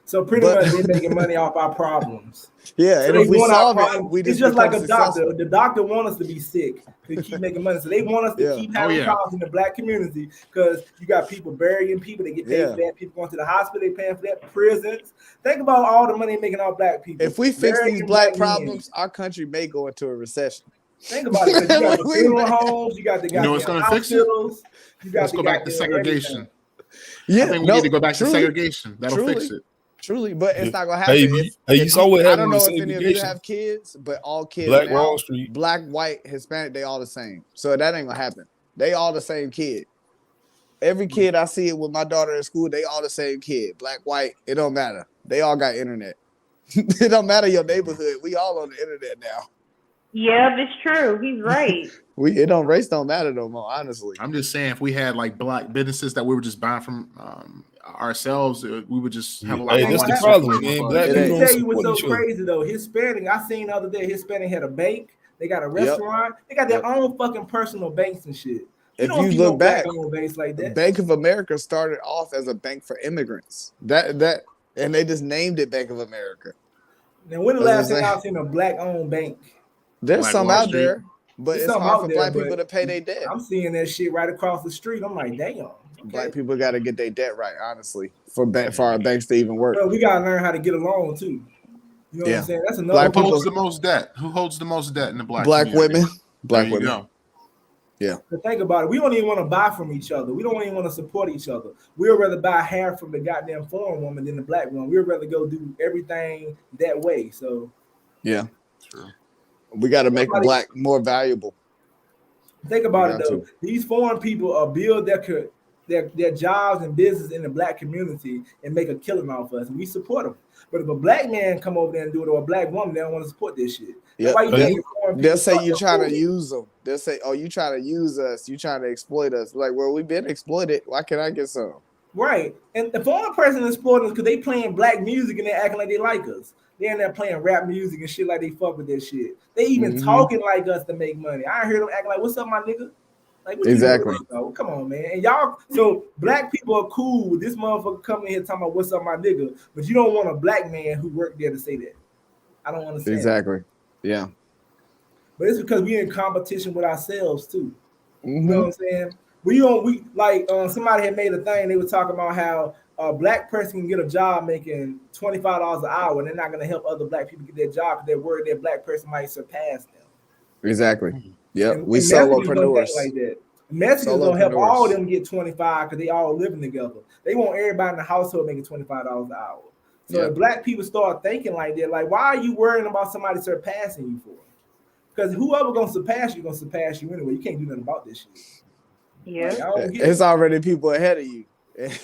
S1: So pretty much they're making money off our problems.
S7: Yeah,
S1: So
S7: and
S1: they
S7: if we
S1: want our
S7: solve it,
S1: problems.
S7: we
S1: It's
S7: just
S1: just like
S7: become
S1: a doctor.
S7: successful.
S1: The doctor wants us to be sick to keep making money. So they want us to
S7: Yeah.
S1: keep having
S5: yeah.
S1: problems in the black community because you got people burying people. They get paid
S7: Yeah.
S1: for that. People going to the hospital. They paying for that. Prisons. Think about all the money they're making off black people.
S7: If we fix these
S1: Burying
S7: black
S1: men.
S7: problems, our country may go into a recession.
S1: Think about it. 'Cause you got the
S7: We
S1: funeral
S7: may-
S1: homes. You got the
S5: You know what's
S1: goddamn
S5: gonna fix it?
S1: hospitals. You got
S5: Let's
S1: the
S5: go back to
S1: goddamn
S5: segregation.
S1: everything.
S7: Yeah,
S5: I think we need to go back to segregation. That'll fix it.
S7: Truly, but it's not gonna
S4: Hey,
S7: happen.
S4: you saw what
S7: I
S4: happened
S7: don't know
S4: with
S7: if any of you
S4: segregation.
S7: have kids, but all kids
S4: Black
S7: now,
S4: Wall Street.
S7: black, white, Hispanic, they all the same. So that ain't gonna happen. They all the same kid. Every kid I see it with my daughter in school, they all the same kid. Black, white, it don't matter. They all got internet. It don't matter your neighborhood. We all on the internet now.
S6: Yeah, it's true. He's right.
S7: Race don't matter no more, honestly.
S5: I'm just saying, if we had like black businesses that we were just buying from ourselves, we would just have a lot
S4: Hey,
S5: more
S4: that's
S5: money.
S4: the problem, man. Black
S7: It
S4: people
S7: ain't.
S4: don't
S1: Let me tell you what's
S4: support
S1: so
S4: each other.
S1: crazy though. Hispanic, I seen the other day, Hispanic had a bank. They got a restaurant. They got their own fucking personal banks and shit.
S7: If
S1: don't
S7: you
S1: see
S7: look
S1: no
S7: back,
S1: black-owned banks like that.
S7: Bank of America started off as a bank for immigrants. And they just named it Bank of America.
S1: Now, when the
S7: That's
S1: last
S7: what I'm
S1: time
S7: saying.
S1: I've seen a black-owned bank?
S7: There's
S5: Black
S7: some
S5: Wall
S7: out
S5: Street.
S7: there. But
S1: It's
S7: it's
S1: something
S7: hard
S1: out
S7: for
S1: there,
S7: black
S1: but
S7: people to pay their debt.
S1: I'm seeing that shit right across the street. I'm like, damn. Okay.
S7: Black people got to get their debt right, honestly, for our banks to even work.
S1: Well, we gotta learn how to get along too. You know what I'm saying? That's another.
S5: Who holds the most debt? Who holds the most debt in the black community?
S7: Women. Black
S5: there you
S7: women.
S5: Go.
S7: Yeah.
S1: But think about it. We don't even want to buy from each other. We don't even want to support each other. We'd rather buy hair from the goddamn foreign woman than the black one. We'd rather go do everything that way. So
S7: yeah, true. We got to make black more valuable.
S1: Think about it though. These foreign people build their jobs and business in the black community and make a killing off us, and we support them. But if a black man come over there and do it, or a black woman, they don't want to support this shit.
S7: Yep. They'll say you trying to use them. They'll say, "Oh, you trying to use us? You trying to exploit us?" Like, well, we've been exploited. Why can't I get some?
S1: Right. And the foreign person exploiting us because they playing black music and they acting like they like us. They in there playing rap music and shit like they fuck with that shit. They even talking like us to make money. I heard them acting like, "What's up, my nigga?" Like, what
S7: exactly.
S1: You doing, come on, man. And y'all, so black people are cool with this motherfucker coming here talking about what's up, my nigga. But you don't want a black man who worked there to say that. I don't understand.
S7: Exactly. Yeah.
S1: But it's because we're in competition with ourselves too. You know what I'm saying? We like somebody had made a thing. They were talking about how a black person can get a job making $25 an hour, and they're not going to help other black people get their job because they're worried that black person might surpass them.
S7: Exactly. Yeah, we solopreneurs.
S1: Like that. Mexicans don't help all of them get 25 because they all living together. They want everybody in the household making $25 an hour. So if black people start thinking like that, like, why are you worrying about somebody surpassing you for? Because whoever gonna surpass you anyway. You can't do nothing about this shit.
S6: Yeah,
S1: like,
S7: it's already people ahead of you.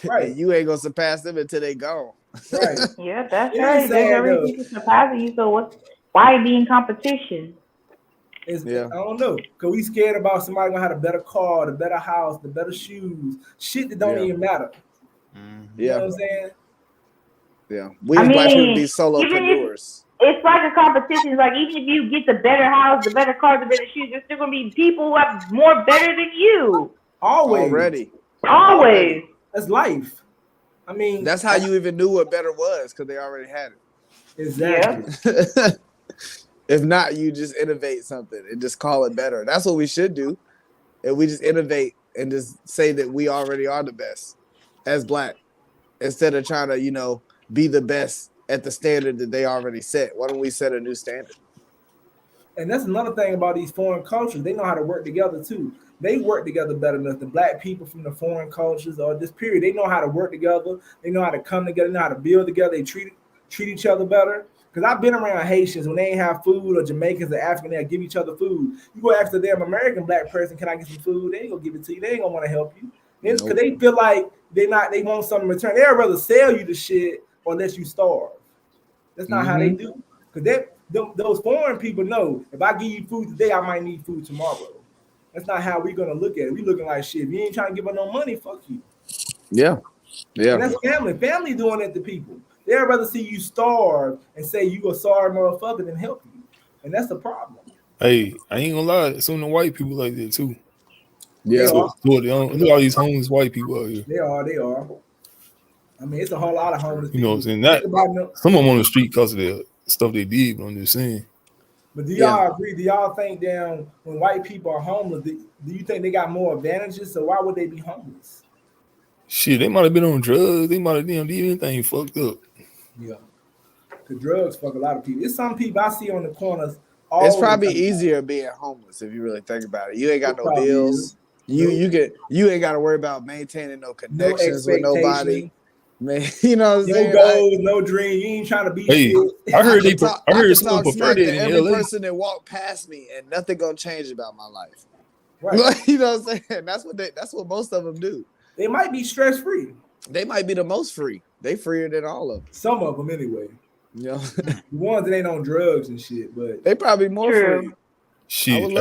S7: Right, and you ain't gonna surpass them until they gone.
S1: Right.
S6: Yeah, that's right. There's already people surpassing you. So why be in competition?
S1: I don't know, because we scared about somebody gonna have a better car, the better house, the better shoes, shit that don't even matter. You know what I'm saying?
S7: Yeah, we as black people be solopreneurs.
S6: It's like a competition. It's like even if you get the better house, the better car, the better shoes, there's still gonna be people who have more better than you.
S1: Always. That's life. I mean,
S7: that's how you even knew what better was, because they already had it.
S1: Exactly.
S6: Yeah.
S7: If not, you just innovate something and just call it better. That's what we should do. And we just innovate and just say that we already are the best as black, instead of trying to, be the best at the standard that they already set. Why don't we set a new standard?
S1: And that's another thing about these foreign cultures. They know how to work together too. They work together better than the black people from the foreign cultures or this period. They know how to work together. They know how to come together. They know how to build together. They treat each other better. Because I've been around Haitians when they ain't have food, or Jamaicans or African, they'll give each other food. You go after them American black person, can I get some food? They ain't gonna give it to you. They ain't gonna want to help you. Because they feel like they want something in return. They'd rather sell you the shit or let you starve. That's not how they do. Because those foreign people know, if I give you food today, I might need food tomorrow. That's not how we're gonna look at it. We looking like shit. If you ain't trying to give us no money, fuck you.
S7: Yeah. Yeah.
S1: And that's family. Family doing it to people. They'd rather see you starve and say you a sorry motherfucker than help you. And that's the problem.
S4: Hey, I ain't gonna lie, some of the white people like that too.
S1: Yeah.
S4: Look at all these homeless white people out here.
S1: They are. I mean, it's a whole lot of homeless people.
S4: You know what I'm saying? Some of them on the street because of the stuff they did, but I'm just saying.
S1: But do y'all agree? Do y'all think when white people are homeless, do you think they got more advantages? So why would they be homeless?
S4: Shit, they might have been on drugs. They might have did anything fucked up.
S1: Yeah. The drugs fuck a lot of people. It's some people I see on the corners.
S7: It's probably easier being homeless if you really think about it. You ain't got no bills. You ain't got to worry about maintaining no connections with nobody. Man, you know what I'm saying?
S1: No goals, no dream. You ain't trying to be shit.
S4: I heard someone prefer that in
S7: every
S4: LA.
S7: person that walked past me, and nothing gonna change about my life.
S1: Right.
S7: You know what I'm saying? That's what most of them do.
S1: They might be stress free.
S7: They might be the most free. They freer than all of them.
S1: Some of them anyway.
S7: The
S1: ones that ain't on drugs and shit, but
S7: they probably more free.
S4: Shit,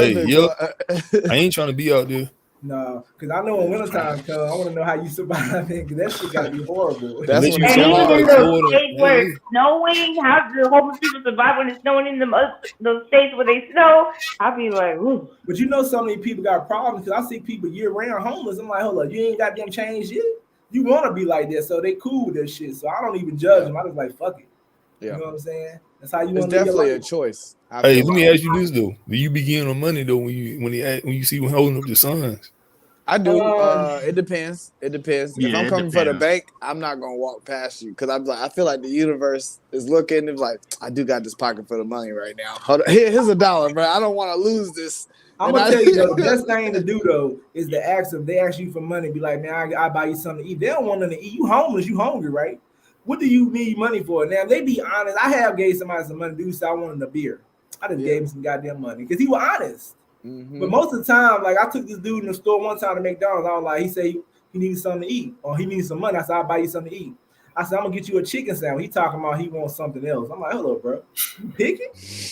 S4: I ain't trying to be out there.
S1: No, because I know when wintertime comes, I want to know how you survive it, because that shit got to be horrible.
S7: That's
S6: when it's states where it's snowing, how do the homeless people survive when it's snowing in those states where they snow? I'll be like, ooh.
S1: But so many people got problems, because I see people year-round homeless. I'm like, hold up, you ain't got them changed yet? You want to be like that, so they cool with that shit. So I don't even judge them. I just like, fuck it. You know what I'm saying? That's how you
S7: It's
S1: want to live your
S7: definitely a
S1: life.
S7: choice.
S4: Hey, let me ask you this though: do you begin on money though when you see when holding up the signs?
S7: I do.
S1: Um,
S7: It depends. It depends. If
S5: Yeah,
S7: I'm
S5: it
S7: coming for the
S5: depends.
S7: bank, I'm not gonna walk past you because I'm like, I feel like the universe is looking. It's like I do got this pocket for the money right now. Hold on. Here's $1, bro. I don't want to lose this.
S1: I'm
S7: And
S1: gonna
S7: I,
S1: tell you though, the best thing to do though is to ask them. They ask you for money, be like, man, I buy you something to eat. They don't want nothing to eat. You homeless, you hungry, right? What do you need money for? Now, they be honest. I have gave somebody some money. Dude said I wanted a beer. I just gave him some goddamn money because he was honest. But most of the time, like I took this dude in the store one time to McDonald's. I was like, he said he needed something to eat or he needs some money. I said, I'll buy you something to eat. I said, I'm gonna get you a chicken sandwich. He talking about he wants something else. I'm like, hello, bro. You picky?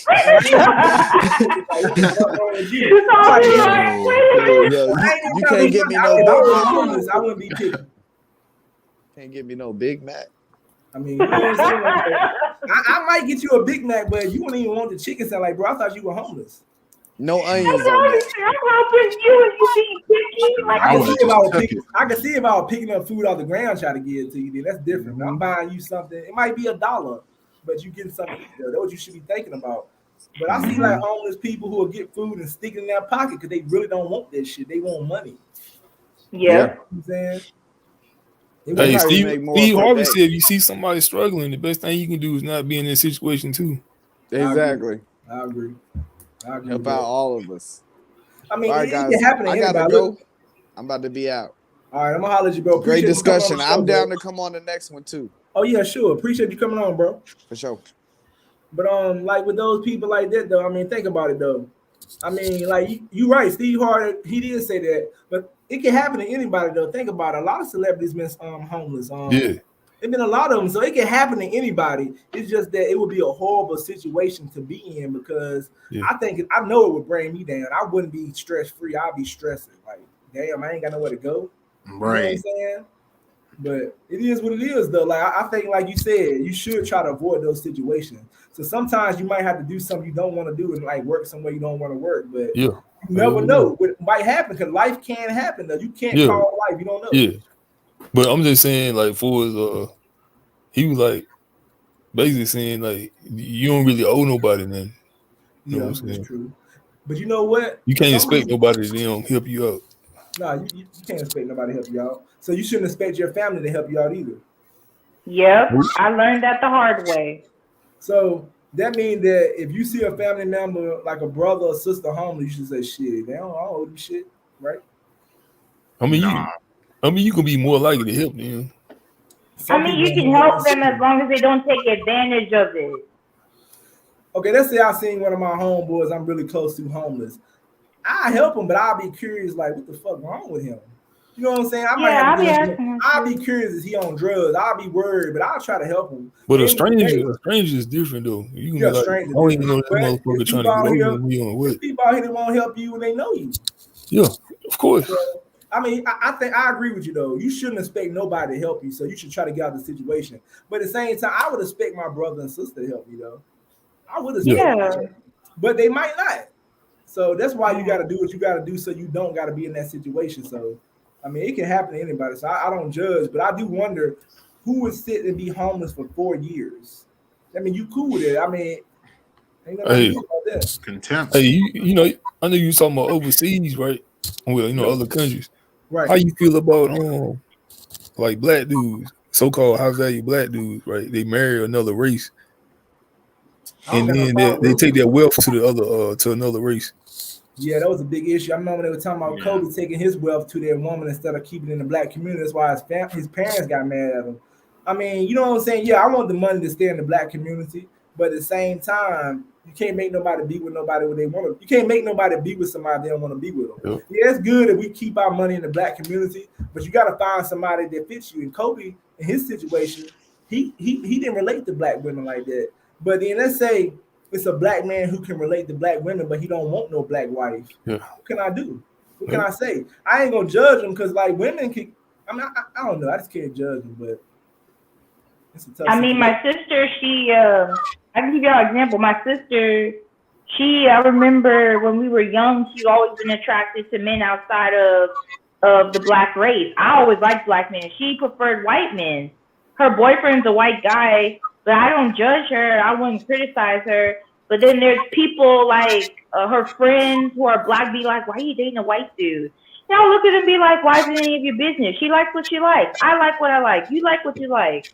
S1: Like, what the fuck wrong with you?
S6: So
S1: Like,
S6: be
S1: yo,
S6: like, wait a
S7: Yo,
S6: minute.
S1: I ain't even
S7: you
S1: trying to
S7: can't
S1: be
S7: get me
S1: funny.
S7: no
S1: If I
S7: Big
S1: was
S7: Mac.
S1: homeless, I wouldn't be picky.
S7: Can't get me no Big Mac.
S1: I mean, you know what I'm saying? I might get you a Big Mac, but you wouldn't even want the chicken sandwich. Like, bro, I thought you were homeless.
S7: No
S6: I'm
S7: onions on that.
S6: helping you and you being picky. Like,
S1: I
S5: I
S1: can
S5: would
S1: see
S5: have
S1: if I
S5: just
S1: was
S5: took
S1: picking.
S5: it.
S1: I can see if I was picking up food off the ground, trying to give it to you. Then that's different. But I'm buying you something. It might be $1, but you getting something to eat. Though. That's what you should be thinking about. But I see like homeless people who will get food and stick it in their pocket because they really don't want that shit. They want money.
S6: yep.
S1: You know what I'm saying? They
S7: They
S1: want
S4: Hey,
S7: probably
S4: Steve,
S7: make more
S4: Steve
S7: per
S4: Harvey
S7: day.
S4: said if you see somebody struggling, the best thing you can do is not be in that situation too.
S7: Exactly.
S1: I agree. I agree
S7: Help
S1: with
S7: out
S1: that.
S7: all of us.
S1: I mean,
S7: All right,
S1: it
S7: guys.
S1: can happen to
S7: I gotta
S1: anybody. Look,
S7: go. I'm about to be out.
S1: all right, I'm gonna holler at you, bro.
S7: Great
S1: Appreciate you coming on
S7: discussion.
S1: the show,
S7: I'm down
S1: bro.
S7: to come on the next one too.
S1: Oh yeah, sure. Appreciate you coming on, bro.
S7: For sure.
S1: But like with those people like that though, I mean, think about it though. I mean, like you right, Steve Harvey, he did say that, but it can happen to anybody though. Think about it. A lot of celebrities been homeless.
S4: Yeah.
S1: There's been a lot of them, so it can happen to anybody. It's just that it would be a horrible situation to be in because
S4: Yeah.
S1: I know it would bring me down. I wouldn't be stress free. I'd be stressing. Like, damn, I ain't got nowhere to go. You know what I'm
S5: Right.
S1: saying? But it is what it is, though. Like I think, like you said, you should try to avoid those situations. So sometimes you might have to do something you don't want to do and like work somewhere you don't want to work. But
S4: Yeah.
S1: you never know what might happen because life can happen. Though you can't
S4: Yeah.
S1: call life. You don't know.
S4: Yeah. But I'm just saying, like, for his he was like basically saying like you don't really owe nobody nothing. You know
S1: Yeah,
S4: what I'm
S1: that's
S4: saying?
S1: true. But you know what?
S4: You can't
S1: Some
S4: expect
S1: people,
S4: nobody to help you out.
S1: nah, you can't expect nobody to help you out. So you shouldn't expect your family to help you out either.
S6: Yep. I learned that the hard way.
S1: So that means that if you see a family member like a brother or sister homeless, you should say, "Shit, they don't owe you shit," right?
S4: I mean, you can be more likely to help them.
S6: I
S1: Some
S6: mean,
S1: people
S6: you
S1: don't
S6: can
S1: have
S6: help
S1: that
S6: them as
S1: skill.
S6: long as they don't take advantage of it.
S1: Okay, let's say I seen one of my homeboys I'm really close to homeless. I help him, but I'll be curious, like, what the fuck wrong with him? You know what I'm saying? I might
S6: Yeah,
S1: have
S6: I'll
S1: to
S6: be
S1: get him.
S6: asking him
S1: I'll be
S6: too.
S1: curious, is he on drugs? I'll be worried, but I'll try to help him.
S4: But
S1: But
S4: a
S1: at the end of the day,
S4: stranger is different though. You can
S1: yeah,
S4: be like,
S1: strange
S4: I
S1: is
S4: don't even
S1: different.
S4: know this
S1: But
S4: motherfucker
S1: it's
S4: trying to
S1: people
S4: get
S1: out
S4: over
S1: here,
S4: me on what?
S1: it's people out here that won't help you when they know you.
S4: Yeah, of course.
S1: So, I mean, I think I agree with you though. You shouldn't expect nobody to help you, so you should try to get out of the situation. But at the same time, I would expect my brother and sister to help me though. I would expect,
S4: Yeah.
S6: Yeah.
S1: but they might not. So that's why you got to
S6: Mm.
S1: do what you got to do, so you don't got to be in that situation. So, I mean, it can happen to anybody. So I don't judge, but I do wonder who would sit and be homeless for 4 years. I mean, you cool with it. I mean, ain't nothing I can
S4: Hey,
S1: do about that.
S5: Contempt.
S4: hey, you know, I know you talking about overseas, right? Well,
S1: Yeah.
S4: other countries.
S1: Right.
S4: How you feel about like black dudes, so-called high value black dudes, right? They marry another race,
S1: I don't
S4: and
S1: got no
S4: then they,
S1: problem
S4: they
S1: with it.
S4: take their wealth to the other to another race.
S1: Yeah, that was a big issue. I remember they were talking about
S5: Yeah.
S1: Kobe taking his wealth to their woman instead of keeping it in the black community. That's why his parents got mad at him. I mean, you know what I'm saying? Yeah, I want the money to stay in the black community, but at the same time, you can't make nobody be with nobody when they want to. You can't make nobody be with somebody they don't want to be with them.
S4: Yep.
S1: Yeah, it's good if we keep our money in the black community, but you got to find somebody that fits you. And Kobe, in his situation, he didn't relate to black women like that. But then let's say it's a black man who can relate to black women, but he don't want no black wife.
S4: Yeah.
S1: What can I do? What can
S4: Yep.
S1: I say? I ain't gonna judge them because like women can. I mean, I don't know. I just can't judge them, but it's a tough
S6: I mean,
S1: situation.
S6: my sister, I can give y'all an example. My sister, I remember when we were young, she always been attracted to men outside of the black race. I always liked black men. She preferred white men. Her boyfriend's a white guy, but but I don't judge her. I wouldn't criticize her. But then there's people like her friends who are black be like, why are you dating a white dude? And I'll look at them and be like, why is it any of your business? She likes what she likes. I like what I like. You like what you like.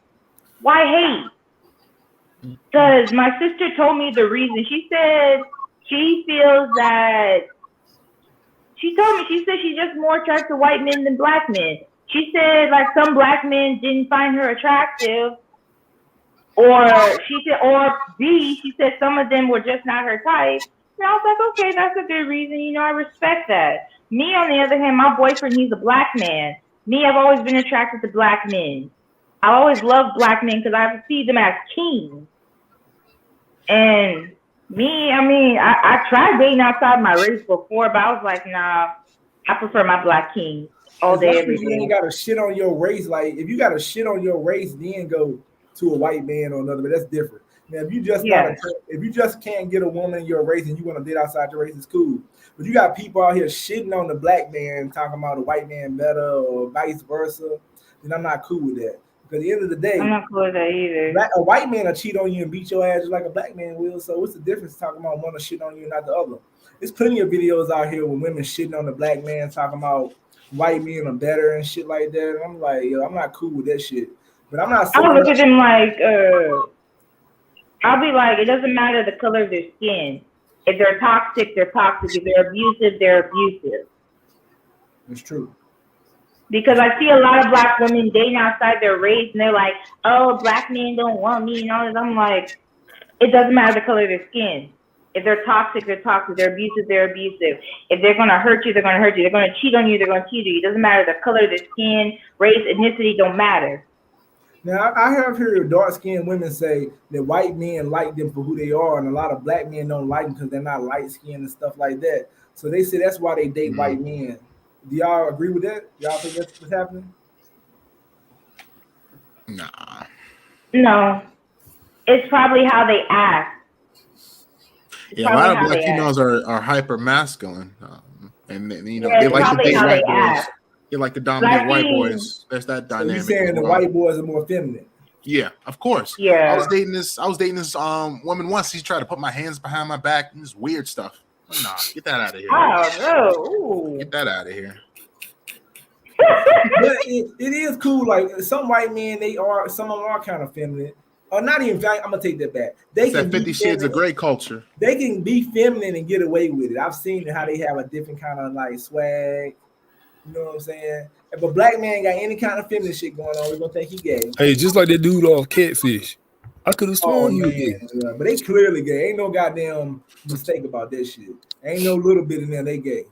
S6: Why hate? Because my sister told me the reason. She said she feels that, she told me, she said she's just more attracted to white men than black men. She said like some black men didn't find her attractive, or she said, or B, she said some of them were just not her type. And I was like, okay, that's a good reason. You know, I respect that. Me, on the other hand, my boyfriend, he's a black man. Me, I've always been attracted to black men. I always loved black men because I see them as kings. And me, I mean, I tried dating outside my race before, but I was like, nah, I prefer my black king all day, every day.
S1: You ain't got to shit on your race. Like, if you got to shit on your race, then go to a white man or another, but that's different. Now, if you just if you just can't get a woman in your race and you want to date outside your race, it's cool. But you got people out here shitting on the black man, talking about the white man better or vice versa, then I'm not cool with that. Because at the end of the day,
S6: I'm not cool with that either.
S1: A white man will cheat on you and beat your ass just like a black man will. So what's the difference talking about one to shit on you and not the other? There's plenty of videos out here with women shitting on the black man, talking about white men are better and shit like that. And I'm like, yo, I'm not cool with that shit. But I'm not.
S6: I'll look at them like, I'll be like, it doesn't matter the color of their skin. If they're toxic, they're toxic. If they're abusive, they're abusive.
S1: It's true.
S6: Because I see a lot of black women dating outside their race, and they're like, oh, black men don't want me and all this. I'm like, it doesn't matter the color of their skin. If they're toxic, they're toxic. They're abusive, they're abusive. If they're going to hurt you, they're going to hurt you. They're going to cheat on you, they're going to cheat on you. It doesn't matter the color of their skin, race, ethnicity, don't matter.
S1: Now, I have heard dark-skinned women say that white men like them for who they are, and a lot of black men don't like them because they're not light-skinned and stuff like that. So they say that's why they date white men. Do y'all agree with that? Y'all think that's what's happening?
S5: Nah.
S6: No. It's probably how they act.
S5: Yeah, a lot of black females are hyper masculine, and you know they like to date white boys. They like to dominate white boys. There's that dynamic.
S1: So you're saying the white boys are more feminine?
S5: Yeah, of course.
S6: Yeah.
S5: I was dating this woman once. She tried to put my hands behind my back and this weird stuff. Nah, get that out of here.
S6: Oh no!
S5: Get that out of here.
S1: But it is cool. Like some white men, some of them are kind of feminine. Or not even. I'm gonna take that back.
S5: It's that 50 Shades of Grey culture.
S1: They can be feminine and get away with it. I've seen how they have a different kind of like swag. You know what I'm saying? If a black man got any kind of feminine shit going on, we're gonna think he gay.
S4: Hey, just like that dude off Catfish. I could have sworn he was gay.
S1: Yeah, but they clearly gay. Ain't no goddamn mistake about that shit. Ain't no little bit in there they gay.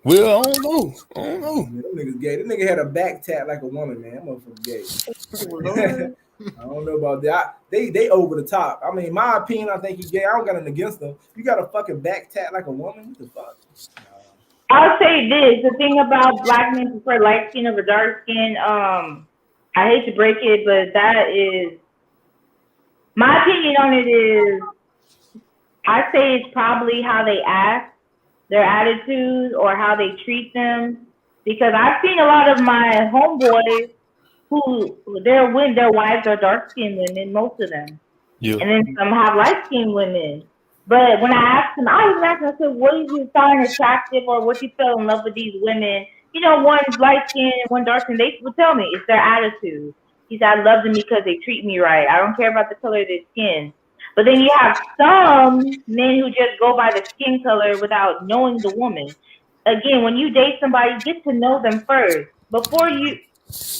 S4: Well, I don't know.
S1: Man, them niggas gay. This nigga had a back tat like a woman, man. That motherfucker gay. I don't know about that. They over the top. I mean, my opinion, I think he's gay. I don't got nothing against them. You got a fucking back tat like a woman? What the fuck?
S6: I'll say this: the thing about black men prefer light skin over dark skin. I hate to break it, but that is my opinion on it. Is I say it's probably how they act, their attitude, or how they treat them. Because I've seen a lot of my homeboys who their wives are dark skinned women, most of them, and then some have light skinned women. But when I asked him, I said, what did you find attractive or what you fell in love with these women? You know, one's light skinned and one dark skinned. They would tell me it's their attitude. He said, I love them because they treat me right. I don't care about the color of their skin. But then you have some men who just go by the skin color without knowing the woman. Again, when you date somebody, get to know them first. Before you,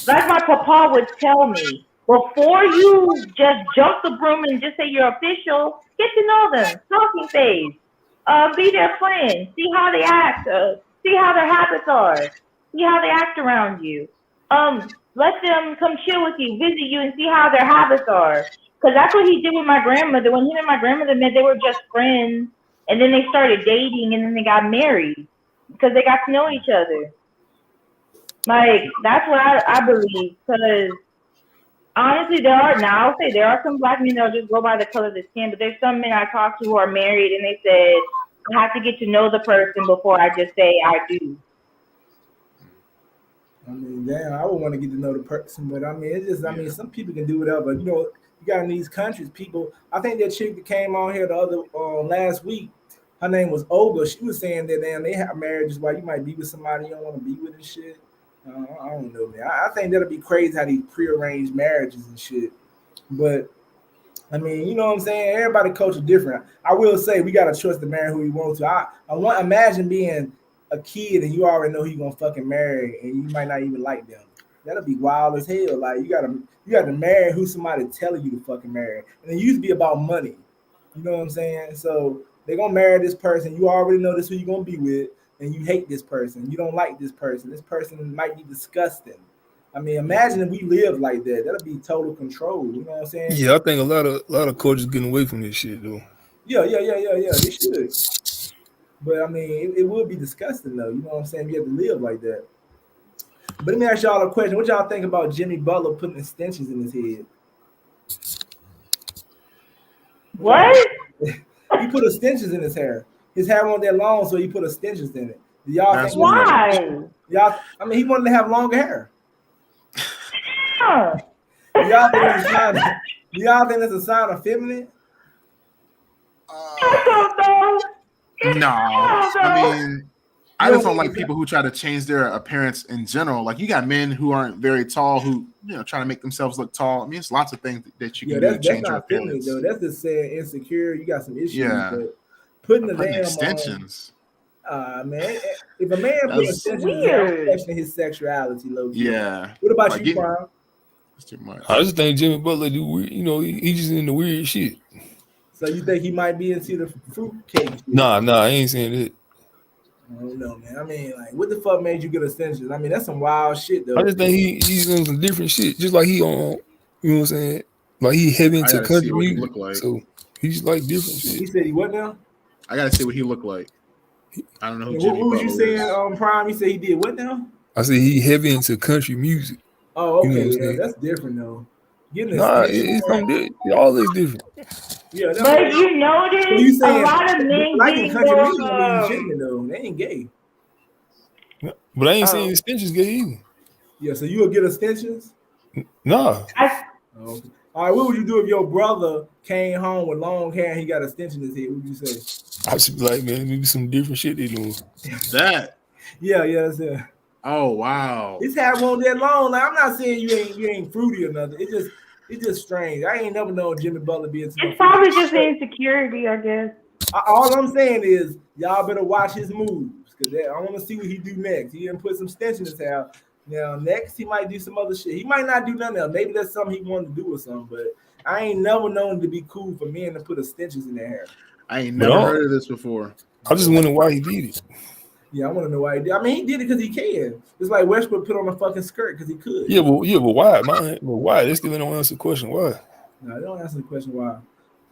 S6: like my papa would tell me, before you just jump the broom and just say you're official, get to know them, talking phase, be their friend, see how they act, see how their habits are, see how they act around you. Let them come chill with you, visit you, and see how their habits are. Because that's what he did with my grandmother. When him and my grandmother met, they were just friends, and then they started dating, and then they got married because they got to know each other. Like, that's what I believe, because honestly, I'll say there are some black men that'll just go by the color of the skin, but there's some men I talk to who are married and they said, I have to get to know the person before I just say I do.
S1: I mean, damn, I would want to get to know the person, but I mean, it's just, I mean, some people can do whatever. You know, you got in these countries, people. I think that chick that came on here the other last week, her name was Olga. She was saying that damn they have marriages where you might be with somebody you don't want to be with and shit. I don't know, man. I think that'll be crazy how these prearranged marriages and shit. But I mean, you know what I'm saying? Everybody culture different. I will say we got a choice to marry who we want to. I want imagine being a kid and you already know who you gonna fucking marry and you might not even like them. That'll be wild as hell. Like you gotta marry who somebody telling you to fucking marry. And it used to be about money. You know what I'm saying? So they're gonna marry this person. You already know this who you're gonna be with, and you hate this person. You don't like this person. This person might be disgusting. I mean, imagine if we live like that. That'll be total control. You know what I'm saying?
S4: Yeah, I think a lot of cultures getting away from this shit though.
S1: Yeah. They should. But I mean, it would be disgusting though. You know what I'm saying? You have to live like that. But let me ask y'all a question. What y'all think about Jimmy Butler putting extensions in his head?
S6: What?
S1: He put extensions in his hair. His hair wasn't that long, so he put extensions in it. Do y'all
S5: That's
S1: think
S6: Why?
S1: y'all? I mean, he wanted to have longer hair.
S6: Yeah.
S1: Do y'all think it's a sign? Do y'all think it's a sign of feminine?
S6: I don't know.
S5: No, I mean, I
S1: You
S5: just
S1: don't
S5: don't like
S1: think
S5: people who try to change their appearance in general. Like you got men who aren't very tall who try to make themselves look tall. I mean, it's lots of things that you can do to
S1: That's
S5: change your
S1: not feminine
S5: appearance.
S1: though. That's just saying insecure. You got some issues,
S5: Yeah.
S1: but putting the
S5: Putting
S1: damn
S5: extensions.
S1: man. If a man put
S5: That's
S1: extensions in his hair, I'm
S6: weird.
S1: questioning his sexuality, low key.
S5: Yeah.
S1: What about
S5: Like
S1: you,
S5: getting-
S1: Prime?
S5: It's too much.
S4: I just think Jimmy Butler do weird. You know, he just into weird shit.
S1: So you think he might be into the fruitcake shit?
S4: Nah, I ain't saying that.
S1: I don't know, man. I mean, like, what the fuck made you get extensions? I mean, that's some wild shit, though.
S4: I just think he's on some different shit. Just like he on, you know what I'm saying? Like he heavy
S5: I
S4: into
S5: gotta see
S4: country
S5: what he
S4: music.
S5: look like.
S4: So he's like different
S1: He
S4: shit.
S1: said he what now?
S5: I gotta see what he looked like. I don't know who
S1: What
S5: Jimmy
S1: was you
S5: Butler
S1: saying,
S5: is.
S1: Prime? He said he did what now?
S4: I said he heavy into country music.
S1: Oh,
S4: You know
S1: okay,
S4: what I'm
S1: yeah,
S4: saying?
S1: that's different though. Getting
S4: Nah,
S1: extensions,
S4: it's something different. All is different.
S1: yeah. That's
S6: But
S1: what,
S6: you notice
S1: so you
S6: a
S1: saying
S6: lot of men
S1: liking
S6: getting
S1: country
S6: those.
S1: music don't mean you shitting though. They ain't gay.
S4: But I ain't saying
S6: Oh.
S4: extensions gay either.
S1: Yeah, so you will get extensions.
S4: Nah.
S1: Oh, okay. All right, what would you do if your brother came home with long hair and he got extensions in his head? What would you say?
S4: I should be like, man, maybe some different shit they doing.
S5: That.
S1: Yeah, that's it.
S5: Oh wow.
S1: His hair won't that long. Like I'm not saying you ain't fruity or nothing. It's just strange. I ain't never known Jimmy Butler being too.
S6: It's probably just insecurity, I guess.
S1: All I'm saying is y'all better watch his moves because I want to see what he do next. He didn't put some stench in his hair. Now next he might do some other shit. He might not do nothing else. Maybe that's something he wanted to do or something. But I ain't never known to be cool for men to put a stenches in their hair.
S5: I ain't never heard of this before.
S4: I just wonder why he did it.
S1: Yeah, I want to know why he did. I mean, he did it because he can. It's like Westbrook put on a fucking skirt because he could.
S4: Yeah, but why? But why? They still don't answer the question. Why?
S1: No, they don't answer the question why.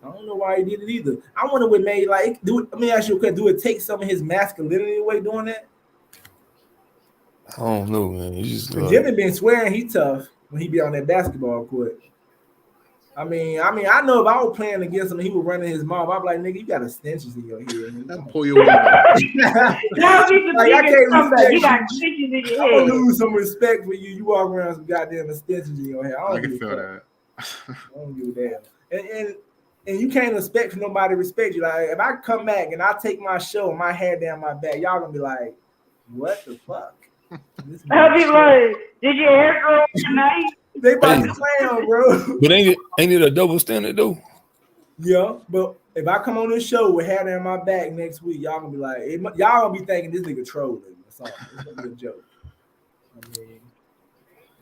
S1: I don't know why he did it either. I wonder what made like let me ask you a question. Do it take some of his masculinity away doing that?
S4: I don't know, man. It's just
S1: Jimmy been swearing he tough when he be on that basketball court. I mean, I know if I was playing against him and he was running his mouth, I'd be like, nigga, you got extensions in your head.
S5: I'll pull your wig out.
S6: Now you
S1: Like, I can't respect
S6: You got
S1: you.
S6: stitches in your
S1: I'm gonna
S6: head.
S1: lose some respect for you. You walk around with some goddamn extensions in your hair.
S5: I can feel that.
S1: I don't give a damn. And you can't expect for nobody to respect you. Like if I come back and I take my show and my hair down my back, y'all gonna be like, what the fuck?
S6: I'll be like, did your hair grow tonight?
S1: They about to clown, bro.
S4: But ain't it a double standard though?
S1: Yeah, but if I come on this show with hair down my back next week, y'all gonna be like, y'all gonna be thinking this nigga trolling or something. It's gonna be a joke. I mean,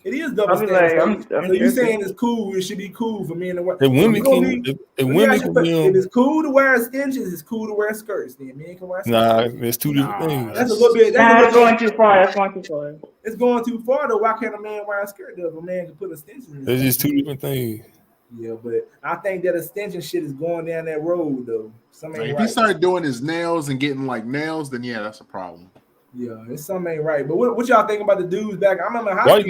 S1: it is double
S6: I'll be
S1: standard.
S6: like, I'm
S1: so you
S6: tripping.
S1: saying it's cool? It should be cool for men to wear.
S4: If women
S1: So
S4: can, if women can be
S1: if it's cool to wear extensions, it's cool to wear skirts. Then men can wear skirts.
S4: nah, there's two different things.
S1: That's a little bit.
S6: That's going too far. That's going too far.
S1: It's going too far though. Why can't a man wear a skirt though? If a man can put extensions in his
S4: There's
S1: hair?
S4: just two different things.
S1: Yeah, but I think that extension shit is going down that road though. Something ain't
S5: If
S1: right.
S5: he started doing his nails and getting like nails, then yeah, that's a problem.
S1: Yeah, it's something ain't right. But what y'all think about the dudes back? I remember
S4: White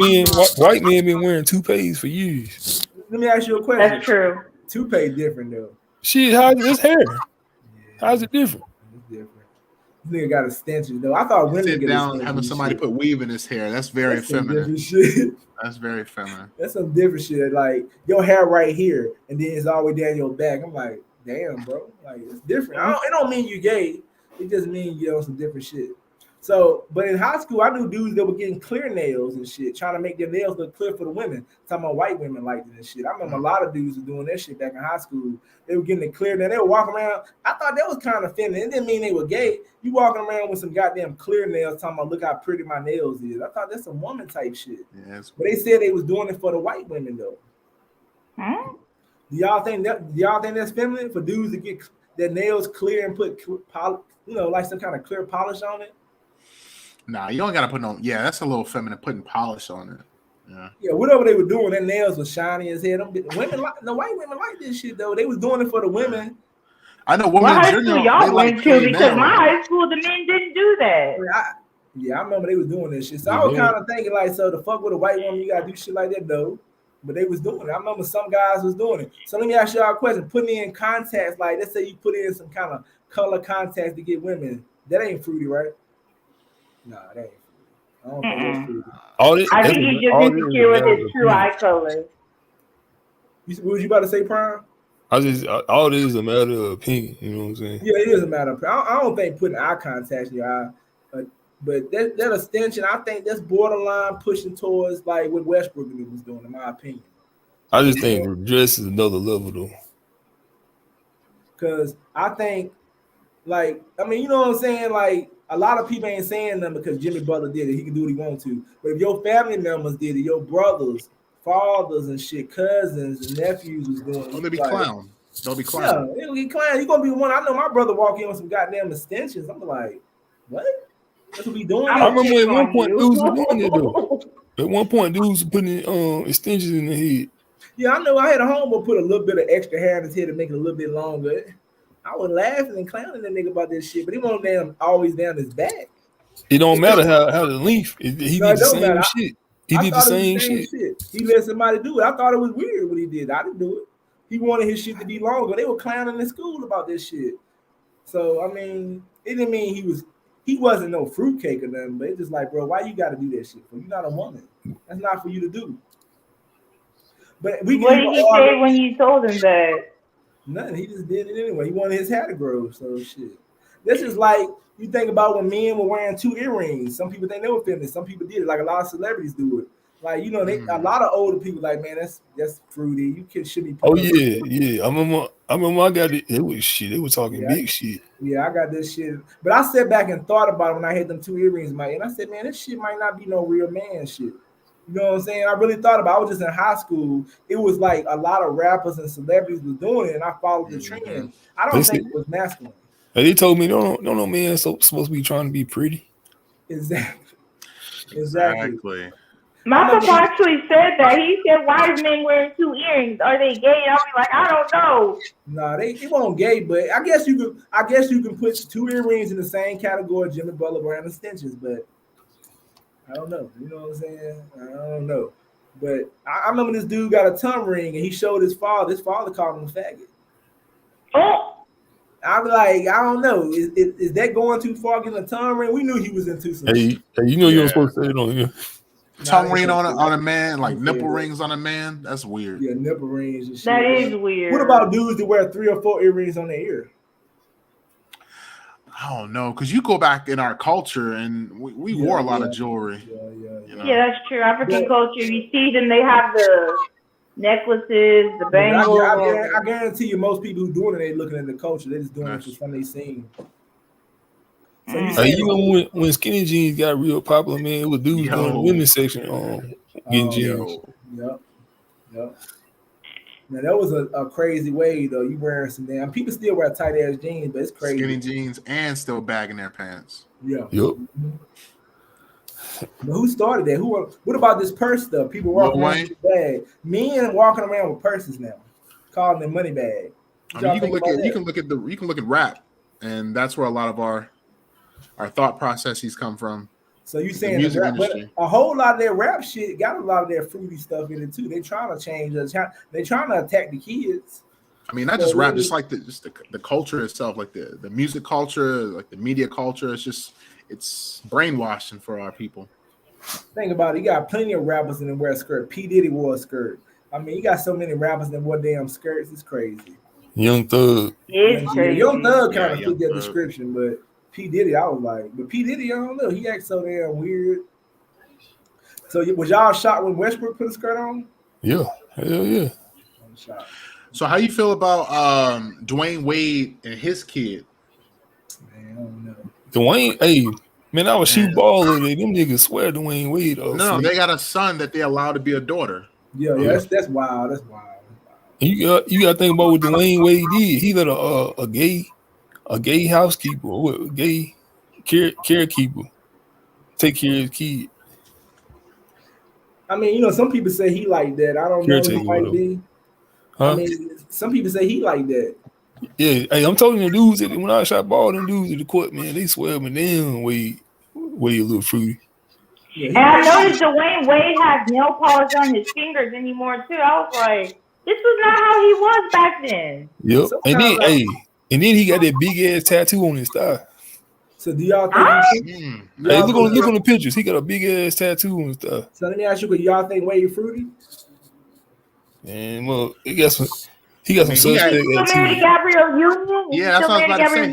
S4: men been wearing toupees for years.
S1: Let me ask you a question.
S6: That's true.
S1: Toupee different though.
S4: Shit, how's this hair? How's it different?
S1: It's different. Nigga got extensions though. I thought women
S5: Sit
S1: get
S5: down
S1: extensions.
S5: having somebody put weave in his hair. That's very
S1: That's some
S5: feminine.
S1: different shit.
S5: That's very feminine.
S1: That's some different shit. Like your hair right here, and then it's all the way down your back. I'm like, damn, bro. Like it's different. It don't mean you gay. It just means you know some different shit. So, but in high school, I knew dudes that were getting clear nails and shit, trying to make their nails look clear for the women. Talking about white women like this and shit. I remember a lot of dudes were doing that shit back in high school. They were getting it clear. Then they were walking around. I thought that was kind of feminine. It didn't mean they were gay. You walking around with some goddamn clear nails, talking about look how pretty my nails is. I thought that's some woman type shit.
S5: Yes.
S1: But they said they was doing it for the white women though.
S6: Huh?
S1: Do y'all think that's feminine for dudes to get their nails clear and put like some kind of clear polish on it?
S5: Nah, you don't gotta put no. Yeah, that's a little feminine putting polish on it. Yeah.
S1: Yeah, whatever they were doing, their nails were shiny as hell. The white women like this shit though. They was doing it for the women.
S5: I know
S6: What
S5: women
S6: high
S5: in
S6: school
S5: general.
S6: y'all
S5: They
S6: went
S5: like
S6: to?
S5: clean
S6: Because my
S5: nails.
S6: high school, the men didn't do that.
S1: I remember they was doing this shit. So I was kind of thinking like, so to fuck with a white woman, you gotta do shit like that though. But they was doing it. I remember some guys was doing it. So let me ask y'all a question. Putting in contacts, like let's say you put in some kind of color contacts to get women. That ain't fruity, right? Nah, that ain't fruity. I don't think that's fruity.
S6: I think he's just insecure with his true eye color.
S1: What was you about to say, Prime?
S4: All this is a matter of opinion. You know what I'm saying?
S1: Yeah, it is a matter of. I don't think putting eye contact in your eye, but that extension, I think that's borderline pushing towards like what Westbrook was doing, in my opinion.
S4: I just think dress is another level though.
S1: Because I think, like, I mean, you know what I'm saying? Like, a lot of people ain't saying nothing because Jimmy Butler did it. He can do what he wants to. But if your family members did it, your brothers, fathers, and shit, cousins and nephews was doing it.
S5: Don't be
S1: like,
S5: clown. Don't be clown.
S1: Yeah, be clown. You gonna be one. I know my brother walk in with some goddamn extensions. I'm like, what? That's what we doing?
S4: I remember at one point dudes were doing it though. At one point, dudes were putting extensions in the head.
S1: Yeah, I know. I had a homeboy put a little bit of extra hair in his head to make it a little bit longer. I was laughing and clowning that nigga about this shit, but he won't damn always down his back.
S4: It don't matter how the length. He did the same shit. He did the same shit.
S1: He let somebody do it. I thought it was weird what he did. I didn't do it. He wanted his shit to be longer. They were clowning in school about this shit. So I mean, it didn't mean he wasn't no fruitcake or nothing, but it's just like, bro, why you got to do that shit for? You're not a woman. That's not for you to do. But what
S6: did he say when you told him that?
S1: Nothing. He just did it anyway. He wanted his hair to grow. So shit. This is like you think about when men were wearing 2 earrings. Some people think they were feminine. Some people did it. Like a lot of celebrities do it. Like a lot of older people like, man, that's fruity. You should be.
S4: Oh yeah. I remember I got it. It was shit. They were talking big shit.
S1: Yeah, I got this shit. But I sat back and thought about it when I had them 2 earrings in my ear. And I said, man, this shit might not be no real man shit. You know what I'm saying? I really thought about it. I was just in high school. It was like a lot of rappers and celebrities was doing it, and I followed the trend. I don't think it was masculine.
S4: They told me, no man supposed to be trying to be pretty.
S1: Exactly.
S6: My papa actually said that. He said, why is men wearing 2 earrings? Are they gay? I'll be like, I don't know.
S1: No, they won't gay, but I guess you can put 2 earrings in the same category Jimmy Butler wearing extensions, but I don't know. You know what I'm saying? I don't know. But I remember this dude got a tongue ring and he showed his father. His father called him a faggot.
S6: Oh.
S1: I'm like, I don't know. Is that going too far getting a tongue ring? We knew he was into some.
S4: Hey, you know you're supposed to say it on here.
S5: Tongue ring on a man, like nipple rings on a man. That's weird.
S1: Yeah, nipple rings and shit.
S6: That is weird.
S1: What about dudes that wear 3 or 4 earrings on their ear?
S5: I don't know, because you go back in our culture and we wore a lot of jewelry.
S6: Yeah, that's true. African culture, you see them, they have the necklaces, the bangles.
S1: I guarantee you, most people who doing it, they looking at the culture. They just doing it for something they seen. So
S4: even when skinny jeans got real popular, man, it was dudes doing the women's section getting jeans.
S1: Yep. Now that was a crazy way though. You wearing some damn people still wear tight ass jeans, but it's crazy.
S5: Skinny jeans and still bagging their pants.
S1: Yeah.
S4: Yep.
S1: But who started that? What about this purse stuff? People walking around with bag. Men walking around with purses now, calling them money bag.
S5: I mean, you can look at rap, and that's where a lot of our thought processes come from.
S1: So you saying
S5: music
S1: rap,
S5: industry.
S1: But a whole lot of their rap shit got a lot of their fruity stuff in it too. They trying to change us. They trying to attack the kids.
S5: I mean, not just rap, just like the culture itself, like the music culture, like the media culture. It's brainwashing for our people.
S1: Think about it. You got plenty of rappers in the wear a skirt. P Diddy wore a skirt. I mean, you got so many rappers that wore damn skirts. It's crazy.
S4: Young Thug.
S6: It's crazy.
S1: Young Thug kind of
S5: Yeah,
S1: fit that
S5: Thug.
S1: description, but P Diddy, I was like, but P Diddy, I don't know. He acts so damn weird. So was y'all shocked when Westbrook put a skirt on?
S4: Yeah, hell yeah.
S1: I'm shocked.
S5: So how you feel about Dwayne Wade and his kid?
S1: Man, I don't know.
S4: Dwayne, hey, man, I was shoot ball of it. Them niggas swear Dwayne Wade.
S5: No, they got a son that they allowed to be a daughter.
S1: Yeah, that's wild. That's wild.
S4: You got to think about what Dwayne Wade did. He let a gay housekeeper, or a gay carekeeper take care of his kid.
S1: I mean, some people say he like that. I don't know. He might be.
S4: Huh?
S1: I mean, some people say he like that.
S4: Yeah, hey, I'm telling you, the dudes when I shot ball, them dudes at the court, man, they swear me down Wade a little fruity.
S1: Yeah,
S6: And I noticed Dwayne Wade has nail polish on his fingers anymore too. I was like, this was not how he was back then.
S4: Yep. And then he got that big ass tattoo on his thigh.
S1: So do y'all think?
S4: Hey, look on the pictures. He got a big ass tattoo on his thigh.
S1: So let me ask you, do y'all think Wade fruity?
S4: And well, he got some suspect
S6: activity. Gabrielle Union?
S5: Yeah, that's what I was about to say.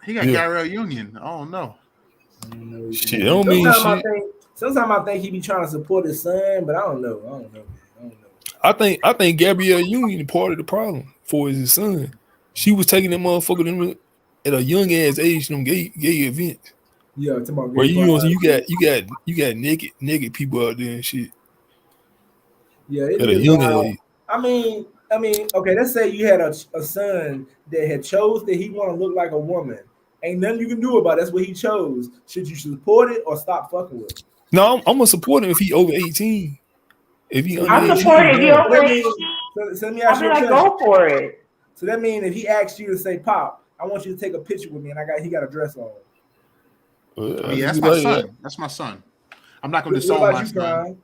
S5: He got Gabrielle Union. Oh no.
S4: Shit, I don't mean shit.
S1: Sometimes I think he be trying to support his son, but I don't know.
S4: I think Gabrielle Union part of the problem for his son. She was taking that motherfucker at a young ass age, them gay events.
S1: Yeah, talking about
S4: where you got naked people out there and shit.
S1: Yeah,
S4: at a young age.
S1: I mean, okay, let's say you had a son that had chose that he want to look like a woman. Ain't nothing you can do about it. That's what he chose. Should you support it or stop fucking with it?
S4: No, I'm gonna support him if he over 18. If he
S6: I'm supporting if he over 18.
S1: So let me ask you a question.
S6: Go for it.
S1: So that means if he asks you to say, "Pop, I want you to take a picture with me," and he got a dress on.
S5: Yeah, that's my son. That's my son. I'm not gonna disown my son.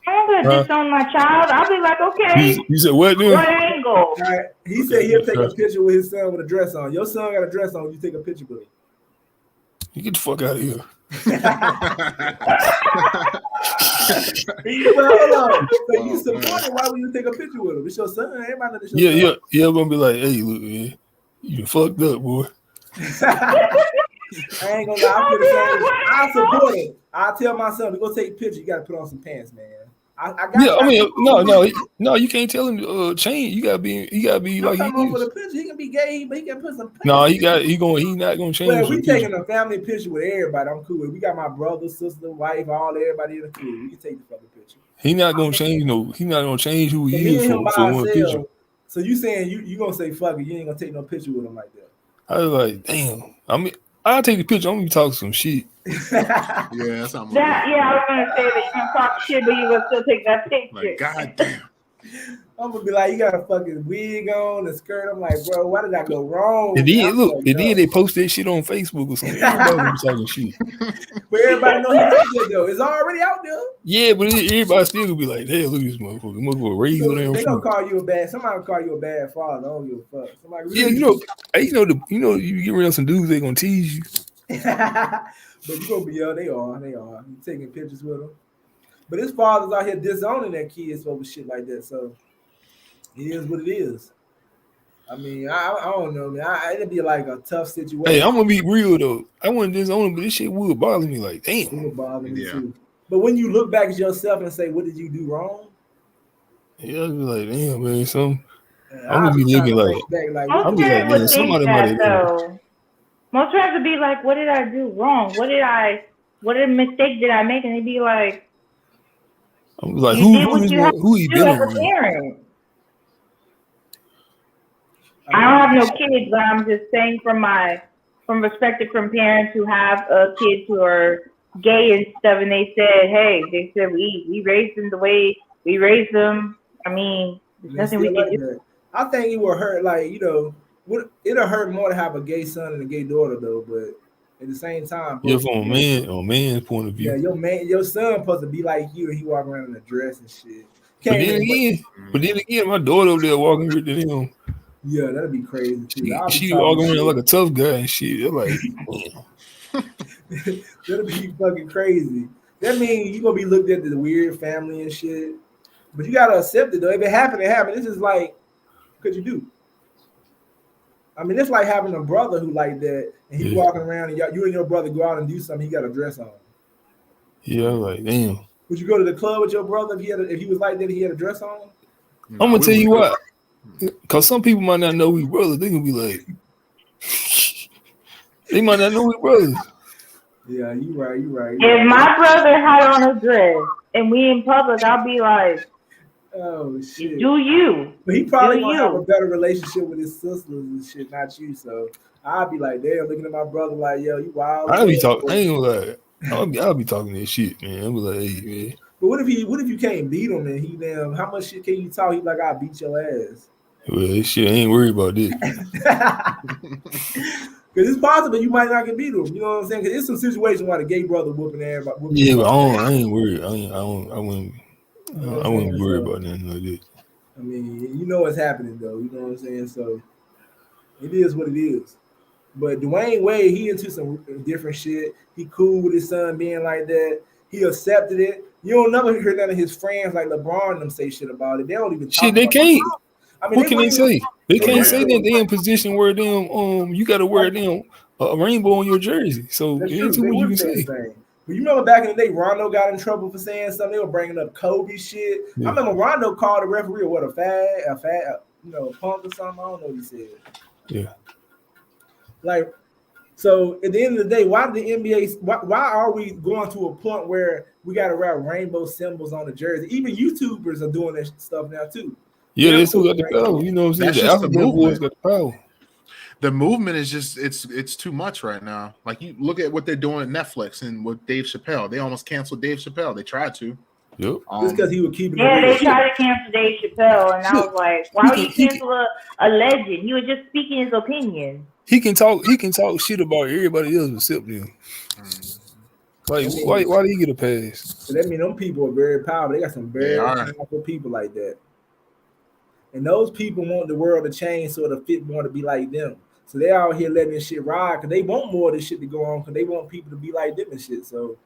S6: I'm gonna disown my child. I'll be like, okay.
S4: You said what, dude?
S6: What angle?
S1: Right. He said he'll take a picture with his son with a dress on. Your son got a dress on. You take a picture with him.
S4: You get the fuck out of here.
S1: So you support him. Why would you take a picture with him? It's your son. Everybody knows it's your son.
S4: Yeah. I'm gonna be like, hey, look, man, you fucked up, boy.
S1: I ain't gonna lie. I support him. I tell my son to go take a picture. You gotta put on some pants, man. No, you can't tell him to change. You gotta be like he for the picture. He can be gay, but he can put some pants.
S4: No, he's not gonna change.
S1: Well, we taking a family picture with everybody. I'm cool with it. We got my brother, sister, wife, everybody in the crew. We can take the fucking picture.
S4: He's not gonna change. No, he's not gonna change who he is for one picture.
S1: So you saying you gonna say fuck it? You ain't gonna take no picture with him like that?
S4: I was like, damn. I mean, I'll take the picture. I'm gonna talk some shit.
S5: Yeah, that's not
S6: I was gonna say that you're gonna talk shit, but you're gonna still take that picture.
S5: Like, God damn.
S1: I'm gonna be like, you got a fucking wig on, a skirt. I'm like, bro, why did I go wrong?
S4: And then they post that shit on Facebook or something. Everybody was talking shit.
S1: But everybody know he did it though. It's already out there.
S4: Yeah, but everybody still gonna be like, hey, look at this motherfucker. Motherfucker raised on them.
S1: They gonna call you a bad. Somebody will call you a bad father. I don't give a fuck. Somebody
S4: really you get around some dudes, they gonna tease you.
S1: But you gonna be they are. You taking pictures with them. But his father's out here disowning their kids over shit like that. So it is what it is. I mean, I don't know, man. It'd be like a tough situation.
S4: Hey, I'm gonna be real though. I wouldn't disown him, but this shit would bother me. Like, damn.
S1: It would bother me too. But when you look back at yourself and say, what did you do wrong?
S4: Yeah, I'd be like, damn, man. I'm gonna be looking like
S6: I'm be like, man, somebody might have. Most friends would be like, what did I do wrong? What mistake did I make? And they'd be like,
S4: I'm like, who he been
S6: around? I don't have no kids, but I'm just saying from perspective from parents who have kids who are gay and stuff, and they said we raised them the way we raised them. I mean, there's nothing we can do.
S1: I think it would hurt, it'll hurt more to have a gay son and a gay daughter though, but at the same time,
S4: from a man's point of view.
S1: Yeah, your son supposed to be like you and he walk around in a dress and shit.
S4: But then again, my daughter over there walking with him.
S1: Yeah, that'd be crazy too.
S4: She walking around like a tough guy and shit. They're like,
S1: that'd be fucking crazy. That means you're gonna be looked at as a weird family and shit. But you gotta accept it though. If it happened, it happened. This is like, what could you do? I mean, it's like having a brother who like that, and he walking around, and you and your brother go out and do something. He got a dress on.
S4: Yeah, like damn.
S1: Would you go to the club with your brother if he was like that? He had a dress on.
S4: I'm gonna tell you what, because some people might not know we brothers. They gonna be like, they might not know we brothers.
S1: Yeah, you right.
S6: If my brother had on a dress and we in public, I'll be like,
S1: oh shit.
S6: Do you?
S1: But he probably gonna have a better relationship with his sisters and shit, not you. So I'll be like, damn, looking at my brother like, yo, you wild.
S4: I'll be talking. I ain't gonna lie. I'll be talking that shit, man. I'll be like, hey, man.
S1: But what if you can't beat him and he damn? How much shit can you talk? He like, I'll beat your ass.
S4: Well, this shit, I ain't worried about this.
S1: Because it's possible you might not get beat him. You know what I'm saying? Because it's some situation where the gay brother whooping everybody.
S4: Yeah, but I ain't worried. I wouldn't worry about nothing like that.
S1: I mean, you know what's happening though. You know what I'm saying? So it is what it is. But Dwayne Wade, he into some different shit. He cool with his son being like that. He accepted it. You don't never hear none of his friends like LeBron and them say shit about it. They don't even talk
S4: shit. They
S1: about
S4: can't.
S1: it. I mean,
S4: what can they say? They can't say that they in position where them you got to wear them a rainbow on your jersey. So it ain't too much you can say.
S1: But you remember back in the day, Rondo got in trouble for saying something. They were bringing up Kobe shit. Yeah. I remember Rondo called the referee a punk or something. I don't know what he said.
S4: Yeah.
S1: Like, so at the end of the day, why did the NBA? Why are we going to a point where we got to wrap rainbow symbols on the jersey? Even YouTubers are doing this stuff now too.
S4: Yeah, that's who got the power. You know what I'm saying?
S5: That's
S4: the alphabet boys got the power.
S5: The movement is just it's too much right now. Like you look at what they're doing at Netflix and with Dave Chappelle. They almost canceled Dave Chappelle. They tried to.
S4: Yep.
S1: Just because he was keeping.
S6: Yeah, they tried to cancel Dave Chappelle, and I was like, why would you cancel a legend? He was just speaking his opinion.
S4: He can talk shit about everybody else except him. Like, why did he get a pass?
S1: So that means them people are very powerful. They got some very powerful people like that. And those people want the world to change so it'll fit more to be like them. So they out here letting this shit ride because they want more of this shit to go on because they want people to be like them and shit. So,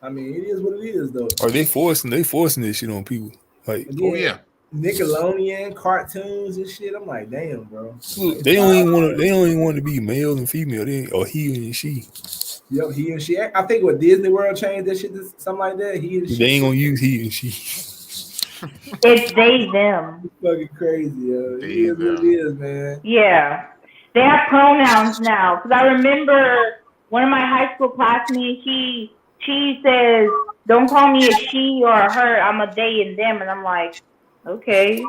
S1: I mean, it is what it is, though.
S4: Are they forcing this shit on people? Like,
S1: again, Nickelodeon cartoons and shit. I'm like, damn, bro.
S4: Look, they don't even want to be male and female. Or he and she.
S1: Yep, he and she. I think what Disney World changed that shit to something like that. He and she.
S4: They ain't gonna use he and she.
S6: It's they them.
S1: It's fucking crazy, yo. It is what it is, man.
S6: Yeah, they have pronouns now. Because I remember one of my high school classmates. She says, "Don't call me a she or a her. I'm a they and them." And I'm like, okay.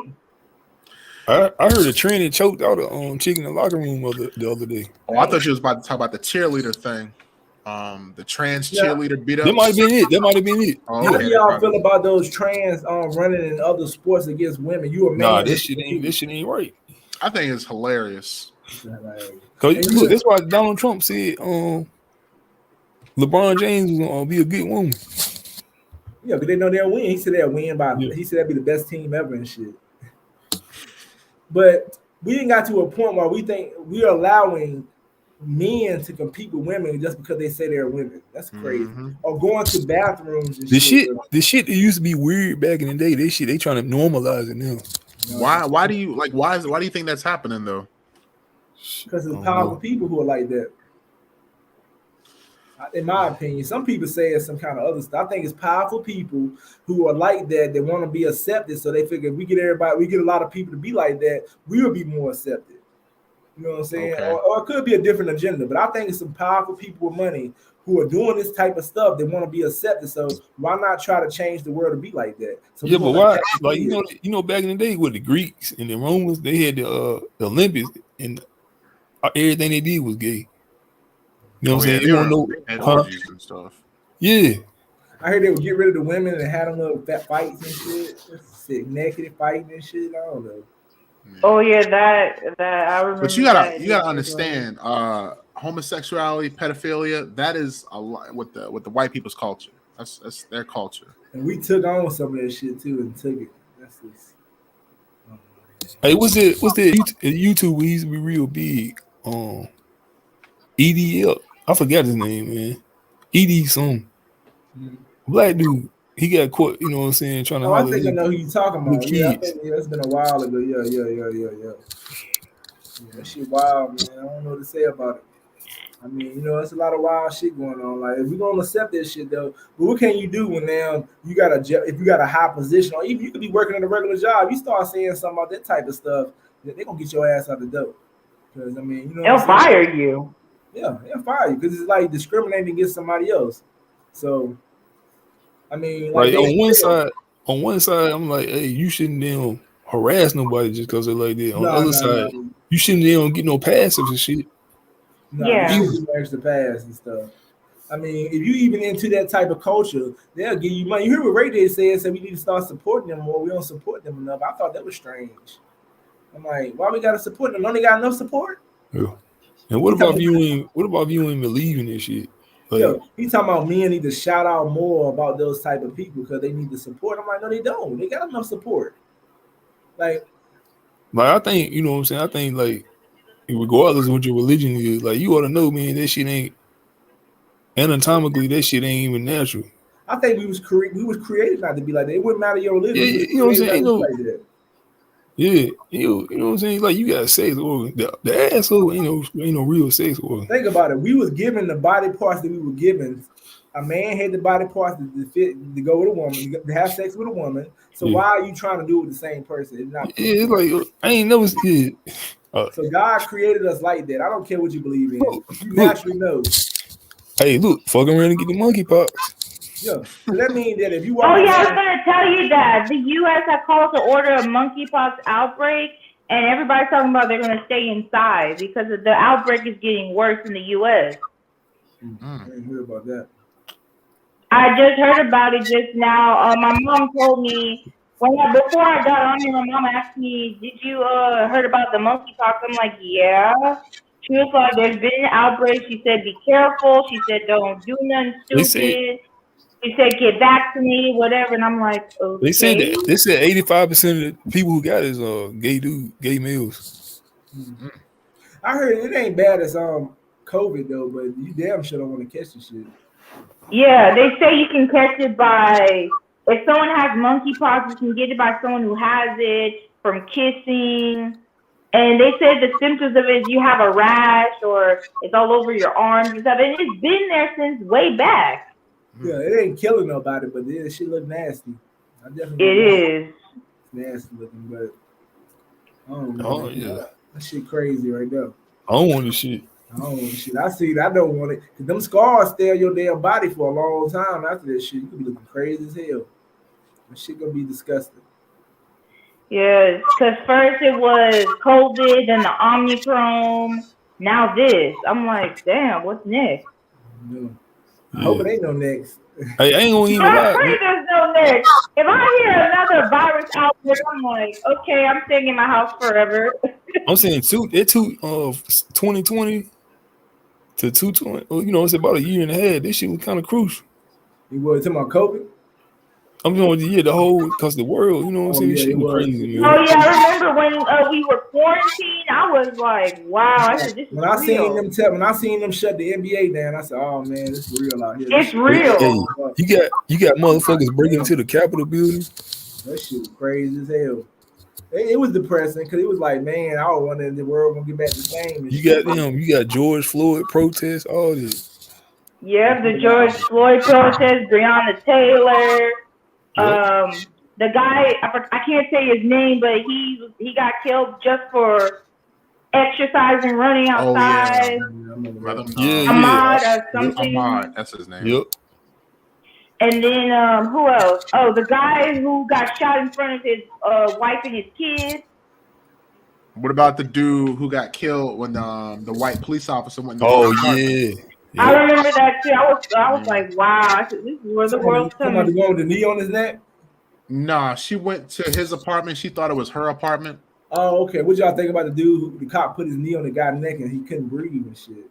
S4: I heard a trainee choked out a chick in the locker room the other day.
S5: Oh, I thought you was about to talk about the cheerleader thing. The trans cheerleader beat up.
S4: That might have been it.
S5: Oh,
S1: how do y'all feel about those trans running in other sports against women? You a man?
S4: Nah, this shit ain't right.
S5: I think it's hilarious.
S4: Cause look, that's why Donald Trump said LeBron James was gonna be a good woman.
S1: Yeah, because they know they'll win. He said they'll win by. Yeah. He said that'd be the best team ever and shit. But we didn't got to a point where we think we're allowing men to compete with women just because they say they're women. That's crazy. Mm-hmm. Or going to bathrooms and
S4: the shit that used to be weird back in the day, they trying to normalize it now.
S5: Why do you think that's happening though?
S1: Because it's powerful people who are like that. In my opinion, some people say it's some kind of other stuff. I think it's powerful people who are like that. They want to be accepted, so they figure if we get a lot of people to be like that, we will be more accepted. You know what I'm saying? Okay. Or it could be a different agenda, but I think it's some powerful people with money who are doing this type of stuff. They want to be accepted, so why not try to change the world to be like that? So
S4: yeah, but why? Like you know, back in the day with the Greeks and the Romans, they had the Olympics, and everything they did was gay. You know what I'm saying? They want to know
S5: and stuff.
S4: Yeah.
S1: I heard they would get rid of the women and have them little fat fights and shit. Sick, naked fighting and shit. I don't know.
S6: Oh yeah, that I remember.
S5: But you gotta understand, homosexuality, pedophilia, that is a lot with the white people's culture. That's their culture.
S1: And we took on some of that shit too and took it. That's just.
S4: Hey, what's that YouTube where he used to be real big? EDL. I forgot his name, man. ED some black dude. He got caught, you know what I'm saying, trying to
S1: Oh, I
S4: holler at
S1: think I know who you talking
S4: little
S1: about. Yeah, I
S4: kids.
S1: think it's been a while ago. Yeah. Yeah, that shit wild, man. I don't know what to say about it. I mean, it's a lot of wild shit going on. Like, if we gonna accept this shit though, but what can you do when now you got if you got a high position, or even you could be working at a regular job, you start saying something about that type of stuff, they gonna get your ass out the door. Because I mean, you know
S6: They'll
S1: what I'm saying?
S6: fire you.
S1: Yeah, they'll fire you because it's like discriminating against somebody else. So, I mean, like
S4: Like
S1: they
S4: on one side, I'm like, hey, you shouldn't damn harass nobody just because they're like that. On the
S1: no,
S4: other
S1: no,
S4: side,
S1: no,
S4: you shouldn't damn get no passive and shit.
S1: no, you
S6: Yeah.
S1: shouldn't do extra pass and stuff. I mean, if you even into that type of culture, they'll give you money. You hear what Ray J said we need to start supporting them more. We don't support them enough. I thought that was strange. I'm like, why we gotta support them? Don't they got enough support?
S4: Yeah. And
S1: He
S4: what about
S1: talking,
S4: viewing believing this shit? Like,
S1: he talking about men need to shout out more about those type of people because they need the support. I'm like, no, they don't. They got enough support. Like,
S4: I think, you know what I'm saying? I think like regardless of what your religion is, like you ought to know, man, that shit ain't anatomically, that shit ain't even natural.
S1: I think we was created not to be like that. It wouldn't matter your religion.
S4: Yeah,
S1: We was
S4: you know what I'm
S1: created
S4: saying?
S1: not to be like that.
S4: Yeah, you know what I'm saying? Like you got sex organ. The asshole ain't no real sex organ.
S1: Think about it. We was given the body parts that we were given. A man had the body parts to fit to go with a woman, to have sex with a woman. So
S4: Yeah.
S1: why are you trying to do it with the same person? It's not.
S4: Yeah, it's like I ain't never
S1: So God created us like that. I don't care what you believe in. You
S4: look,
S1: naturally know.
S4: hey, look, fucking around and get the monkeypox.
S1: Yeah. So that means that if you walk
S6: Oh yeah, I was
S1: around,
S6: gonna tell you that the U.S. had called to order a monkeypox outbreak, and everybody's talking about they're gonna stay inside because the outbreak is getting worse in the U.S.
S1: I didn't hear about that.
S6: I just heard about it just now. My mom told me before I got on here. My mom asked me, "Did you heard about the monkeypox?" I'm like, "Yeah." She was like, "There's been an outbreak." She said, "Be careful." She said, "Don't do nothing
S4: They say
S6: stupid." She said, "Get vaccinated, whatever." And I'm like, "Okay."
S4: they said 85% of the people who got it is gay males.
S1: I heard it ain't bad as COVID though, but you damn sure don't want to catch the shit.
S6: Yeah, they say you can catch it by if someone has monkeypox, you can get it by someone who has it from kissing. And they said the symptoms of it is you have a rash or it's all over your arms and stuff. And it's been there since way back.
S1: Yeah, it ain't killing nobody, but this shit look nasty. I definitely
S6: It is.
S1: It's nasty looking, but I don't know.
S4: Oh yeah.
S1: That shit crazy right there.
S4: I don't want this shit.
S1: I don't want shit. I see it. I don't want it. Cause them scars stay on your damn body for a long time after that shit. You could be looking crazy as hell. That shit gonna be disgusting.
S6: Yes, because first it was COVID, then the Omicron, now this. I'm like, damn, what's next?
S1: Yeah. I hope it ain't no next.
S4: Hey, I ain't gonna even
S6: I'm
S4: lie.
S6: afraid there's no next. If I hear another virus outbreak, I'm like, okay, I'm staying in my house forever.
S4: I'm saying 2020 to 220. Well, you know, it's about a year and a half. This shit was kind of crucial.
S1: You was talking about COVID?
S4: I'm going the whole because the world, you know what I'm
S1: Oh
S4: saying?
S1: yeah,
S4: This
S1: it
S4: shit was
S1: was.
S4: crazy, man.
S6: Oh yeah, I remember when we were quarantined. I was like, wow, I said this is
S1: When I
S6: real.
S1: when I seen them shut the NBA down, I said, "Oh man, this is real out here."
S6: It's real.
S4: Hey, you got motherfuckers breaking into the Capitol building.
S1: That shit was crazy as hell. It was depressing because it was like, man, I was wondering if the world gonna get back the same.
S4: You got George Floyd protests, all this.
S6: Yeah, the George Floyd protest, Breonna Taylor.
S4: Yep.
S6: The guy I can't say his name, but he got killed just for exercising, running outside. Ahmad or something.
S5: Ahmad, that's his name.
S4: Yep.
S6: And then who else? Oh, the guy who got shot in front of his wife and his kids.
S5: What about the dude who got killed when the white police officer went?
S4: Oh yeah.
S6: I remember that too. I was like, wow, this is where the world's coming.
S1: Somebody going with the knee on his neck?
S5: Nah, she went to his apartment. She thought it was her apartment.
S1: Oh, okay. What y'all think about the dude who the cop put his knee on the guy's neck and he couldn't breathe and shit?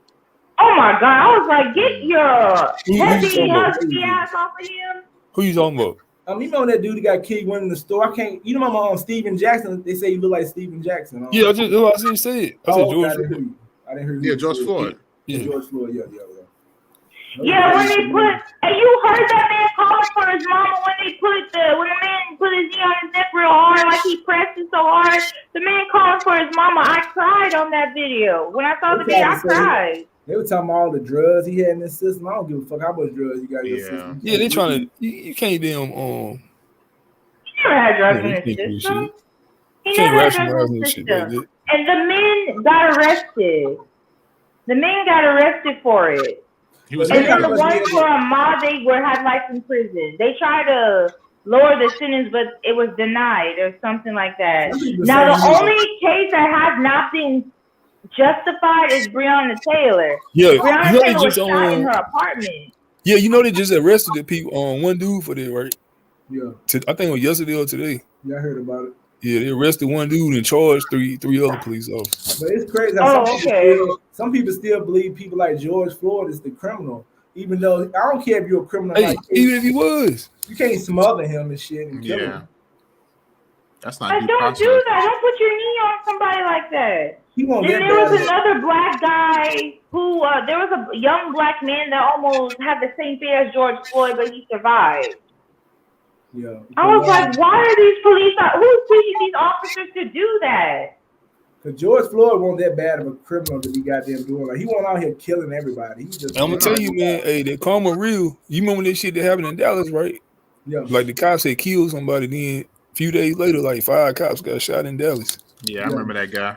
S6: Oh my god! I was like, get your heavy husky ass off of him.
S4: Who you talking about?
S1: You know that dude that got killed went in the store. I can't. You know my mom, Steven Jackson. They say you look like Steven Jackson.
S4: Yeah, I see you say it. I said George.
S1: I didn't hear you.
S5: Yeah, George Floyd.
S1: Yeah, George Floyd. Yeah.
S6: Yeah, when they put, and you heard that man calling for his mama when the man put his knee on his neck real hard, like he pressed it so hard. The man calling for his mama. I cried on that video. When I saw the video, I cried.
S1: They were talking about all the drugs he had in his system. I don't give a fuck how much drugs he got in his system.
S4: Yeah, they trying to. You can't damn.
S6: He never had drugs in his system. He
S4: can't
S6: never had drugs
S4: rationalize
S6: in
S4: that
S6: his
S4: shit like
S6: system.
S4: that.
S6: And the men got arrested. The men got arrested for it. And then the ones for Ahmaud, they had life in prison. They tried to lower the sentence, but it was denied or something like that. Now, the only case that has not been justified is Breonna Taylor.
S4: Yeah,
S6: Breonna Taylor was shot in her apartment.
S4: Yeah, you know they just arrested the people on one dude for that, right?
S1: Yeah.
S4: I think it was yesterday or today.
S1: Yeah, I heard about it.
S4: Yeah, they arrested one dude and charged three other police officers.
S1: But it's crazy. Some people still believe people like George Floyd is the criminal, even though I don't care if you're a criminal.
S4: Hey, even if he was,
S1: you can't smother him and shit and kill him.
S5: That's not.
S6: Don't do that. Don't put your knee on somebody like that.
S1: And
S6: there was another black guy who there was a young black man that almost had the same fate as George Floyd, but he survived.
S1: Yeah.
S6: I was like, why are these police? Who's teaching these officers to do that?
S1: Because George Floyd wasn't that bad of a criminal to be goddamn doing. Like he wasn't out here killing everybody.
S4: I'm gonna tell you, man. Hey, that karma real. You remember that shit that happened in Dallas, right?
S1: Yeah.
S4: Like the cops had killed somebody. Then a few days later, like 5 cops got shot in Dallas.
S5: Yeah, I remember that guy.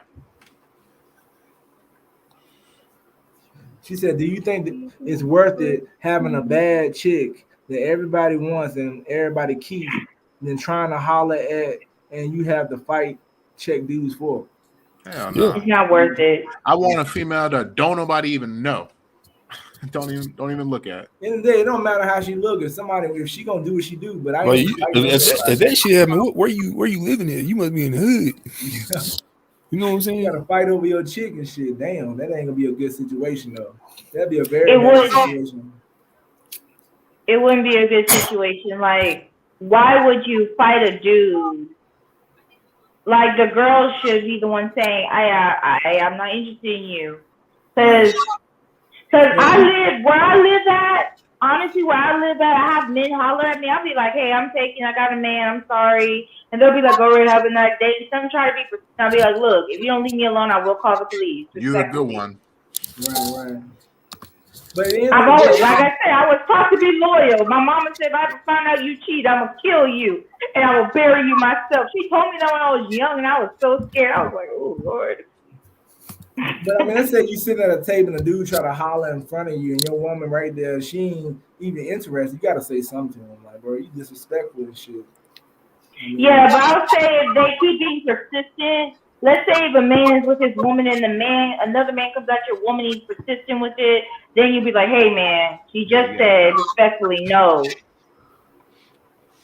S1: She said, "Do you think that it's worth it having a bad chick that everybody wants and everybody keeps, and then trying to holler at, and you have to fight check dudes for?"
S5: Hell no.
S6: It's not worth it.
S5: I want a female that don't nobody even know. don't even look at.
S1: In the day, it don't matter how she look. If she gonna do what she do, but I.
S4: Well, if that shit happened, where you living at? You must be in the hood.
S1: Yeah.
S4: You know what I'm saying?
S1: You gotta fight over your chick and shit. Damn, that ain't gonna be a good situation though. That'd be a very bad situation.
S6: It wouldn't be a good situation. Like, why would you fight a dude? Like, the girl should be the one saying, I'm not interested in you. Because where I live at, honestly, I have men holler at me. I'll be like, hey, I got a man, I'm sorry. And they'll be like, go ahead, have a nice day. Some try to be persistent. I'll be like, look, if you don't leave me alone, I will call the police.
S5: You're a good one.
S1: Right. But
S6: I've always, like I said, I was taught to be loyal. My mama said, if I ever find out you cheat, I'm going to kill you. And I will bury you myself. She told me that when I was young, and I was so scared. I was like, oh, Lord.
S1: But I mean, let's say you sitting at a table and a dude try to holler in front of you, and your woman right there, she ain't even interested. You got to say something to him. Like, bro, you disrespectful and shit.
S6: Yeah, but I would say if they keep being persistent, let's say if a man is with his woman and another man comes at your woman, he's persistent with it, then you'd be like, hey, man, she just said respectfully no.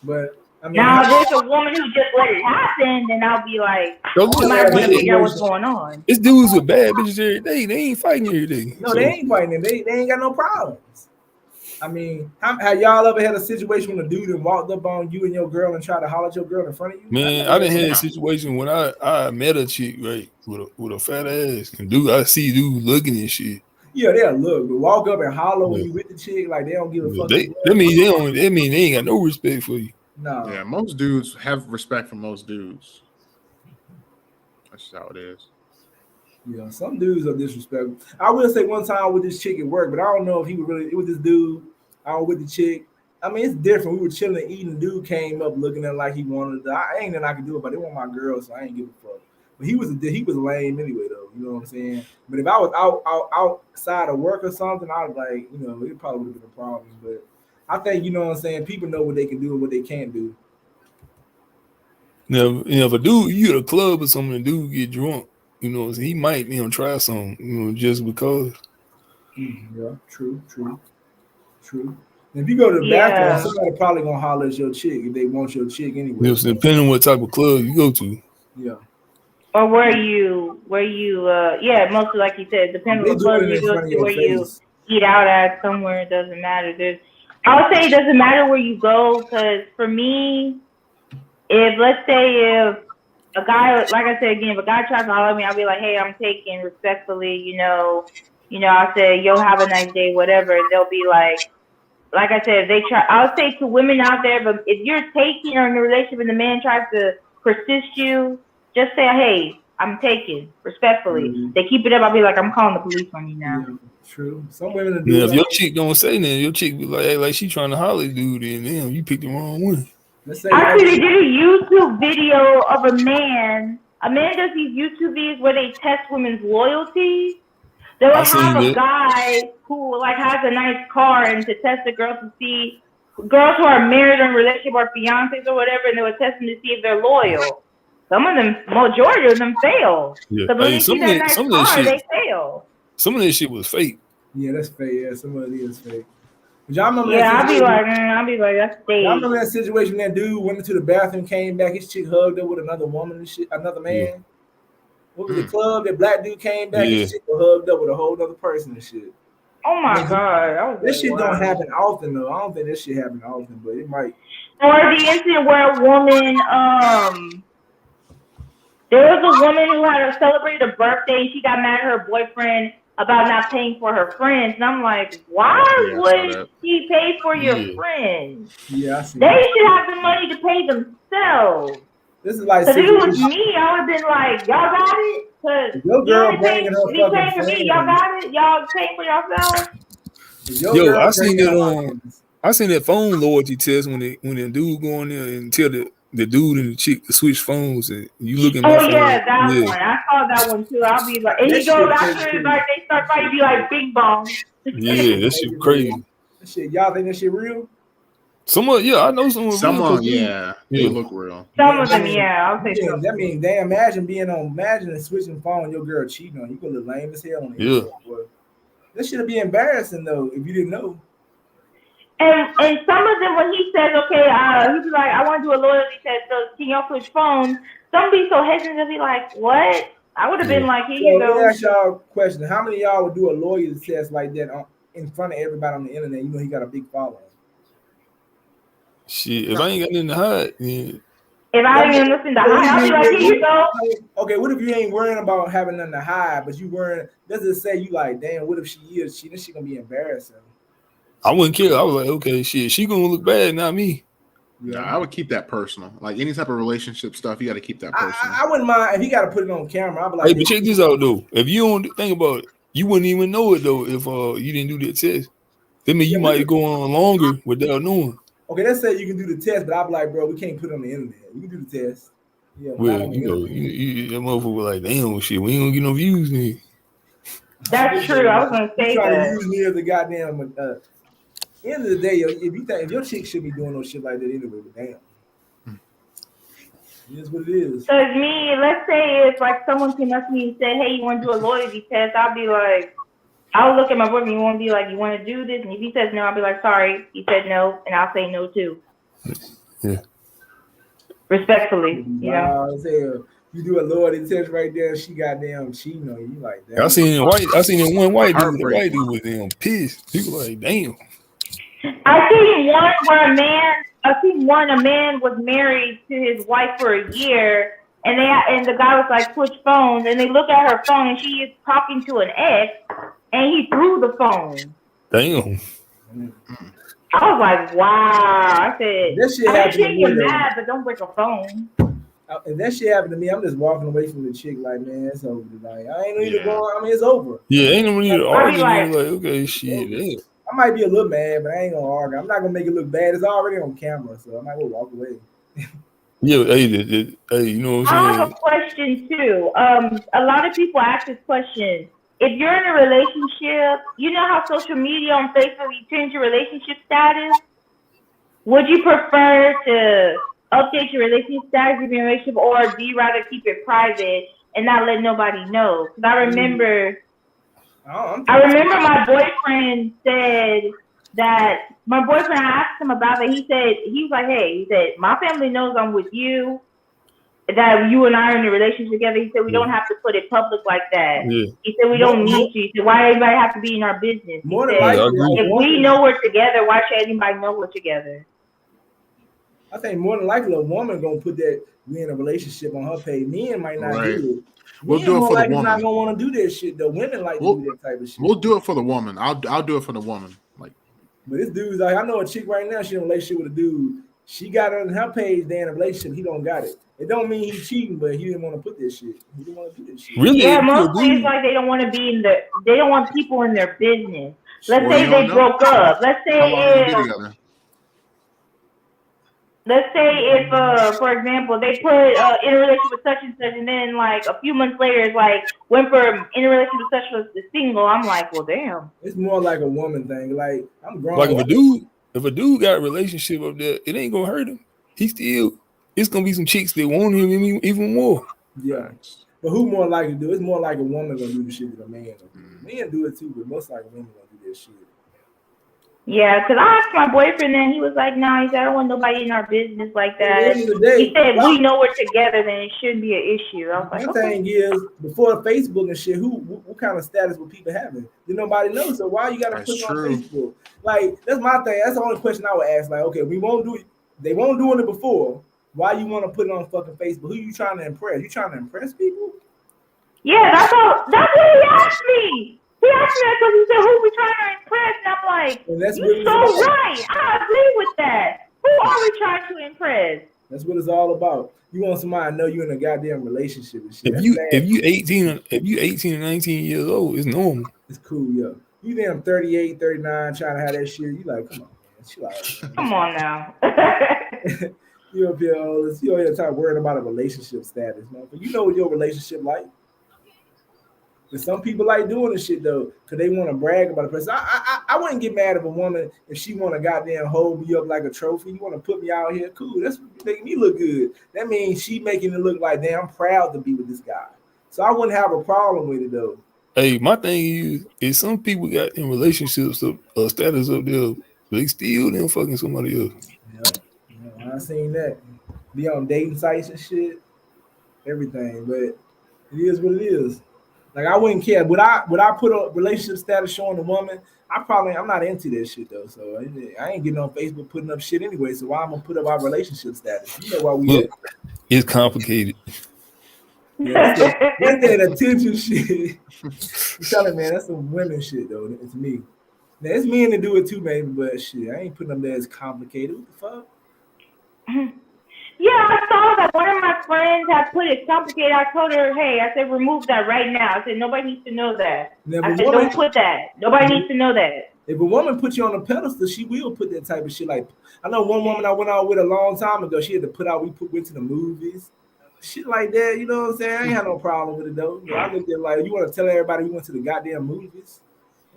S1: But I mean,
S6: now, if there's a woman who just let it happen, then I'll be like, you might want to figure out what's going on.
S4: It's dudes with bad bitches every day. They ain't fighting every day.
S1: No, they ain't fighting. They ain't got no problems. I mean, have y'all ever had a situation when a dude walked up on you and your girl and tried to holler at your girl in front of you?
S4: Man, I done had a situation when I met a chick, right, with a fat ass, and dude, I see dude looking and shit.
S1: Yeah, they'll look, but walk up and holler when you with the chick, like they don't give a fuck.
S4: That mean they ain't got no respect for you.
S1: No.
S5: Yeah, most dudes have respect for most dudes. That's just how it is.
S1: Yeah, some dudes are disrespectful. I will say one time with this chick at work, but I don't know if he was really. It was this dude. I was with the chick. I mean, it's different. We were chilling, eating. Dude came up looking at like he wanted. I ain't nothing I could do about it. It wasn't my girl, so I ain't give a fuck. But he was lame anyway, though. You know what I'm saying? But if I was outside of work or something, I was like, it probably would have been a problem. But I think, you know what I'm saying, people know what they can do and what they can't do.
S4: Now, if a dude, you at a club or something, and dude get drunk, he might, try something, just because.
S1: Yeah, true. If you go to the bathroom, somebody probably gonna holler at your chick if they want your chick anyway.
S4: Depending on what type of club you go to.
S1: Yeah.
S6: Or where you, mostly like you said, depending on the club you go to, where you eat out at somewhere, it doesn't matter. I would say it doesn't matter where you go, because for me, if let's say if a guy, like I said again, if a guy tries to holler at me, I'll be like, hey, I'm taking respectfully, I'll say, yo, have a nice day, whatever. They'll be like I said, they try. I'll say to women out there, but if you're taking or in a relationship and the man tries to persist you, just say, hey, I'm taking respectfully.
S1: Mhm.
S6: They keep it up, I'll be like, I'm calling the police on you now.
S1: Yeah, true. Some women do
S4: Now, if
S1: that.
S4: your chick don't say nothing, your chick be like she trying to holler at dude, and damn, you picked the wrong one.
S1: Let's say
S6: Actually, they did a YouTube video of a man. A man does these YouTube videos where they test women's loyalty. They will
S4: I seen
S6: have a
S4: that.
S6: guy who like has a nice car and to test the girls to see girls who are married or in a relationship or fiancés or whatever, and they would test them to see if they're loyal. Some of them, majority of them fail.
S4: Yeah.
S6: Because when
S4: Hey,
S6: they see that nice car, they fail.
S4: Some of that shit was fake.
S1: Yeah, that's fake. Yeah, some of it is fake. But y'all remember
S6: Yeah,
S1: that situation?
S6: I'll be like, that's fake.
S1: Y'all remember that situation? That dude went into the bathroom, came back, his chick hugged up with another woman and shit, another man.
S4: Yeah.
S1: What was the club? That black dude came back,
S4: Yeah.
S1: his chick was hugged up with a whole other person and shit.
S6: Oh my god,
S1: This shit don't happen often though. I don't think this shit happen often, but it might.
S6: Or the incident where a woman, there was a woman who had celebrated a birthday and she got mad at her boyfriend about not paying for her friends. And I'm like, why would she pay for your friends?
S1: Yeah, I see.
S6: They should have the money to pay themselves.
S1: This is like.
S6: Because if it was me, I would have been like, y'all got it? Because
S1: your girl bringing her
S6: if you
S1: fucking
S6: paying for me, y'all got it? Y'all paying for yourselves?
S4: Yo, I seen that phone loyalty test when the dude go in there and tell the dude and the chick to switch phones, and you look at my phone.
S6: Yeah, that one. I saw that one too. I'll be like, and he goes after it, like they start fighting, be like bing bong.
S4: Yeah, that shit crazy.
S1: That shit, y'all think that shit real?
S4: I know
S5: someone. Yeah, they look real.
S6: Some of them, yeah. I'll say so.
S1: That means, damn, imagine switching phone, your girl cheating on you. You could look lame as hell on it.
S4: Yeah.
S1: This should be embarrassing though if you didn't know.
S6: And some of them, when he says, okay, he'd be like, I want to do a loyalty test, so can y'all switch phones? Some be so hesitant to be like, what? I would have been like, here you go.
S1: Let me ask y'all a question. How many of y'all would do a loyalty test like that in front of everybody on the internet? You know he got a big following.
S4: Shit, if I ain't got nothing to hide, then...
S6: If I ain't nothing to hide, I'll be like, here you go.
S1: Okay, what if you ain't worrying about having nothing to hide, but you worrying, does it say you like, damn, what if she is cheating? She gonna be embarrassing.
S4: I wouldn't care. I was like, okay, shit, she gonna look bad, not me.
S5: Yeah, I would keep that personal. Like any type of relationship stuff, you got to keep that personal.
S1: I wouldn't mind if he got to put it on camera. I'd be like,
S4: hey, but check this out though. If you don't think about it, you wouldn't even know it though if you didn't do that test. That means you might go on longer without knowing.
S1: Okay, let's say you can do the test, but I'd be like, bro, we can't put it on the internet. You can do the test. Yeah,
S4: well, that motherfucker was like, damn, shit, we ain't gonna get no views, nigga.
S6: That's true. I was gonna say
S1: trying
S6: that.
S1: To use me as a goddamn. End of the day, if your chick should be doing no shit like that anyway, but damn, it is what it is.
S6: Cause me, let's say if like someone came up to me and said, "Hey, you want to do a loyalty test?" I'll be like, I'll look at my boyfriend. You want to be like, you want to do this? And if he says no, I'll be like, sorry. He said no, and I'll say no too.
S4: Yeah.
S6: Respectfully, you know.
S1: You do a loyalty test right there, she goddamn cheating on you like that.
S4: I seen one white dude. The white dude was damn pissed. He was like, damn.
S6: I seen one where a man was married to his wife for a year, and the guy was like, switch phones, and they look at her phone, and she is talking to an ex, and he threw the phone.
S4: Damn.
S6: I was like, wow. I said,
S1: that shit happened to me.
S6: You're mad, but don't break a phone.
S1: If that shit happened to me, I'm just walking away from the chick like, man, it's over. Like, I ain't need to go on. I mean, it's over.
S4: Yeah, ain't no need to argue. Like, okay, shit. Damn.
S1: I might be a little mad, but I ain't gonna argue. I'm not gonna make it look bad. It's already on camera, so I might go walk away.
S4: Yeah, hey, you know what I'm saying?
S6: I have a question too. A lot of people ask this question. If you're in a relationship, you know how social media on Facebook you change your relationship status? Would you prefer to update your relationship status if you're in a relationship, or do you rather keep it private and not let nobody know? Because I remember my boyfriend said that I asked him about it. He was like, hey, my family knows I'm with you. that you and I are in a relationship together. He said we don't have to put it public like that.
S4: Yeah.
S6: He said we don't need to. He said why everybody have to be in our business? He
S1: More than
S6: said
S1: likely,
S6: if we know we're together, why should anybody know we're together?
S1: I think more than likely a woman gonna put that we in a relationship on her page. Men might not
S5: Right.
S1: do it.
S5: We'll
S1: Men
S5: do it
S1: more
S5: for the
S1: likely not
S5: woman.
S1: gonna want to do that shit. The women like to do that type of shit.
S5: We'll do it for the woman. I'll do it for the woman. Like,
S1: but this dude's like, I know a chick right now. She in a relationship with a dude. She got it on her page. They in a relationship. He don't got it. It don't mean he cheating, but he didn't want to put this shit. He didn't want to do this shit.
S4: Really?
S6: Yeah, mostly it's like they don't want to be in the. They don't want people in their business. Let's say they broke up. Let's say if, for example, they put in a relationship with such and such, and then like a few months later, it's like went from in a relationship with such and such to single. I'm like, well, damn.
S1: It's more like a woman thing. Like I'm grown.
S4: Like if a dude got a relationship up there, it ain't gonna hurt him. It's gonna be some chicks that want him even more.
S1: Yeah. But who more likely to do it? It's more like a woman gonna do the shit than a man gonna do it. Men do it too, but most likely women gonna do that shit.
S6: Yeah, because I asked my boyfriend and he was like, nah, he said, I don't want nobody in our business like that. He said, we know we're together, then it shouldn't be an issue. I was like,
S1: my thing is, before Facebook and shit, what kind of status were people having? Did nobody know? So why you gotta put it on Facebook? Like, that's my thing. That's the only question I would ask. Like, okay, we won't do it. They won't doing it before. Why you want to put it on fucking Facebook? Who you trying to impress? You trying to impress people?
S6: Yeah, that's what he asked me. He asked me that because he said, who we trying to impress? And I'm like, you're so right. I agree with that. Who are we trying to impress?
S1: That's what it's all about. You want somebody to know you're in a goddamn relationship and shit.
S4: If you 18 and 19 years old, it's normal.
S1: It's cool, yo. You damn 38, 39 trying to have that shit. You like, come on, man. Chill out, man.
S6: Come on now.
S1: You up here, you over here trying worrying about a relationship status, man. But you know what your relationship like. But some people like doing this shit though, because they want to brag about a person. I wouldn't get mad at a woman if she want to goddamn hold me up like a trophy. You want to put me out here, cool. That's making me look good. That means she making it look like, damn, I'm proud to be with this guy. So I wouldn't have a problem with it though.
S4: Hey, my thing is some people got in relationships status up there, but they still them fucking somebody else.
S1: Yeah, I seen that. Be on dating sites and shit, everything. But it is what it is. Like I wouldn't care. Would I put a relationship status showing a woman? I'm not into that shit though. So I ain't getting on Facebook putting up shit anyway. So why I'm gonna put up our relationship status? You know why we
S4: look, it's complicated.
S1: Yeah, that's that attention shit. I'm telling man, that's some women shit though. It's me. Now it's men to do it too, maybe, but shit, I ain't putting them there as complicated. What the fuck?
S6: Yeah, I saw that one of my friends had put it complicated. I told her, hey, I said, remove that right now. I said, nobody needs to know that. I said, don't put that. Nobody needs to know that.
S1: If a woman puts you on a pedestal, she will put that type of shit. Like, I know one woman I went out with a long time ago, she had to put out, went to the movies. Shit like that, you know what I'm saying? I ain't had no problem with it though. You know, I looked at like, you want to tell everybody we went to the goddamn movies?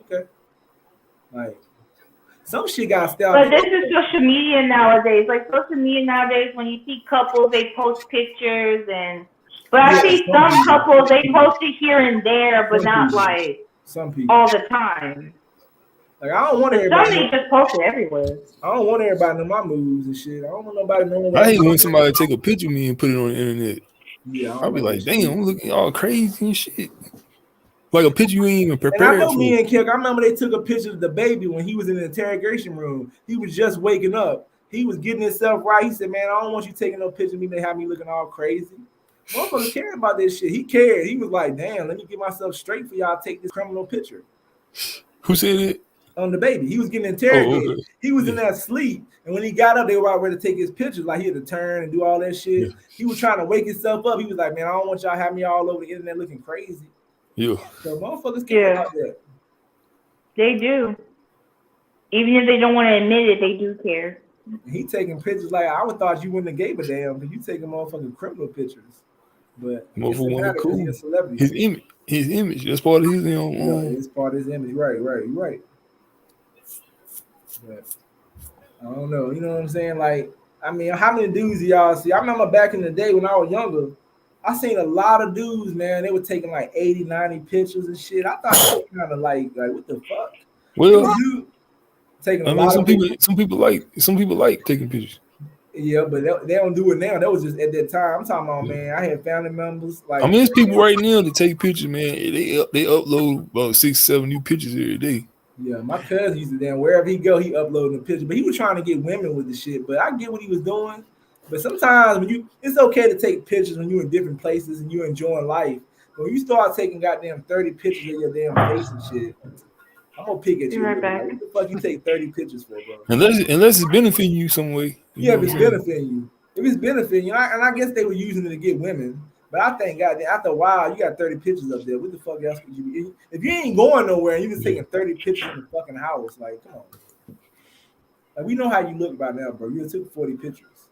S1: Okay. Like, some shit got style.
S6: But this is social media nowadays. Like social media nowadays, when you see couples, they post pictures but I see some couples, they post it here and there, but not like
S1: some people
S6: all the time.
S1: Like I don't want everybody.
S6: Some just post it everywhere.
S1: I don't want everybody to know my moves and shit. I don't want nobody knowing.
S4: I hate when somebody take a picture of me and put it on the internet.
S1: Yeah,
S4: I'll be like, damn, I'm looking all crazy and shit. Like a picture you ain't even prepared.
S1: And I know me and Kirk, I remember they took a picture of the baby when he was in the interrogation room. He was just waking up. He was getting himself right. He said, man, I don't want you taking no picture of me. They have me looking all crazy. Motherfuckers care about this shit. He cared. He was like, damn, let me get myself straight for y'all take this criminal picture.
S4: Who said it?
S1: On the baby. He was getting interrogated.
S4: Okay.
S1: He was in that sleep. And when he got up, they were about ready to take his pictures. Like he had to turn and do all that shit. Yeah. He was trying to wake himself up. He was like, man, I don't want y'all have me all over the internet looking crazy.
S4: Yeah.
S1: So motherfuckers care about that.
S6: They do. Even if they don't want to admit it, they do care.
S1: He taking pictures like I would thought you wouldn't have gave a damn because you taking motherfucking criminal pictures. But
S4: motherfucker cool. He's a celebrity. His image. That's part of his
S1: it's part of his image. Right. But I don't know. You know what I'm saying? Like, I mean, how many dudes do y'all see? I remember back in the day when I was younger, I seen a lot of dudes, man. They were taking like 80, 90 pictures and shit. I thought it was kind of like what the fuck?
S4: Well,
S1: taking
S4: some people like taking pictures.
S1: Yeah, but they don't do it now. That was just at that time. I'm talking about, man. I had family members like.
S4: I mean, there's people right now that take pictures, man. They upload about 6-7 new pictures every day.
S1: Yeah, my cousin used to damn wherever he go, he uploading a picture. But he was trying to get women with the shit. But I get what he was doing. But sometimes it's okay to take pictures when you're in different places and you're enjoying life. But when you start taking goddamn 30 pictures of your damn face and shit, I'm gonna pick at you.
S6: Right back.
S1: Like, what the fuck you take 30 pictures for, bro?
S4: Unless it's benefiting you some way.
S1: Yeah, if it's benefiting you. If it's benefiting you, and I guess they were using it to get women. But I think, goddamn, after a while, you got 30 pictures up there. What the fuck else would you be? If you ain't going nowhere and you just taking 30 pictures in the fucking house, like, come on. Like, we know how you look by now, bro. You took 40 pictures.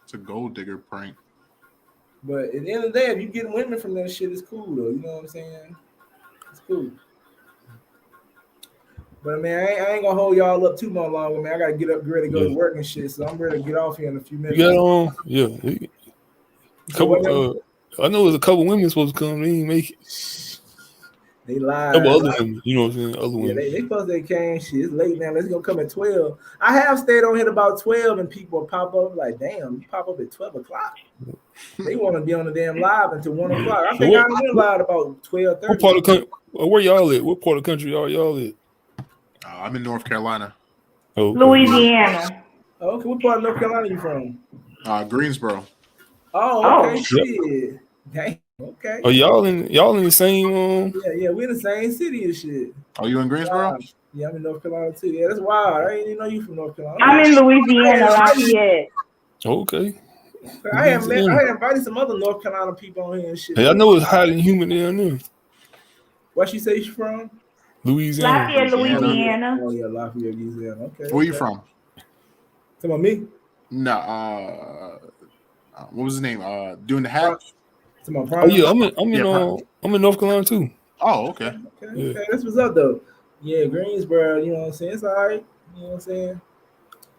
S5: It's a gold digger prank.
S1: But at the end of the day, if you get women from that shit, it's cool, though. You know what I'm saying? It's cool. But, man, I ain't going to hold y'all up too much longer, man. I got to get up, ready to go to work and shit. So I'm ready to get off here in a few minutes.
S4: You got on? Yeah. I know there's a couple women supposed to come. They didn't make it.
S1: They lied.
S4: Couple other women, you know what I'm saying? Other women.
S1: They supposed they came. Shit, it's late now. Let's go come at 12. I have stayed on here about 12, and people pop up like, damn, you pop up at 12 o'clock. They want to be on the damn live until 1 o'clock. I think I went live about 12:30.
S4: What part of country? Where y'all at? What part of the country are y'all at?
S5: I'm in North Carolina.
S4: Oh, okay.
S6: Louisiana.
S1: Okay, what part of North Carolina you from?
S5: Greensboro.
S1: Oh, okay, shit. Dang, okay.
S4: Oh, y'all in the same
S1: Yeah, we're in the same city and shit.
S5: Oh, you in Greensboro?
S1: Yeah, I'm in North Carolina too. Yeah, that's wild. I didn't even know you from North Carolina.
S6: I'm in Louisiana, Lafayette.
S4: Okay.
S1: I had invited some other North Carolina people on here and shit.
S4: Hey, I know it's hot and humid down there.
S1: Where she say she's from?
S4: Louisiana.
S6: Lafayette, Louisiana.
S1: Oh yeah, Lafayette, Louisiana. Okay.
S5: Where you from?
S1: Talking about me?
S5: No. What was his name? Doing the hat.
S4: Oh yeah, I'm in North Carolina too.
S5: Oh, okay.
S1: Okay, that's what's up though. Yeah, Greensboro. You know what I'm saying? It's all right. You know what I'm saying?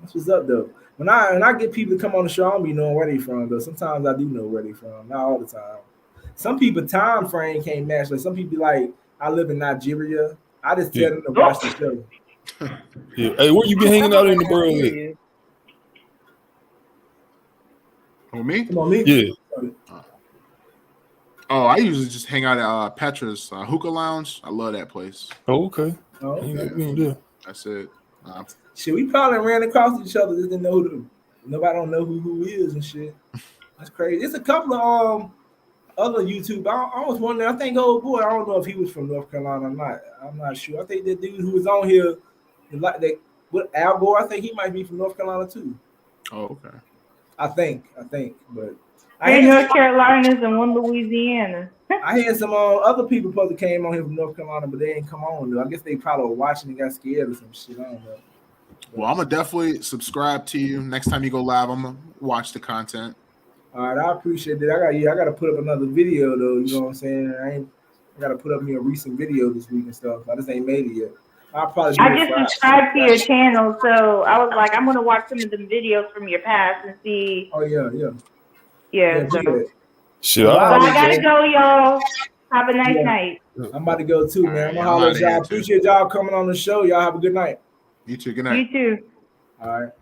S1: That's what's up though. When I get people to come on the show, I don't be knowing where they from though. Sometimes I do know where they from. Not all the time. Some people time frame can't match. Like some people like I live in Nigeria. I just tell them to watch the show.
S4: Yeah. Hey, where you been hanging out in the world at?
S5: Oh, me?
S1: Come on, me?
S4: Yeah.
S5: I usually just hang out at Petra's hookah lounge. I love that place.
S4: Oh, okay.
S1: Oh, okay.
S4: Yeah.
S5: That's it.
S1: Shit, we probably ran across each other. Just didn't know nobody don't know who is and shit. That's crazy. It's a couple of other YouTube. I was wondering. I think old boy. I don't know if he was from North Carolina or not. I'm not sure. I think that dude who was on here, what Al Gore. I think he might be from North Carolina too.
S5: Oh, okay.
S1: I think, but
S6: Three North Carolinas and one Louisiana.
S1: I had some other people supposed to came on here from North Carolina, but they ain't come on though. I guess they probably were watching and got scared or some shit. I don't know.
S5: Well, I'm gonna definitely subscribe to you. Next time you go live, I'm gonna watch the content.
S1: All right, I appreciate that. I got to put up another video though. You know what I'm saying? I got to put up me a recent video this week and stuff. I just ain't made it yet.
S6: I just subscribed to your channel, so I was like, I'm gonna watch some of the videos from your past and see.
S1: Oh yeah.
S6: So.
S4: Shit,
S6: I gotta go, y'all. Have a nice night.
S1: I'm about to go too, man. I'm gonna holler at y'all. Appreciate y'all coming on the show. Y'all have a good night.
S5: You too. Good night.
S6: You too.
S1: All right.